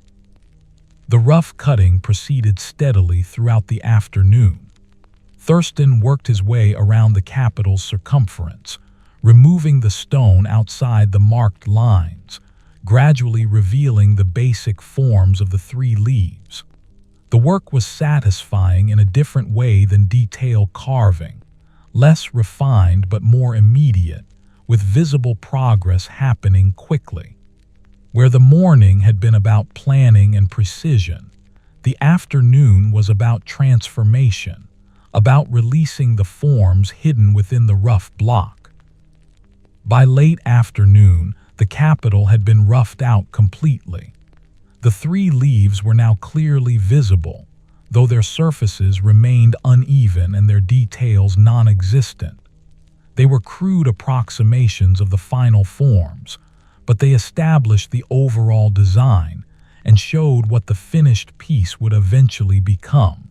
Speaker 1: The rough cutting proceeded steadily throughout the afternoon. Thurstan worked his way around the Capitol's circumference, removing the stone outside the marked lines, gradually revealing the basic forms of the three leaves. The work was satisfying in a different way than detail carving, less refined but more immediate, with visible progress happening quickly. Where the morning had been about planning and precision, the afternoon was about transformation, about releasing the forms hidden within the rough block. By late afternoon, the Capitol had been roughed out completely. The three leaves were now clearly visible, though their surfaces remained uneven and their details non-existent. They were crude approximations of the final forms, but they established the overall design and showed what the finished piece would eventually become.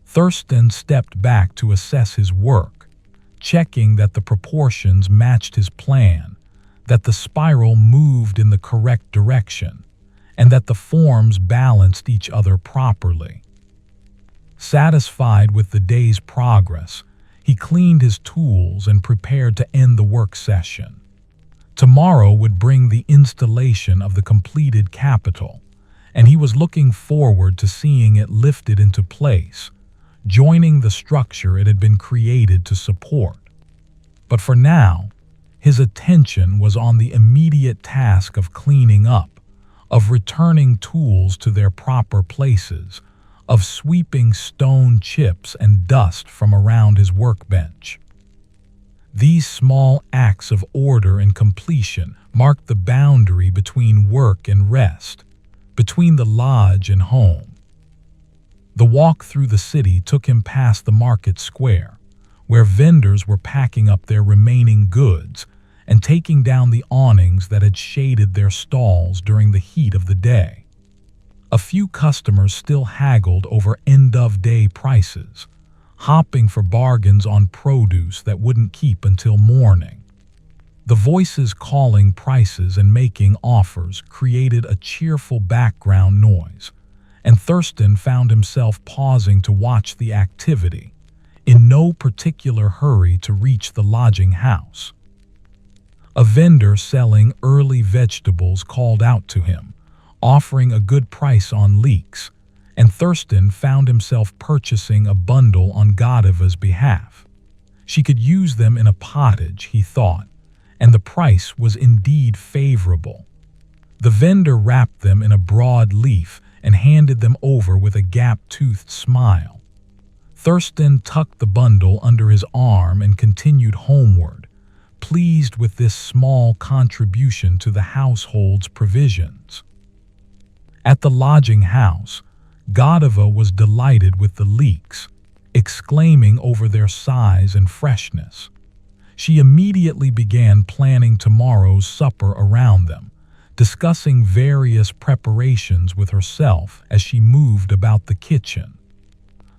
Speaker 1: Thurstan stepped back to assess his work, checking that the proportions matched his plan, that the spiral moved in the correct direction, and that the forms balanced each other properly. Satisfied with the day's progress, he cleaned his tools and prepared to end the work session. Tomorrow would bring the installation of the completed Capitol, and he was looking forward to seeing it lifted into place, joining the structure it had been created to support. But for now, his attention was on the immediate task of cleaning up, of returning tools to their proper places, of sweeping stone chips and dust from around his workbench. These small acts of order and completion marked the boundary between work and rest, between the lodge and home. The walk through the city took him past the market square, where vendors were packing up their remaining goods and taking down the awnings that had shaded their stalls during the heat of the day. A few customers still haggled over end-of-day prices, hopping for bargains on produce that wouldn't keep until morning. The voices calling prices and making offers created a cheerful background noise, and Thurstan found himself pausing to watch the activity, in no particular hurry to reach the lodging house. A vendor selling early vegetables called out to him, offering a good price on leeks, and Thurstan found himself purchasing a bundle on Godiva's behalf. She could use them in a pottage, he thought, and the price was indeed favorable. The vendor wrapped them in a broad leaf and handed them over with a gap-toothed smile. Thurstan tucked the bundle under his arm and continued homeward, pleased with this small contribution to the household's provisions. At the lodging house, Godiva was delighted with the leeks, exclaiming over their size and freshness. She immediately began planning tomorrow's supper around them, discussing various preparations with herself as she moved about the kitchen.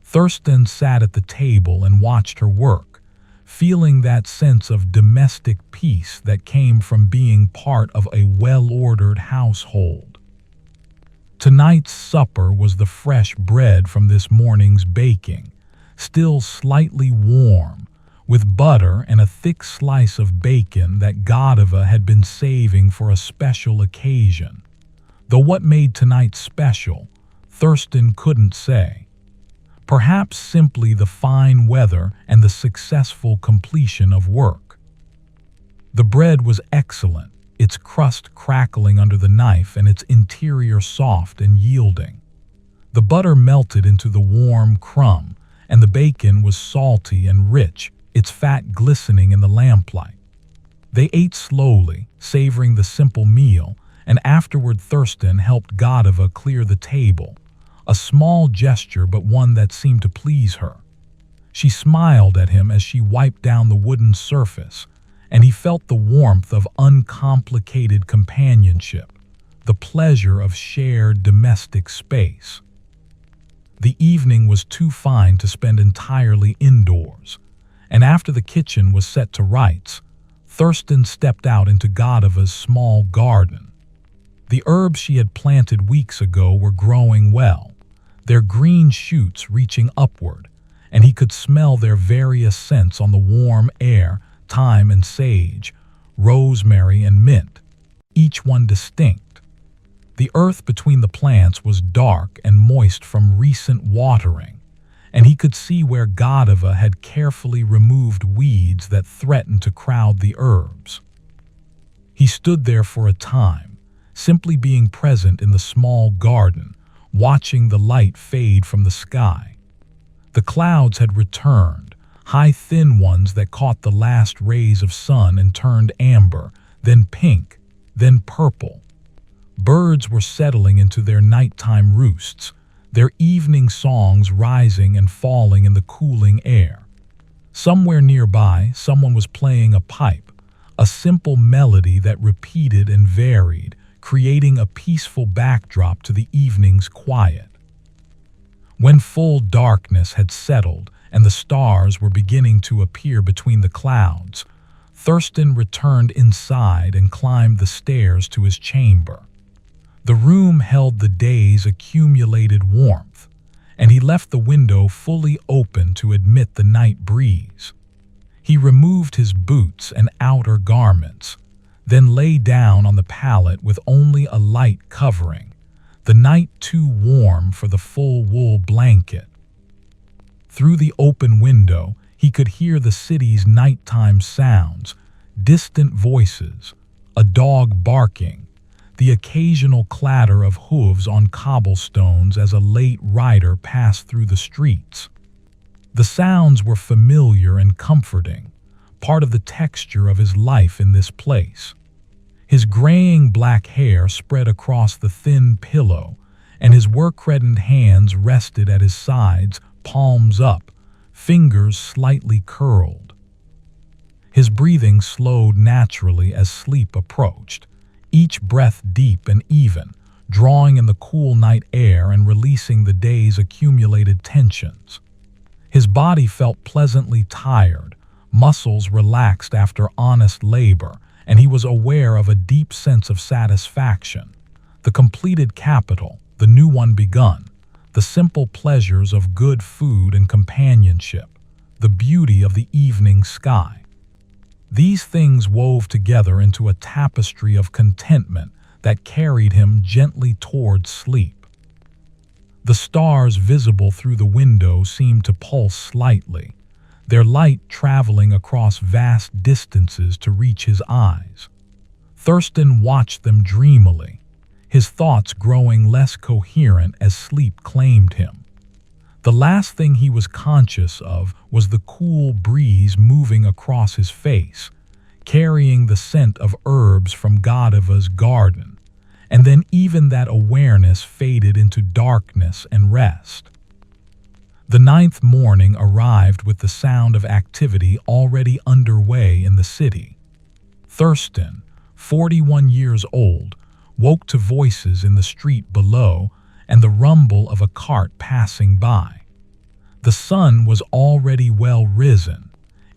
Speaker 1: Thurstan sat at the table and watched her work, feeling that sense of domestic peace that came from being part of a well-ordered household. Tonight's supper was the fresh bread from this morning's baking, still slightly warm, with butter and a thick slice of bacon that Godiva had been saving for a special occasion. Though what made tonight special, Thurstan couldn't say. Perhaps simply the fine weather and the successful completion of work. The bread was excellent, its crust crackling under the knife and its interior soft and yielding. The butter melted into the warm crumb, and the bacon was salty and rich, its fat glistening in the lamplight. They ate slowly, savoring the simple meal, and afterward Thurstan helped Godiva clear the table, a small gesture but one that seemed to please her. She smiled at him as she wiped down the wooden surface, and he felt the warmth of uncomplicated companionship, the pleasure of shared domestic space. The evening was too fine to spend entirely indoors, and after the kitchen was set to rights, Thurstan stepped out into Godiva's small garden. The herbs she had planted weeks ago were growing well, their green shoots reaching upward, and he could smell their various scents on the warm air: thyme and sage, rosemary and mint, each one distinct. The earth between the plants was dark and moist from recent watering, and he could see where Godiva had carefully removed weeds that threatened to crowd the herbs. He stood there for a time, simply being present in the small garden, watching the light fade from the sky. The clouds had returned, high thin ones that caught the last rays of sun and turned amber, then pink, then purple. Birds were settling into their nighttime roosts, their evening songs rising and falling in the cooling air. Somewhere nearby, someone was playing a pipe, a simple melody that repeated and varied, creating a peaceful backdrop to the evening's quiet. When full darkness had settled and the stars were beginning to appear between the clouds, Thurstan returned inside and climbed the stairs to his chamber. The room held the day's accumulated warmth, and he left the window fully open to admit the night breeze. He removed his boots and outer garments, then lay down on the pallet with only a light covering, the night too warm for the full wool blanket. Through the open window, he could hear the city's nighttime sounds, distant voices, a dog barking, the occasional clatter of hooves on cobblestones as a late rider passed through the streets. The sounds were familiar and comforting, part of the texture of his life in this place. His graying black hair spread across the thin pillow, and his work-reddened hands rested at his sides, palms up, fingers slightly curled. His breathing slowed naturally as sleep approached, each breath deep and even, drawing in the cool night air and releasing the day's accumulated tensions. His body felt pleasantly tired, muscles relaxed after honest labor, and he was aware of a deep sense of satisfaction. The completed capital, the new one begun, the simple pleasures of good food and companionship, the beauty of the evening sky. These things wove together into a tapestry of contentment that carried him gently towards sleep. The stars visible through the window seemed to pulse slightly, their light traveling across vast distances to reach his eyes. Thurstan watched them dreamily, his thoughts growing less coherent as sleep claimed him. The last thing he was conscious of was the cool breeze moving across his face, carrying the scent of herbs from Godiva's garden, and then even that awareness faded into darkness and rest. The ninth morning arrived with the sound of activity already underway in the city. Thurstan, 41 years old, woke to voices in the street below and the rumble of a cart passing by. The sun was already well risen,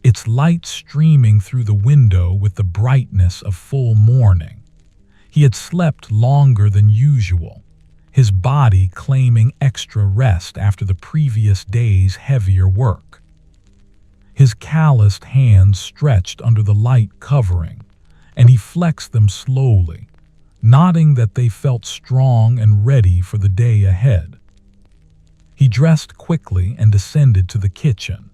Speaker 1: its light streaming through the window with the brightness of full morning. He had slept longer than usual, his body claiming extra rest after the previous day's heavier work. His calloused hands stretched under the light covering, and he flexed them slowly, nodding that they felt strong and ready for the day ahead. He dressed quickly and descended to the kitchen,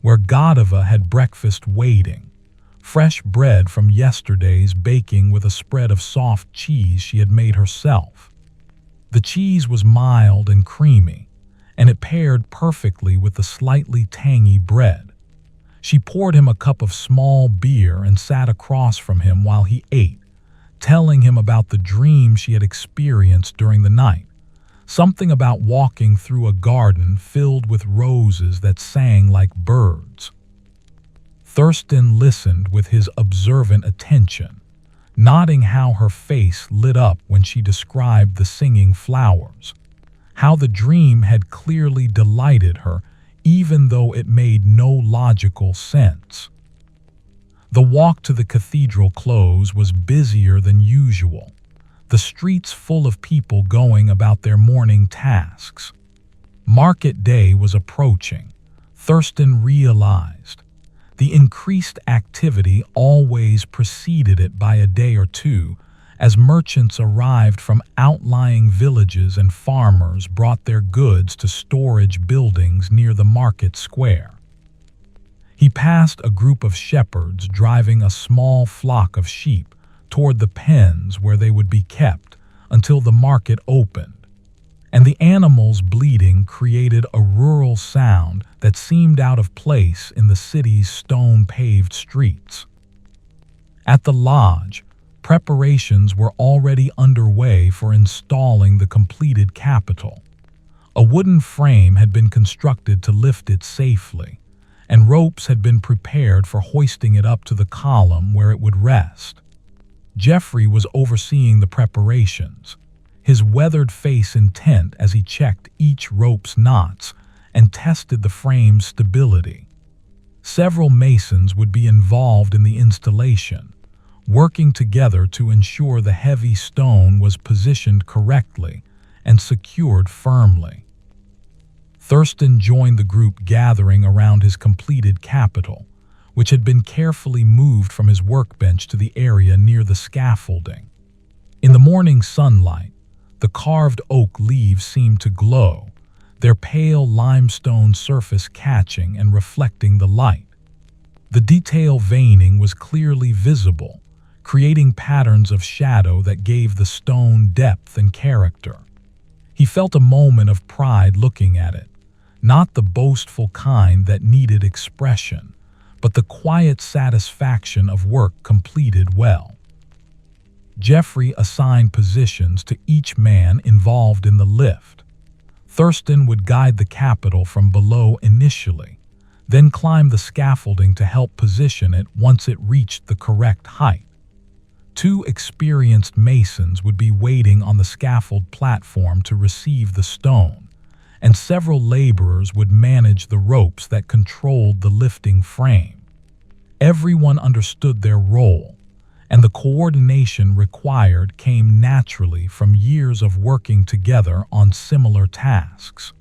Speaker 1: where Godiva had breakfast waiting, fresh bread from yesterday's baking with a spread of soft cheese she had made herself. The cheese was mild and creamy, and it paired perfectly with the slightly tangy bread. She poured him a cup of small beer and sat across from him while he ate, telling him about the dream she had experienced during the night. Something about walking through a garden filled with roses that sang like birds. Thurstan listened with his observant attention, noting how her face lit up when she described the singing flowers, how the dream had clearly delighted her, even though it made no logical sense. The walk to the cathedral close was busier than usual, the streets full of people going about their morning tasks. Market day was approaching, Thurstan realized. The increased activity always preceded it by a day or two, as merchants arrived from outlying villages and farmers brought their goods to storage buildings near the market square. He passed a group of shepherds driving a small flock of sheep toward the pens where they would be kept until the market opened, and the animals bleating created a rural sound that seemed out of place in the city's stone-paved streets. At the lodge, preparations were already underway for installing the completed capital. A wooden frame had been constructed to lift it safely, and ropes had been prepared for hoisting it up to the column where it would rest. Jeffrey was overseeing the preparations, his weathered face intent as he checked each rope's knots and tested the frame's stability. Several masons would be involved in the installation, working together to ensure the heavy stone was positioned correctly and secured firmly. Thurstan joined the group gathering around his completed capital, which had been carefully moved from his workbench to the area near the scaffolding. In the morning sunlight, the carved oak leaves seemed to glow, their pale limestone surface catching and reflecting the light. The detail veining was clearly visible, creating patterns of shadow that gave the stone depth and character. He felt a moment of pride looking at it, not the boastful kind that needed expression, but the quiet satisfaction of work completed well. Jeffrey assigned positions to each man involved in the lift. Thurstan would guide the capital from below initially, then climb the scaffolding to help position it once it reached the correct height. Two experienced masons would be waiting on the scaffold platform to receive the stone, and several laborers would manage the ropes that controlled the lifting frame. Everyone understood their role, and the coordination required came naturally from years of working together on similar tasks.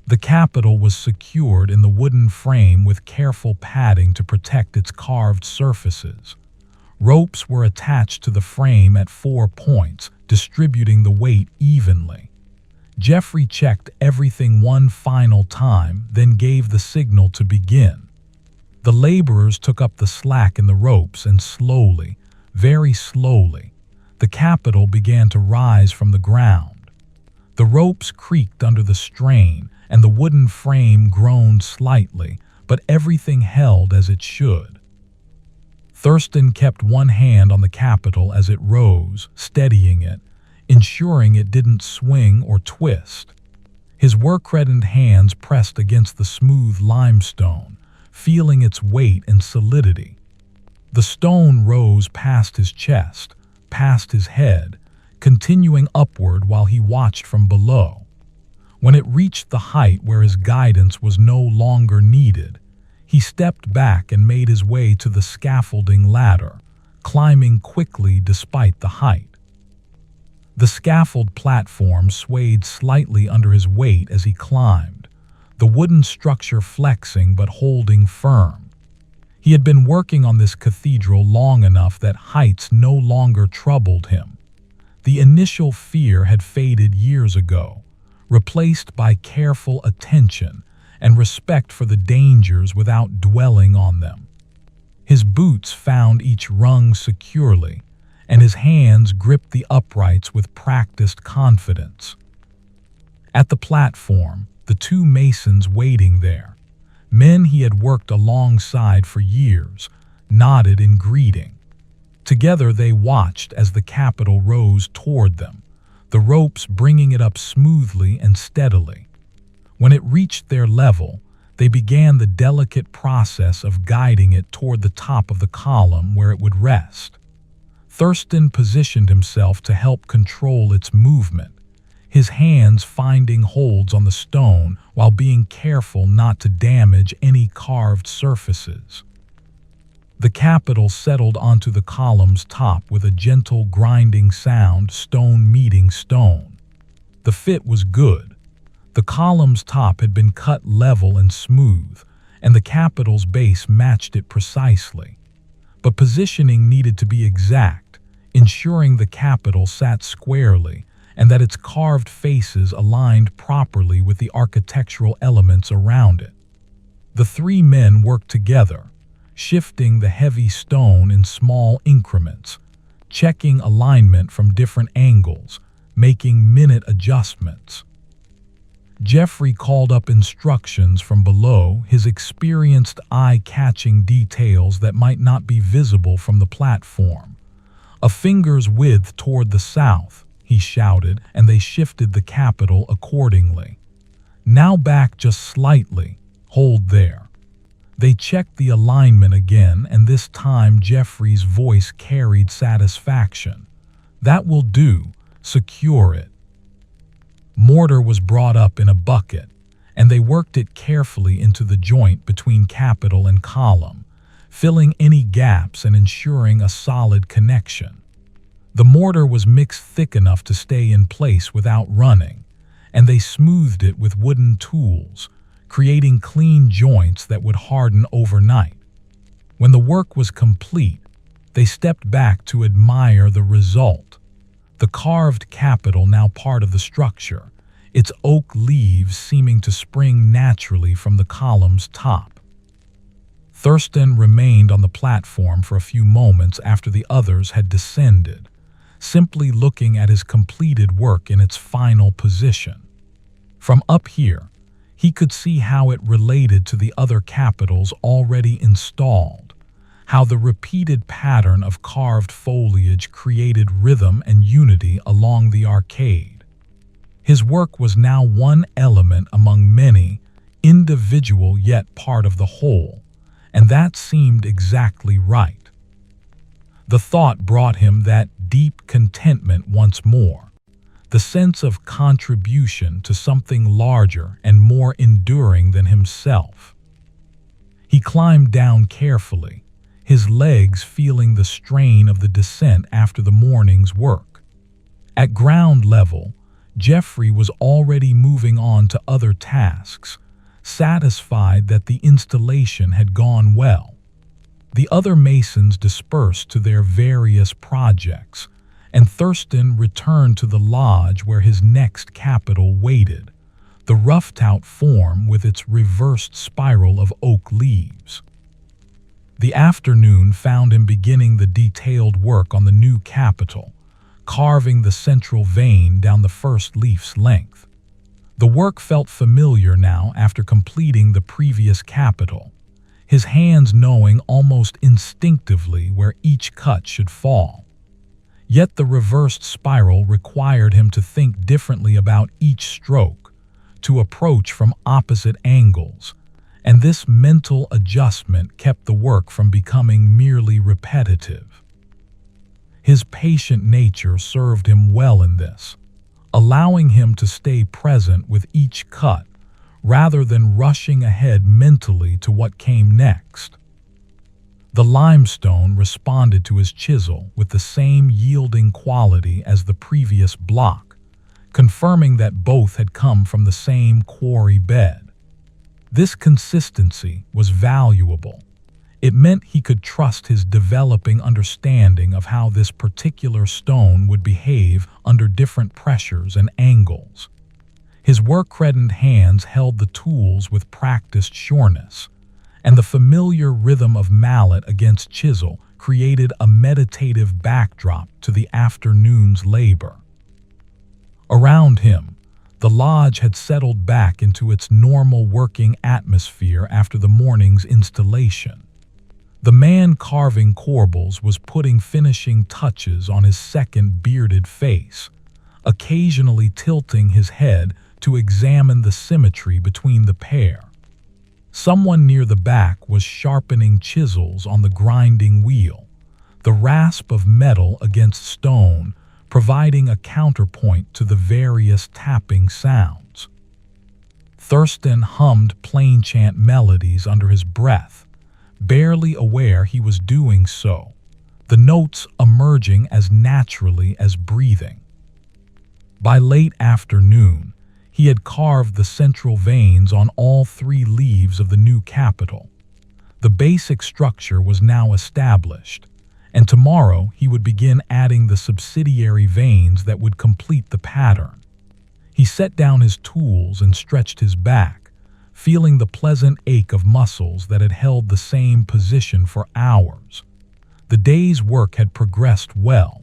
Speaker 1: The capital was secured in the wooden frame with careful padding to protect its carved surfaces. Ropes were attached to the frame at 4 points, distributing the weight evenly. Jeffrey checked everything one final time, then gave the signal to begin. The laborers took up the slack in the ropes, and slowly, very slowly, the capital began to rise from the ground. The ropes creaked under the strain, and the wooden frame groaned slightly, but everything held as it should. Thurstan kept one hand on the capital as it rose, steadying it, ensuring it didn't swing or twist. His work-reddened hands pressed against the smooth limestone, feeling its weight and solidity. The stone rose past his chest, past his head, continuing upward while he watched from below. When it reached the height where his guidance was no longer needed, he stepped back and made his way to the scaffolding ladder, climbing quickly despite the height. The scaffold platform swayed slightly under his weight as he climbed, the wooden structure flexing but holding firm. He had been working on this cathedral long enough that heights no longer troubled him. The initial fear had faded years ago, replaced by careful attention and respect for the dangers without dwelling on them. His boots found each rung securely, and his hands gripped the uprights with practiced confidence. At the platform, the two masons waiting there, men he had worked alongside for years, nodded in greeting. Together they watched as the Capitol rose toward them, the ropes bringing it up smoothly and steadily. When it reached their level, they began the delicate process of guiding it toward the top of the column where it would rest. Thurstan positioned himself to help control its movement, his hands finding holds on the stone while being careful not to damage any carved surfaces. The Capitol settled onto the column's top with a gentle grinding sound, stone meeting stone. The fit was good. The column's top had been cut level and smooth, and the Capitol's base matched it precisely. But positioning needed to be exact, ensuring the Capitol sat squarely and that its carved faces aligned properly with the architectural elements around it. The three men worked together, shifting the heavy stone in small increments, checking alignment from different angles, making minute adjustments. Jeffrey called up instructions from below, his experienced eye catching details that might not be visible from the platform. "A finger's width toward the south," he shouted, and they shifted the Capitol accordingly. "Now back just slightly. Hold there." They checked the alignment again, and this time Jeffrey's voice carried satisfaction. "That will do. Secure it." Mortar was brought up in a bucket, and they worked it carefully into the joint between Capitol and column, filling any gaps and ensuring a solid connection. The mortar was mixed thick enough to stay in place without running, and they smoothed it with wooden tools, creating clean joints that would harden overnight. When the work was complete, they stepped back to admire the result. The carved Capitol now part of the structure, its oak leaves seeming to spring naturally from the column's top. Thurstan remained on the platform for a few moments after the others had descended, simply looking at his completed work in its final position. From up here, he could see how it related to the other Capitols already installed, how the repeated pattern of carved foliage created rhythm and unity along the arcade. His work was now one element among many, individual yet part of the whole, and that seemed exactly right. The thought brought him that deep contentment once more, the sense of contribution to something larger and more enduring than himself. He climbed down carefully, his legs feeling the strain of the descent after the morning's work. At ground level, Jeffrey was already moving on to other tasks, satisfied that the installation had gone well. The other masons dispersed to their various projects, and Thurstan returned to the lodge where his next Capitol waited, the roughed-out form with its reversed spiral of oak leaves. The afternoon found him beginning the detailed work on the new Capitol, carving the central vein down the first leaf's length. The work felt familiar now after completing the previous Capitol, his hands knowing almost instinctively where each cut should fall. Yet the reversed spiral required him to think differently about each stroke, to approach from opposite angles, and this mental adjustment kept the work from becoming merely repetitive. His patient nature served him well in this, allowing him to stay present with each cut rather than rushing ahead mentally to what came next. The limestone responded to his chisel with the same yielding quality as the previous block, confirming that both had come from the same quarry bed. This consistency was valuable. It meant he could trust his developing understanding of how this particular stone would behave under different pressures and angles. His work-reddened hands held the tools with practiced sureness, and the familiar rhythm of mallet against chisel created a meditative backdrop to the afternoon's labor. Around him, The lodge had settled back into its normal working atmosphere after the morning's installation. The man carving corbels was putting finishing touches on his second bearded face, occasionally tilting his head to examine the symmetry between the pair. Someone near the back was sharpening chisels on the grinding wheel, the rasp of metal against stone providing a counterpoint to the various tapping sounds. Thurstan hummed plain chant melodies under his breath, barely aware he was doing so, the notes emerging as naturally as breathing. By late afternoon, he had carved the central veins on all 3 leaves of the new capital. The basic structure was now established, and tomorrow he would begin adding the subsidiary veins that would complete the pattern. He set down his tools and stretched his back, feeling the pleasant ache of muscles that had held the same position for hours. The day's work had progressed well.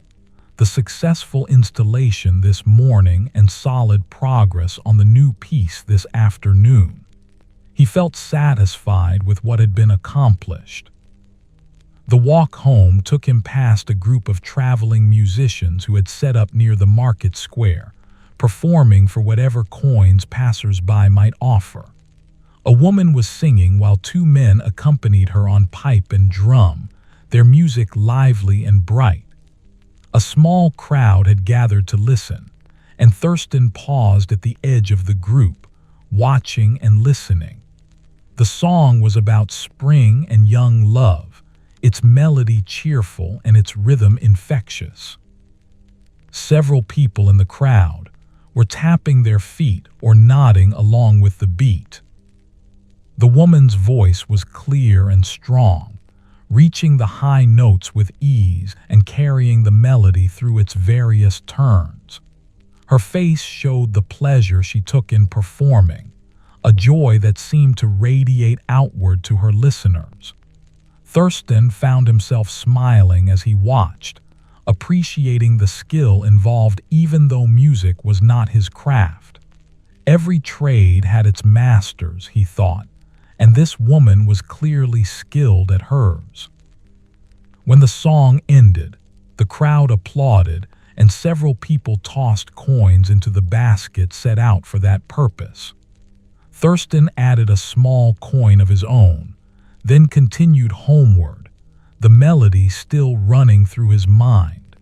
Speaker 1: The successful installation this morning and solid progress on the new piece this afternoon. He felt satisfied with what had been accomplished. The walk home took him past a group of traveling musicians who had set up near the market square, performing for whatever coins passers-by might offer. A woman was singing while 2 men accompanied her on pipe and drum, their music lively and bright. A small crowd had gathered to listen, and Thurstan paused at the edge of the group, watching and listening. The song was about spring and young love, its melody cheerful and its rhythm infectious. Several people in the crowd were tapping their feet or nodding along with the beat. The woman's voice was clear and strong, reaching the high notes with ease and carrying the melody through its various turns. Her face showed the pleasure she took in performing, a joy that seemed to radiate outward to her listeners. Thurstan found himself smiling as he watched, appreciating the skill involved even though music was not his craft. Every trade had its masters, he thought, and this woman was clearly skilled at hers. When the song ended, the crowd applauded and several people tossed coins into the basket set out for that purpose. Thurstan added a small coin of his own, then continued homeward, the melody still running through his mind.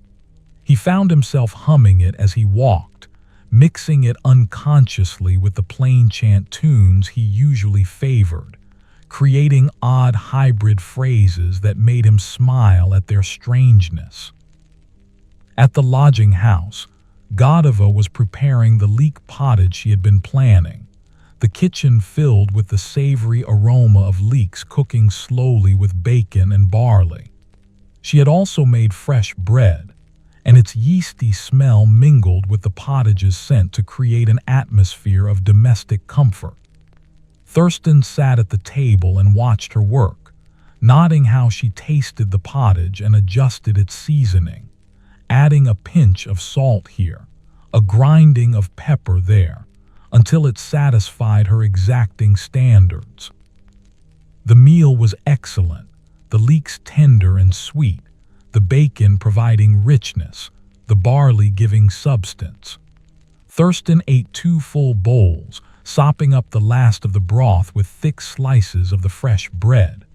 Speaker 1: He found himself humming it as he walked, mixing it unconsciously with the plain chant tunes he usually favored, creating odd hybrid phrases that made him smile at their strangeness. At the lodging house, Godiva was preparing the leek pottage she had been planning, the kitchen filled with the savory aroma of leeks cooking slowly with bacon and barley. She had also made fresh bread, and its yeasty smell mingled with the pottage's scent to create an atmosphere of domestic comfort. Thurstan sat at the table and watched her work, noting how she tasted the pottage and adjusted its seasoning, adding a pinch of salt here, a grinding of pepper there, until it satisfied her exacting standards. The meal was excellent, the leeks tender and sweet, the bacon providing richness, the barley giving substance. Thurstan ate 2 full bowls, sopping up the last of the broth with thick slices of the fresh bread.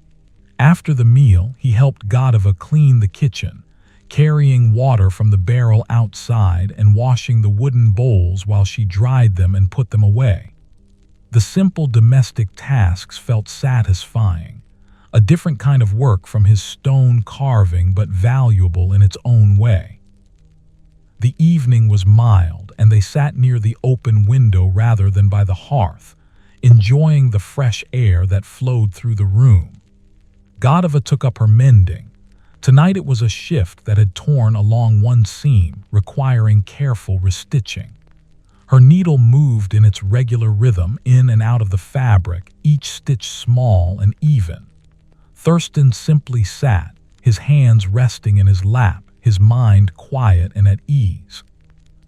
Speaker 1: After the meal, he helped Godiva clean the kitchen, carrying water from the barrel outside and washing the wooden bowls while she dried them and put them away. The simple domestic tasks felt satisfying, a different kind of work from his stone carving but valuable in its own way. The evening was mild, and they sat near the open window rather than by the hearth, enjoying the fresh air that flowed through the room. Godiva took up her mending. Tonight it was a shift that had torn along one seam, requiring careful restitching. Her needle moved in its regular rhythm in and out of the fabric, each stitch small and even. Thurstan simply sat, his hands resting in his lap, his mind quiet and at ease.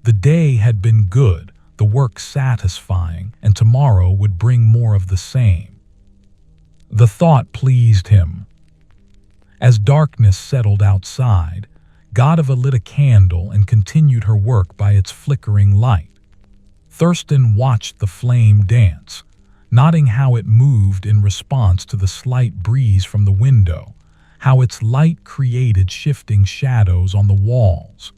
Speaker 1: The day had been good, the work satisfying, and tomorrow would bring more of the same. The thought pleased him. As darkness settled outside, Godiva lit a candle and continued her work by its flickering light. Thurstan watched the flame dance, noting how it moved in response to the slight breeze from the window, how its light created shifting shadows on the walls.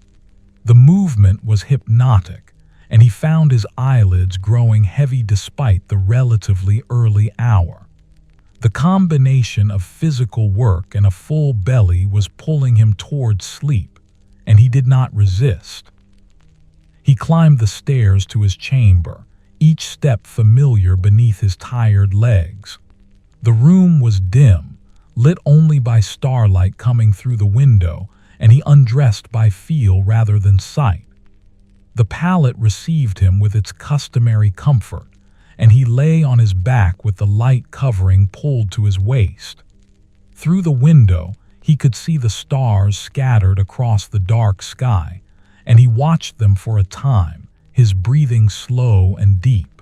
Speaker 1: The movement was hypnotic, and he found his eyelids growing heavy despite the relatively early hour. The combination of physical work and a full belly was pulling him towards sleep, and he did not resist. He climbed the stairs to his chamber, each step familiar beneath his tired legs. The room was dim, lit only by starlight coming through the window, and he undressed by feel rather than sight. The pallet received him with its customary comfort, and he lay on his back with the light covering pulled to his waist. Through the window, he could see the stars scattered across the dark sky, and he watched them for a time, his breathing slow and deep.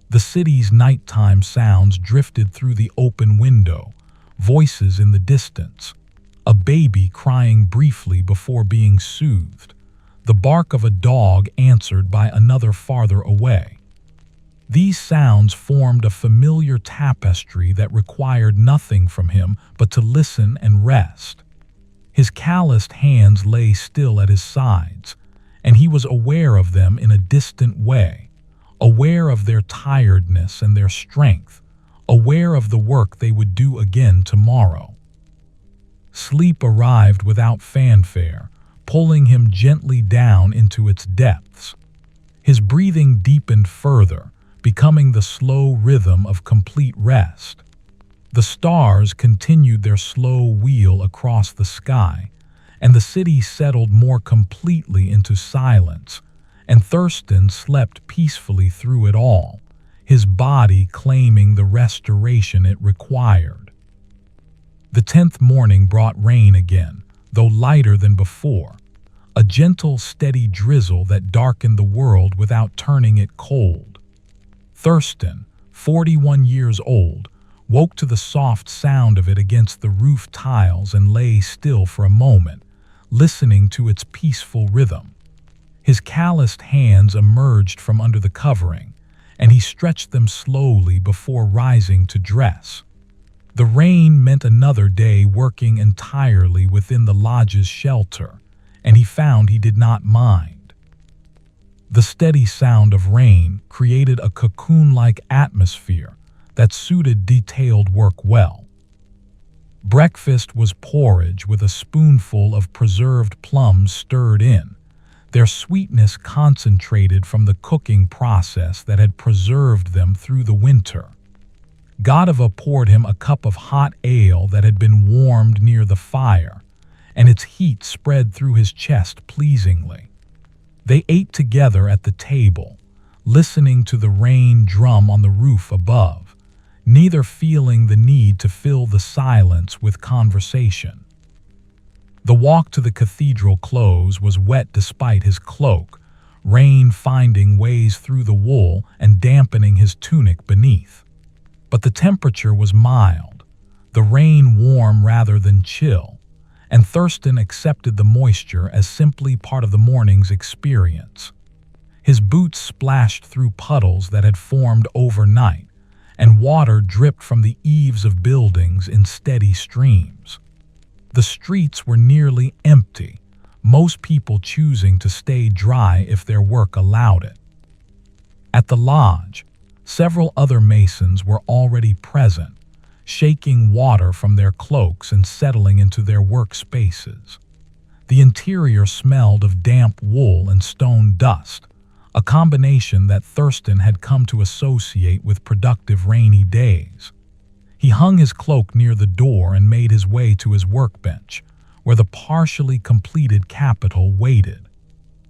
Speaker 1: The city's nighttime sounds drifted through the open window, voices in the distance, a baby crying briefly before being soothed, the bark of a dog answered by another farther away. These sounds formed a familiar tapestry that required nothing from him but to listen and rest. His calloused hands lay still at his sides, and he was aware of them in a distant way, aware of their tiredness and their strength, aware of the work they would do again tomorrow. Sleep arrived without fanfare, pulling him gently down into its depths. His breathing deepened further, becoming the slow rhythm of complete rest. The stars continued their slow wheel across the sky, and the city settled more completely into silence, and Thurstan slept peacefully through it all, his body claiming the restoration it required. The 10th morning brought rain again, though lighter than before, a gentle, steady drizzle that darkened the world without turning it cold. Thurstan, 41 years old, woke to the soft sound of it against the roof tiles and lay still for a moment, listening to its peaceful rhythm. His calloused hands emerged from under the covering, and he stretched them slowly before rising to dress. The rain meant another day working entirely within the lodge's shelter, and he found he did not mind. The steady sound of rain created a cocoon-like atmosphere that suited detailed work well. Breakfast was porridge with a spoonful of preserved plums stirred in, their sweetness concentrated from the cooking process that had preserved them through the winter. Godiva poured him a cup of hot ale that had been warmed near the fire, and its heat spread through his chest pleasingly. They ate together at the table, listening to the rain drum on the roof above, neither feeling the need to fill the silence with conversation. The walk to the cathedral close was wet despite his cloak, rain finding ways through the wool and dampening his tunic beneath. But the temperature was mild, the rain warm rather than chill, and Thurstan accepted the moisture as simply part of the morning's experience. His boots splashed through puddles that had formed overnight, and water dripped from the eaves of buildings in steady streams. The streets were nearly empty, most people choosing to stay dry if their work allowed it. At the lodge, several other masons were already present, shaking water from their cloaks and settling into their workspaces. The interior smelled of damp wool and stone dust, a combination that Thurstan had come to associate with productive rainy days. He hung his cloak near the door and made his way to his workbench, where the partially completed capital waited.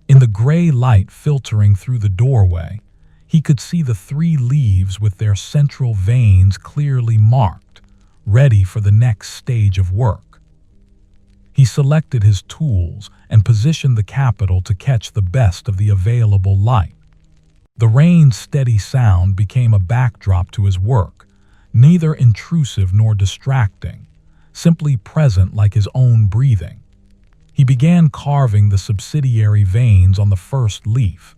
Speaker 1: In the gray light filtering through the doorway, he could see the 3 leaves with their central veins clearly marked, ready for the next stage of work. He selected his tools and positioned the capital to catch the best of the available light. The rain's steady sound became a backdrop to his work, neither intrusive nor distracting, simply present like his own breathing. He began carving the subsidiary veins on the first leaf,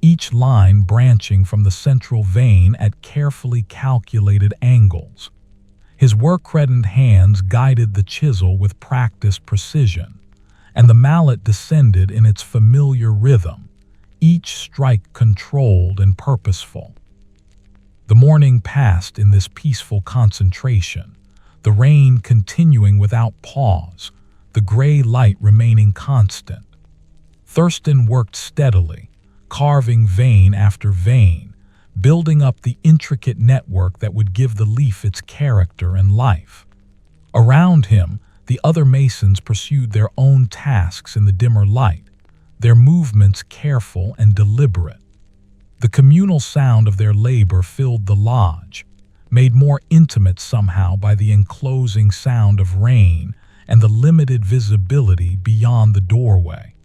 Speaker 1: each line branching from the central vein at carefully calculated angles. His work-reddened hands guided the chisel with practiced precision, and the mallet descended in its familiar rhythm, each strike controlled and purposeful. The morning passed in this peaceful concentration, the rain continuing without pause, the gray light remaining constant. Thurstan worked steadily, carving vein after vein, building up the intricate network that would give the leaf its character and life. Around him, the other masons pursued their own tasks in the dimmer light, their movements careful and deliberate. The communal sound of their labor filled the lodge, made more intimate somehow by the enclosing sound of rain and the limited visibility beyond the doorway.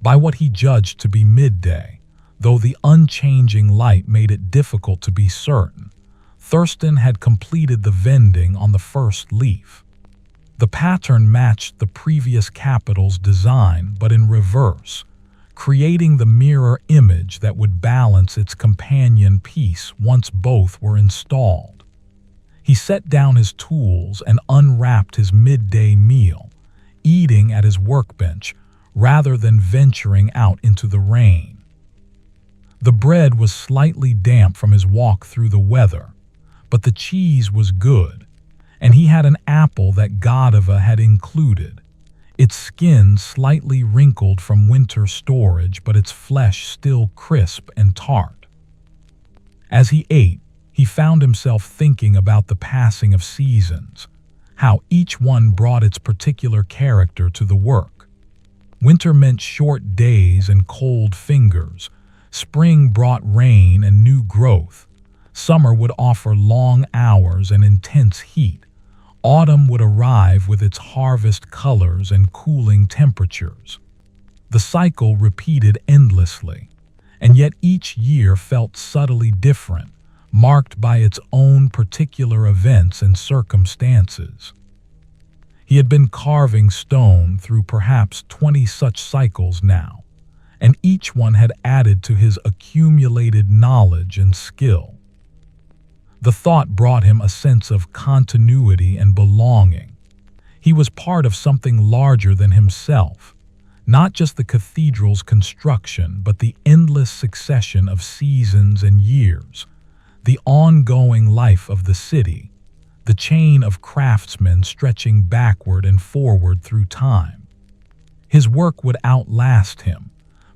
Speaker 1: By what he judged to be midday, though the unchanging light made it difficult to be certain, Thurstan had completed the vending on the first leaf. The pattern matched the previous capital's design, but in reverse, creating the mirror image that would balance its companion piece once both were installed. He set down his tools and unwrapped his midday meal, eating at his workbench rather than venturing out into the rain. The bread was slightly damp from his walk through the weather, but the cheese was good, and he had an apple that Godiva had included, its skin slightly wrinkled from winter storage, but its flesh still crisp and tart. As he ate, he found himself thinking about the passing of seasons, how each one brought its particular character to the work. Winter meant short days and cold fingers. Spring brought rain and new growth. Summer would offer long hours and intense heat. Autumn would arrive with its harvest colors and cooling temperatures. The cycle repeated endlessly, and yet each year felt subtly different, marked by its own particular events and circumstances. He had been carving stone through perhaps 20 such cycles now, and each one had added to his accumulated knowledge and skill. The thought brought him a sense of continuity and belonging. He was part of something larger than himself, not just the cathedral's construction, but the endless succession of seasons and years, the ongoing life of the city, the chain of craftsmen stretching backward and forward through time. His work would outlast him,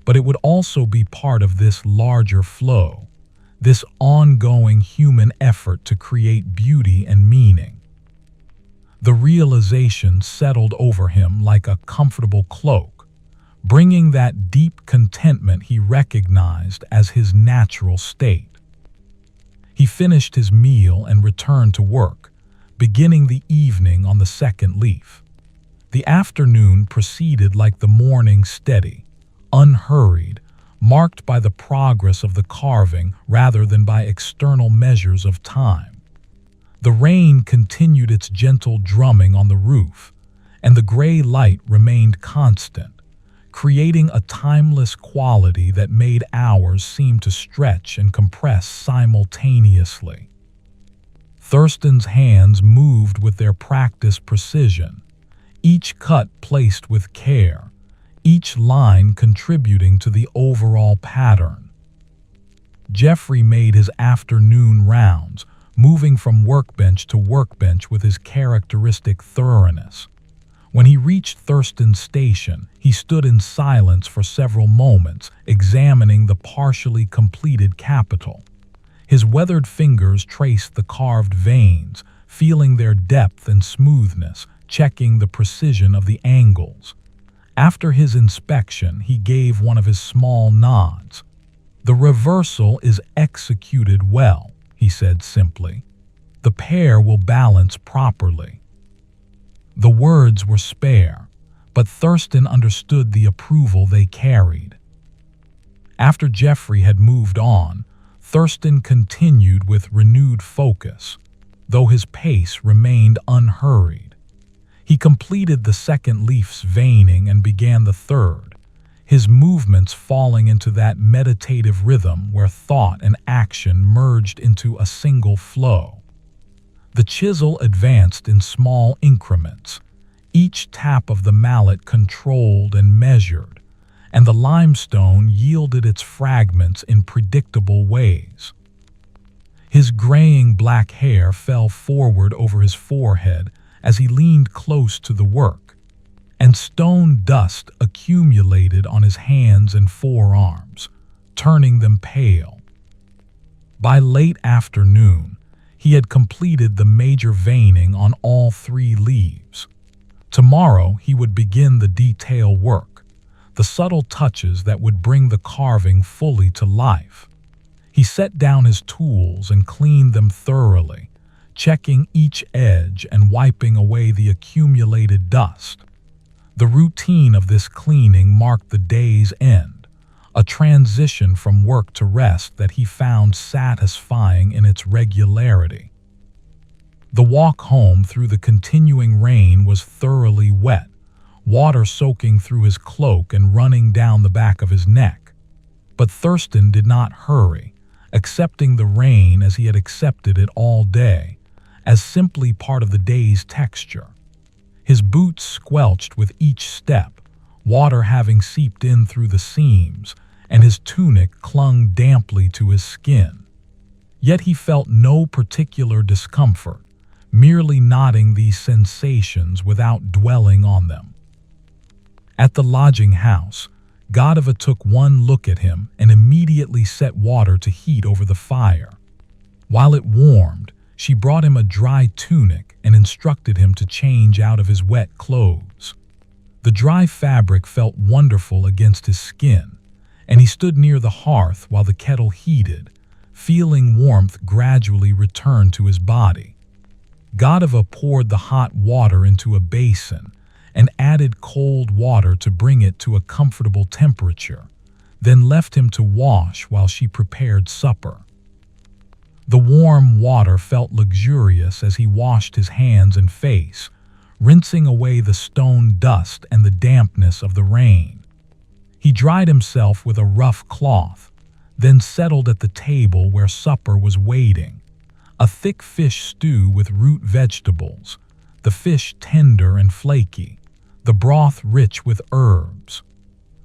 Speaker 1: but it would also be part of this larger flow, this ongoing human effort to create beauty and meaning. The realization settled over him like a comfortable cloak, bringing that deep contentment he recognized as his natural state. He finished his meal and returned to work, beginning the evening on the second leaf. The afternoon proceeded like the morning, steady, unhurried, marked by the progress of the carving rather than by external measures of time. The rain continued its gentle drumming on the roof, and the gray light remained constant, creating a timeless quality that made hours seem to stretch and compress simultaneously. Thurstan's hands moved with their practiced precision, each cut placed with care, each line contributing to the overall pattern. Jeffrey made his afternoon rounds, moving from workbench to workbench with his characteristic thoroughness. When he reached Thurston's station, he stood in silence for several moments, examining the partially completed capital. His weathered fingers traced the carved veins, feeling their depth and smoothness, checking the precision of the angles. After his inspection, he gave one of his small nods. "The reversal is executed well," he said simply. "The pair will balance properly." The words were spare, but Thurstan understood the approval they carried. After Jeffrey had moved on, Thurstan continued with renewed focus, though his pace remained unhurried. He completed the second leaf's veining and began the third, his movements falling into that meditative rhythm where thought and action merged into a single flow. The chisel advanced in small increments, each tap of the mallet controlled and measured, and the limestone yielded its fragments in predictable ways. His graying black hair fell forward over his forehead as he leaned close to the work, and stone dust accumulated on his hands and forearms, turning them pale. By late afternoon, he had completed the major veining on all 3 leaves. Tomorrow he would begin the detail work, the subtle touches that would bring the carving fully to life. He set down his tools and cleaned them thoroughly, checking each edge and wiping away the accumulated dust. The routine of this cleaning marked the day's end, a transition from work to rest that he found satisfying in its regularity. The walk home through the continuing rain was thoroughly wet, water soaking through his cloak and running down the back of his neck. But Thurstan did not hurry, accepting the rain as he had accepted it all day, as simply part of the day's texture. His boots squelched with each step, water having seeped in through the seams, and his tunic clung damply to his skin. Yet he felt no particular discomfort, merely nodding these sensations without dwelling on them. At the lodging house, Godiva took one look at him and immediately set water to heat over the fire. While it warmed, she brought him a dry tunic and instructed him to change out of his wet clothes. The dry fabric felt wonderful against his skin, and he stood near the hearth while the kettle heated, feeling warmth gradually return to his body. Godiva poured the hot water into a basin and added cold water to bring it to a comfortable temperature, then left him to wash while she prepared supper. The warm water felt luxurious as he washed his hands and face, rinsing away the stone dust and the dampness of the rain. He dried himself with a rough cloth, then settled at the table where supper was waiting, a thick fish stew with root vegetables, the fish tender and flaky, the broth rich with herbs.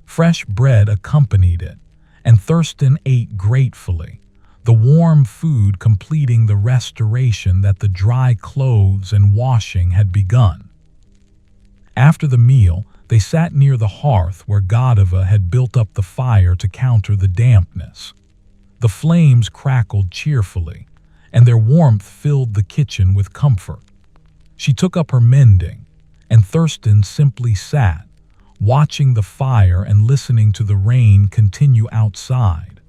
Speaker 1: Fresh bread accompanied it, and Thurstan ate gratefully, the warm food completing the restoration that the dry clothes and washing had begun. After the meal, they sat near the hearth where Godiva had built up the fire to counter the dampness. The flames crackled cheerfully, and their warmth filled the kitchen with comfort. She took up her mending, and Thurstan simply sat, watching the fire and listening to the rain continue outside.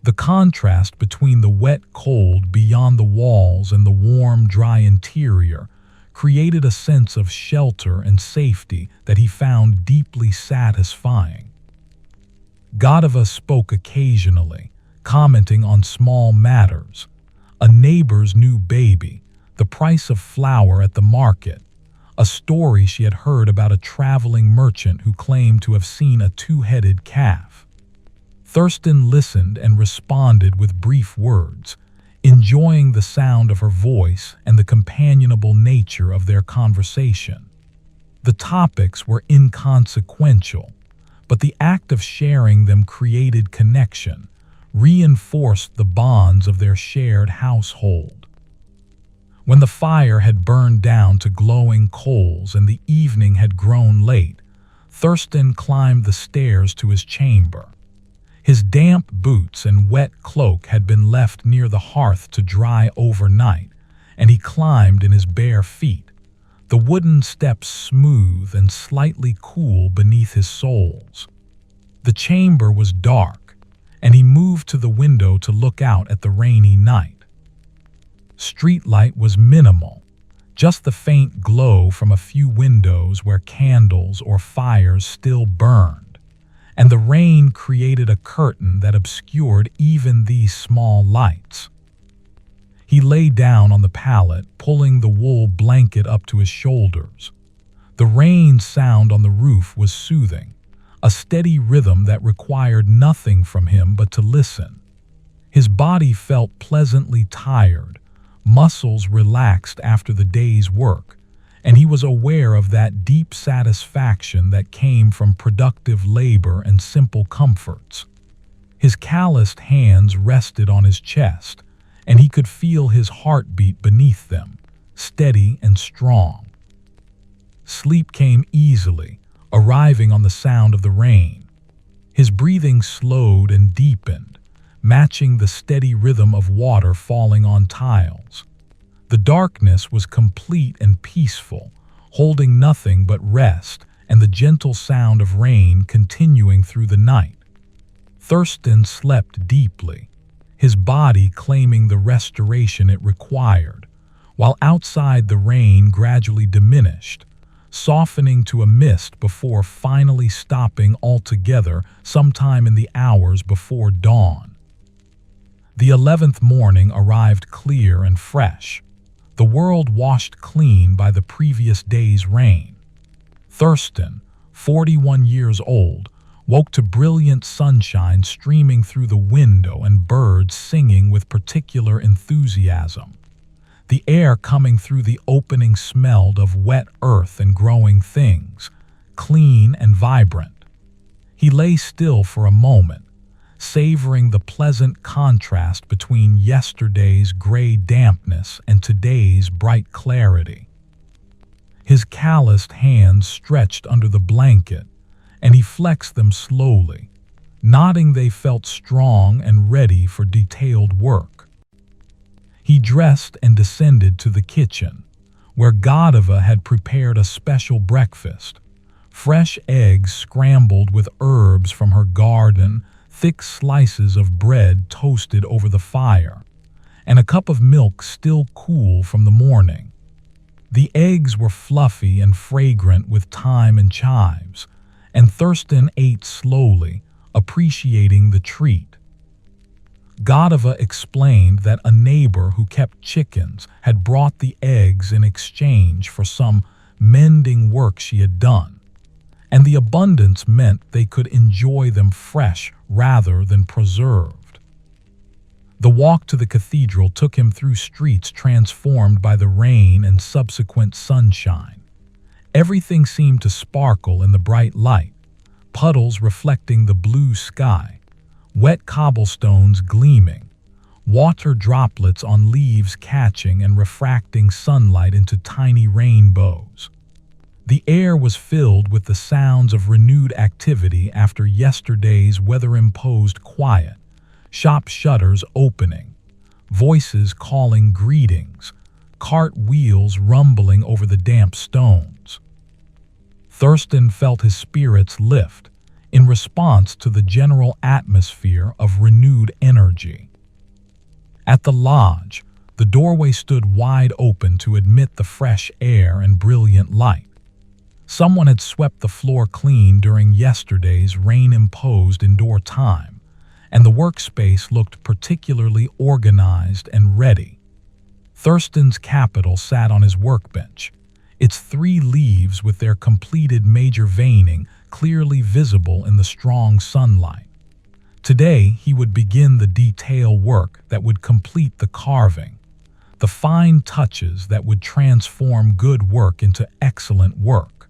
Speaker 1: The contrast between the wet cold beyond the walls and the warm, dry interior created a sense of shelter and safety that he found deeply satisfying. Godiva spoke occasionally, commenting on small matters, a neighbor's new baby, the price of flour at the market, a story she had heard about a traveling merchant who claimed to have seen a 2-headed calf. Thurstan listened and responded with brief words, enjoying the sound of her voice and the companionable nature of their conversation. The topics were inconsequential, but the act of sharing them created connection, reinforced the bonds of their shared household. When the fire had burned down to glowing coals and the evening had grown late, Thurstan climbed the stairs to his chamber. His damp boots and wet cloak had been left near the hearth to dry overnight, and he climbed in his bare feet, the wooden steps smooth and slightly cool beneath his soles. The chamber was dark, and he moved to the window to look out at the rainy night. Street light was minimal, just the faint glow from a few windows where candles or fires still burned, and the rain created a curtain that obscured even these small lights. He lay down on the pallet, pulling the wool blanket up to his shoulders. The rain sound on the roof was soothing, a steady rhythm that required nothing from him but to listen. His body felt pleasantly tired, muscles relaxed after the day's work, and he was aware of that deep satisfaction that came from productive labor and simple comforts. His calloused hands rested on his chest, and he could feel his heartbeat beneath them, steady and strong. Sleep came easily, arriving on the sound of the rain. His breathing slowed and deepened, matching the steady rhythm of water falling on tiles. The darkness was complete and peaceful, holding nothing but rest and the gentle sound of rain continuing through the night. Thurstan slept deeply, his body claiming the restoration it required, while outside the rain gradually diminished, softening to a mist before finally stopping altogether sometime in the hours before dawn. The 11th morning arrived clear and fresh, the world washed clean by the previous day's rain. Thurstan, 41 years old, woke to brilliant sunshine streaming through the window and birds singing with particular enthusiasm. The air coming through the opening smelled of wet earth and growing things, clean and vibrant. He lay still for a moment, savoring the pleasant contrast between yesterday's gray dampness and today's bright clarity. His calloused hands stretched under the blanket, and he flexed them slowly, nodding they felt strong and ready for detailed work. He dressed and descended to the kitchen, where Godiva had prepared a special breakfast: fresh eggs scrambled with herbs from her garden, thick slices of bread toasted over the fire, and a cup of milk still cool from the morning. The eggs were fluffy and fragrant with thyme and chives, and Thurstan ate slowly, appreciating the treat. Godiva explained that a neighbor who kept chickens had brought the eggs in exchange for some mending work she had done, and the abundance meant they could enjoy them fresh rather than preserved. The walk to the cathedral took him through streets transformed by the rain and subsequent sunshine. Everything seemed to sparkle in the bright light, puddles reflecting the blue sky, wet cobblestones gleaming, water droplets on leaves catching and refracting sunlight into tiny rainbows. The air was filled with the sounds of renewed activity after yesterday's weather-imposed quiet, shop shutters opening, voices calling greetings, cart wheels rumbling over the damp stones. Thurstan felt his spirits lift in response to the general atmosphere of renewed energy. At the lodge, the doorway stood wide open to admit the fresh air and brilliant light. Someone had swept the floor clean during yesterday's rain-imposed indoor time, and the workspace looked particularly organized and ready. Thurstan's capital sat on his workbench, its 3 leaves with their completed major veining clearly visible in the strong sunlight. Today, he would begin the detail work that would complete the carving, the fine touches that would transform good work into excellent work.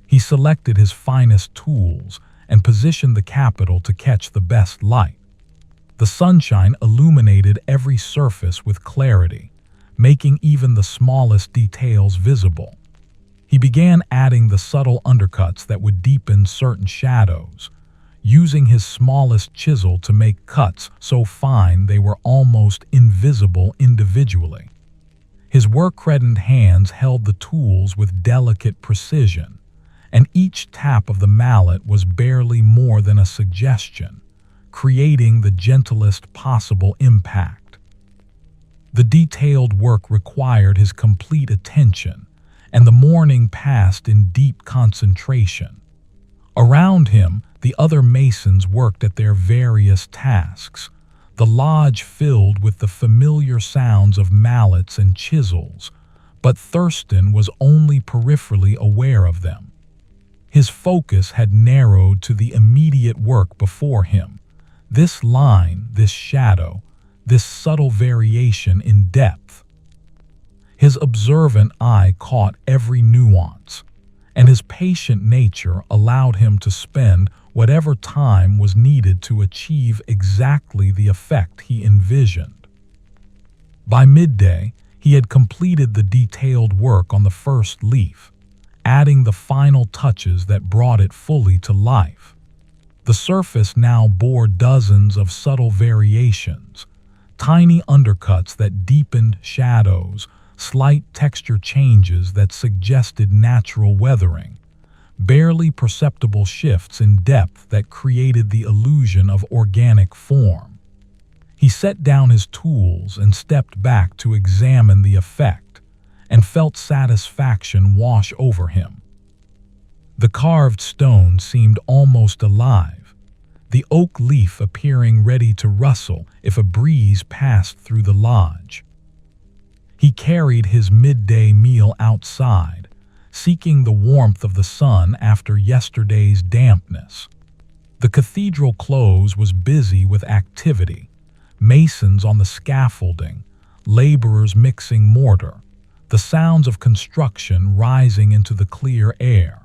Speaker 1: He selected his finest tools and positioned the capital to catch the best light. The sunshine illuminated every surface with clarity, making even the smallest details visible. He began adding the subtle undercuts that would deepen certain shadows, using his smallest chisel to make cuts so fine they were almost invisible individually. His work-reddened hands held the tools with delicate precision, and each tap of the mallet was barely more than a suggestion, creating the gentlest possible impact. The detailed work required his complete attention, and the morning passed in deep concentration. Around him, the other masons worked at their various tasks, the lodge filled with the familiar sounds of mallets and chisels, but Thurstan was only peripherally aware of them. His focus had narrowed to the immediate work before him. This line, this shadow, this subtle variation in depth. His observant eye caught every nuance, and his patient nature allowed him to spend whatever time was needed to achieve exactly the effect he envisioned. By midday, he had completed the detailed work on the first leaf, adding the final touches that brought it fully to life. The surface now bore dozens of subtle variations, tiny undercuts that deepened shadows, slight texture changes that suggested natural weathering, barely perceptible shifts in depth that created the illusion of organic form. He set down his tools and stepped back to examine the effect, and felt satisfaction wash over him. The carved stone seemed almost alive, the oak leaf appearing ready to rustle if a breeze passed through the lodge. He carried his midday meal outside, seeking the warmth of the sun after yesterday's dampness. The cathedral close was busy with activity, masons on the scaffolding, laborers mixing mortar, the sounds of construction rising into the clear air.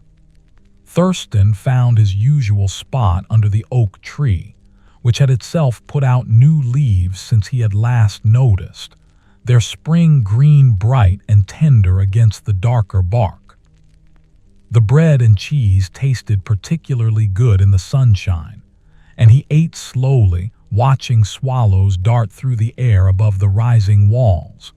Speaker 1: Thurstan found his usual spot under the oak tree, which had itself put out new leaves since he had last noticed, their spring green bright and tender against the darker bark. The bread and cheese tasted particularly good in the sunshine, and he ate slowly, watching swallows dart through the air above the rising walls.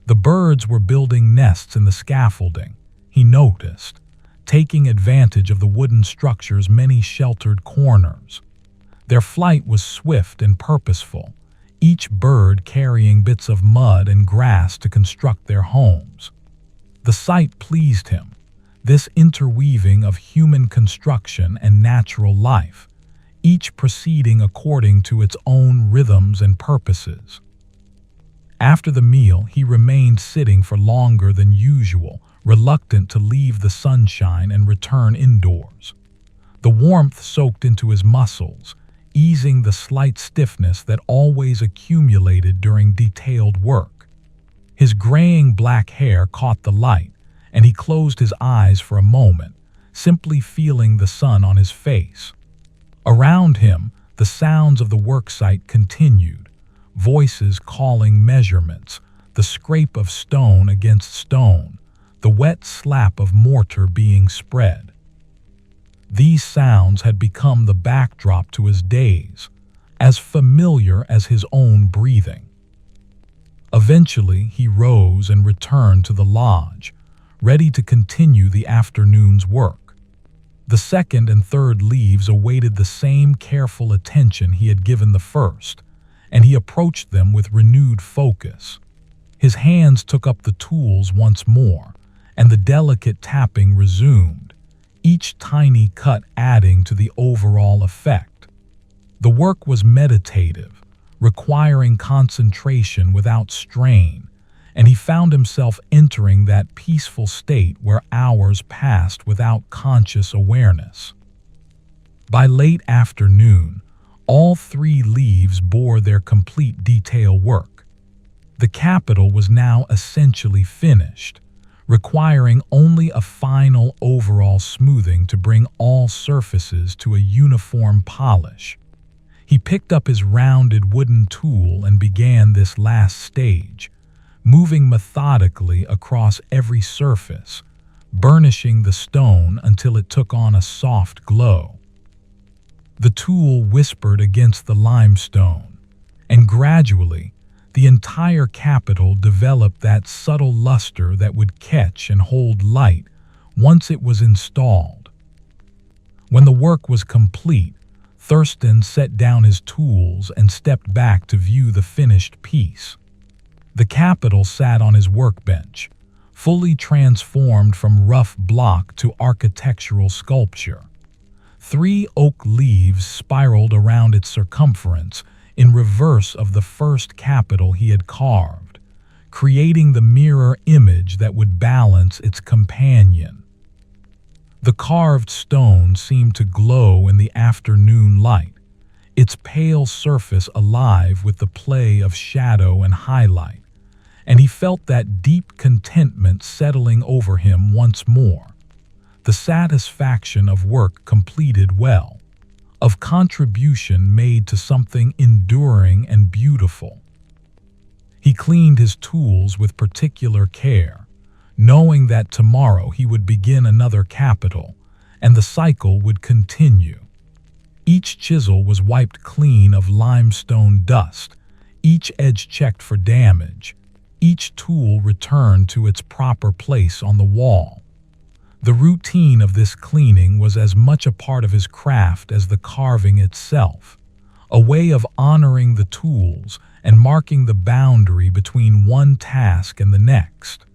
Speaker 1: The birds were building nests in the scaffolding, he noticed, taking advantage of the wooden structure's many sheltered corners. Their flight was swift and purposeful, each bird carrying bits of mud and grass to construct their homes. The sight pleased him, this interweaving of human construction and natural life, each proceeding according to its own rhythms and purposes. After the meal, he remained sitting for longer than usual, reluctant to leave the sunshine and return indoors. The warmth soaked into his muscles, easing the slight stiffness that always accumulated during detailed work. His graying black hair caught the light, and he closed his eyes for a moment, simply feeling the sun on his face. Around him, the sounds of the worksite continued, voices calling measurements, the scrape of stone against stone, the wet slap of mortar being spread. These sounds had become the backdrop to his days, as familiar as his own breathing. Eventually, he rose and returned to the lodge, ready to continue the afternoon's work. The second and third leaves awaited the same careful attention he had given the first, and he approached them with renewed focus. His hands took up the tools once more, and the delicate tapping resumed, each tiny cut adding to the overall effect. The work was meditative, requiring concentration without strain, and he found himself entering that peaceful state where hours passed without conscious awareness. By late afternoon, all 3 leaves bore their complete detail work. The capital was now essentially finished, requiring only a final overall smoothing to bring all surfaces to a uniform polish. He picked up his rounded wooden tool and began this last stage, moving methodically across every surface, burnishing the stone until it took on a soft glow. The tool whispered against the limestone, and gradually, the entire capital developed that subtle luster that would catch and hold light once it was installed. When the work was complete, Thurstan set down his tools and stepped back to view the finished piece. The capital sat on his workbench, fully transformed from rough block to architectural sculpture. 3 oak leaves spiraled around its circumference in reverse of the first capital he had carved, creating the mirror image that would balance its companion. The carved stone seemed to glow in the afternoon light, its pale surface alive with the play of shadow and highlight, and he felt that deep contentment settling over him once more. The satisfaction of work completed well, of contribution made to something enduring and beautiful. He cleaned his tools with particular care, knowing that tomorrow he would begin another capital, and the cycle would continue. Each chisel was wiped clean of limestone dust, each edge checked for damage, each tool returned to its proper place on the wall. The routine of this cleaning was as much a part of his craft as the carving itself, a way of honoring the tools and marking the boundary between one task and the next.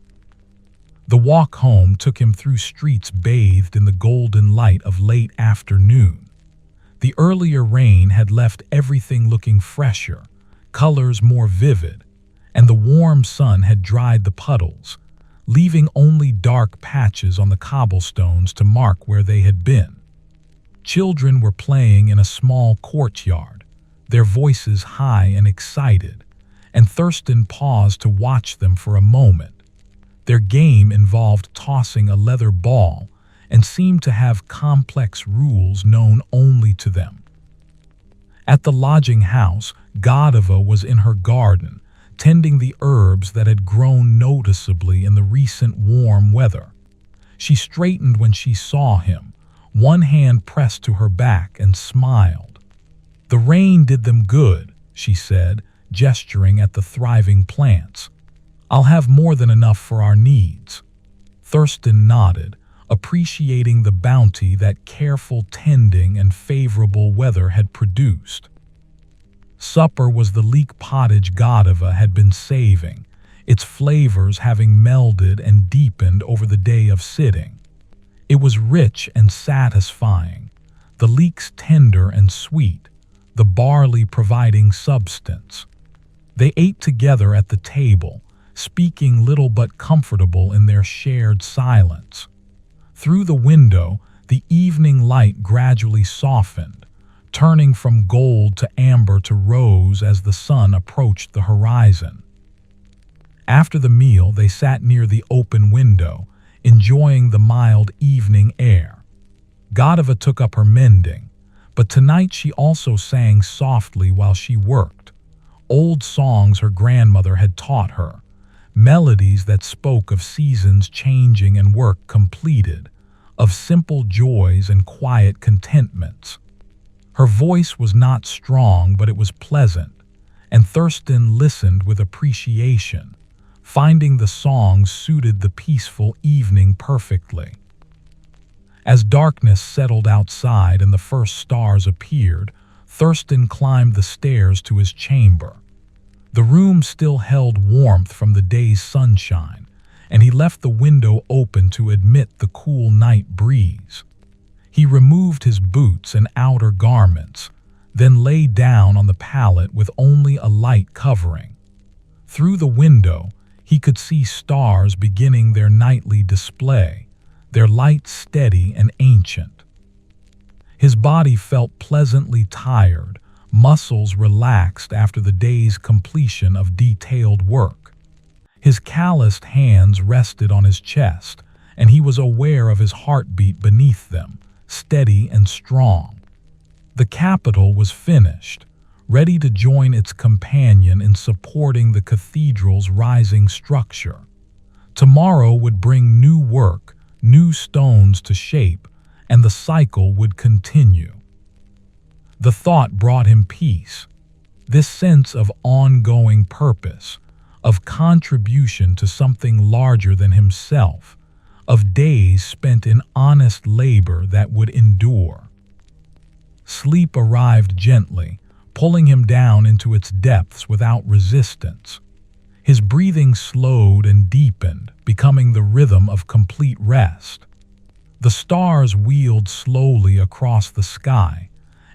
Speaker 1: The walk home took him through streets bathed in the golden light of late afternoon. The earlier rain had left everything looking fresher, colors more vivid, and the warm sun had dried the puddles, leaving only dark patches on the cobblestones to mark where they had been. Children were playing in a small courtyard, their voices high and excited, and Thurstan paused to watch them for a moment. Their game involved tossing a leather ball and seemed to have complex rules known only to them. At the lodging house, Godiva was in her garden, tending the herbs that had grown noticeably in the recent warm weather. She straightened when she saw him, one hand pressed to her back, and smiled. "The rain did them good," she said, gesturing at the thriving plants. "I'll have more than enough for our needs." Thurstan nodded, appreciating the bounty that careful tending and favorable weather had produced. Supper was the leek pottage Godiva had been saving, its flavors having melded and deepened over the day of sitting. It was rich and satisfying, the leeks tender and sweet, the barley providing substance. They ate together at the table, speaking little but comfortable in their shared silence. Through the window, the evening light gradually softened, turning from gold to amber to rose as the sun approached the horizon. After the meal, they sat near the open window, enjoying the mild evening air. Godiva took up her mending, but tonight she also sang softly while she worked, old songs her grandmother had taught her, melodies that spoke of seasons changing and work completed, of simple joys and quiet contentments. Her voice was not strong, but it was pleasant, and Thurstan listened with appreciation, finding the songs suited the peaceful evening perfectly. As darkness settled outside and the first stars appeared, Thurstan climbed the stairs to his chamber. The room still held warmth from the day's sunshine, and he left the window open to admit the cool night breeze. He removed his boots and outer garments, then lay down on the pallet with only a light covering. Through the window, he could see stars beginning their nightly display, their light steady and ancient. His body felt pleasantly tired, muscles relaxed after the day's completion of detailed work. His calloused hands rested on his chest, and he was aware of his heartbeat beneath them, steady and strong. The capital was finished, ready to join its companion in supporting the cathedral's rising structure. Tomorrow would bring new work, new stones to shape, and the cycle would continue. The thought brought him peace, this sense of ongoing purpose, of contribution to something larger than himself, of days spent in honest labor that would endure. Sleep arrived gently, pulling him down into its depths without resistance. His breathing slowed and deepened, becoming the rhythm of complete rest. The stars wheeled slowly across the sky,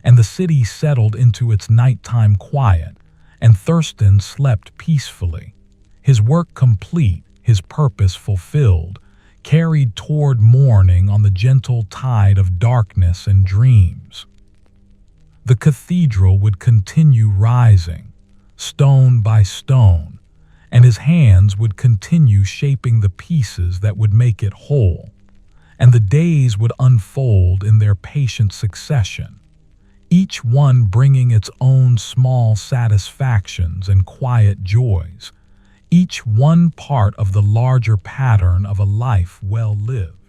Speaker 1: and the city settled into its nighttime quiet, and Thurstan slept peacefully. His work complete, his purpose fulfilled, carried toward morning on the gentle tide of darkness and dreams. The cathedral would continue rising, stone by stone, and his hands would continue shaping the pieces that would make it whole, and the days would unfold in their patient succession, each one bringing its own small satisfactions and quiet joys, each one part of the larger pattern of a life well lived.